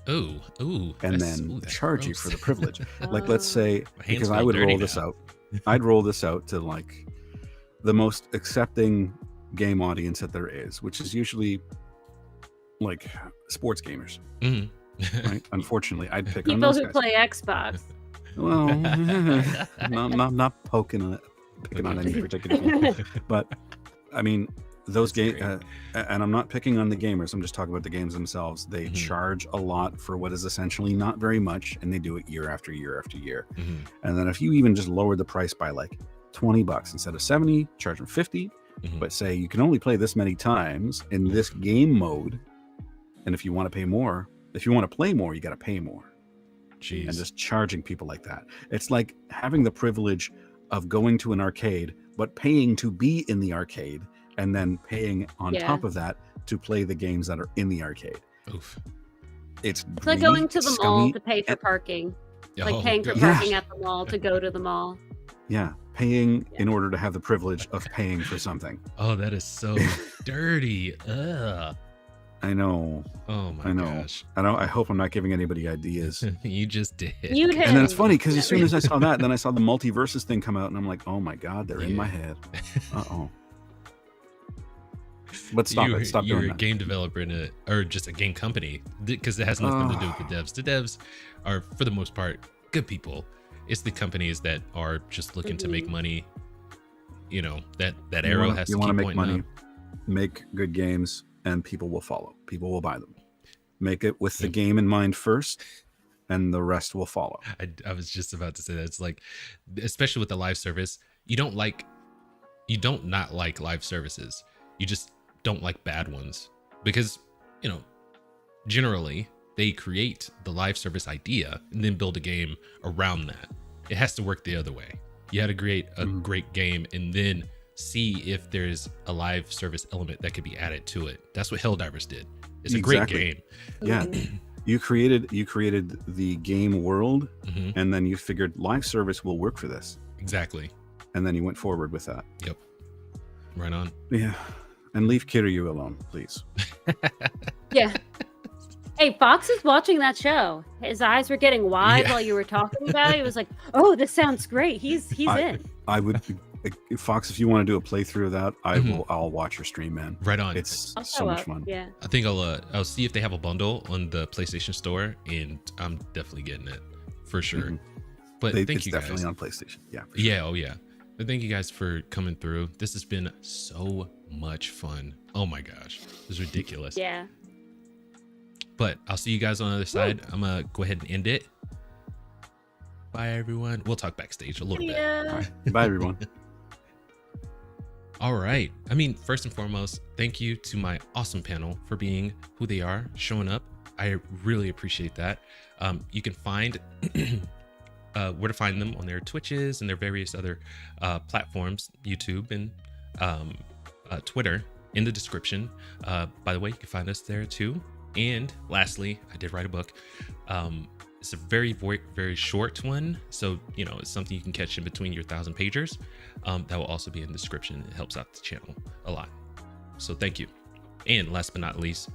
And then charge you for the privilege. Like, let's say, because I would roll this out. I'd roll this out to like the most accepting game audience that there is, which is usually like sports gamers. Right? Unfortunately, I'd pick on people those who guys. play Xbox. Well, not picking on any particular game, but I mean those games, and I'm not picking on the gamers. I'm just talking about the games themselves. They charge a lot for what is essentially not very much, and they do it year after year after year. And then if you even just lower the price by like $20 instead of 70, charge them 50, but say you can only play this many times in this game mode, and if you want to pay more. If you want to play more, you got to pay more. Jeez. And just charging people like that. It's like having the privilege of going to an arcade, but paying to be in the arcade, and then paying on top of that to play the games that are in the arcade. Oof. It's like going to the mall to pay for parking. Like paying for parking at the mall to go to the mall. Yeah, paying in order to have the privilege of paying for something. Oh, that is so dirty. Ugh. I know. Oh my gosh. I hope I'm not giving anybody ideas. You just did. You did. And then it's funny because as soon as I saw that, then I saw the multiverses thing come out, and I'm like, oh my god, they're in my head. Uh-oh. But stop doing that. You're a game developer or just a game company, because it has nothing to do with the devs. The devs are, for the most part, good people. It's the companies that are just looking to make money. You know, that arrow has to keep pointing make money, up. Make good games, and people will follow. People will buy them. Make it with the game in mind first, and the rest will follow. I was just about to say that. It's like, especially with the live service, you don't like you don't not like live services. You just don't like bad ones because, you know, generally they create the live service idea and then build a game around that. It has to work the other way. You had to create a great game and then see if there's a live service element that could be added to it. That's what Helldivers did. It's a great game. Yeah. You created the game world, and then you figured live service will work for this. Exactly. And then you went forward with that. Yep. Right on. Yeah. And leave Kiryu alone, please. Yeah. Hey, Fox is watching that show. His eyes were getting wide while you were talking about it. He was like, "Oh, this sounds great. He's in." I would, Fox, if you want to do a playthrough of that, I'll watch your stream, man. Right on. It's I'll so show much up. fun. Yeah. I think I'll see if they have a bundle on the PlayStation Store, and I'm definitely getting it for sure. But thank it's you guys. definitely on PlayStation. Yeah. For sure. Yeah. Oh yeah. But thank you guys for coming through. This has been so much fun. Oh my gosh, this is ridiculous. Yeah. But I'll see you guys on the other side. I'm gonna go ahead and end it. Bye everyone. We'll talk backstage a little bit. All right. Bye, everyone. All right. I mean, first and foremost, thank you to my awesome panel for being who they are, showing up. I really appreciate that. You can find where to find them on their Twitches and their various other platforms, YouTube and Twitter, in the description. By the way, you can find us there too. And lastly, I did write a book. It's a very, very short one. So, you know, it's something you can catch in between your 1,000 pagers. That will also be in the description. It helps out the channel a lot. So thank you. And last but not least,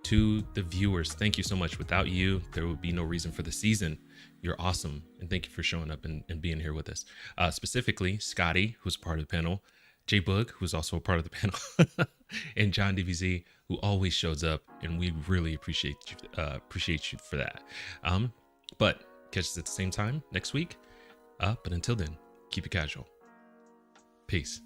to the viewers, thank you so much. Without you, there would be no reason for the season. You're awesome. And thank you for showing up and being here with us. Specifically, Scotty, who's a part of the panel, J Boog, who's also a part of the panel, and John DVZ, who always shows up, and we really appreciate you for that. But catch us at the same time next week. But until then, keep it casual. Peace.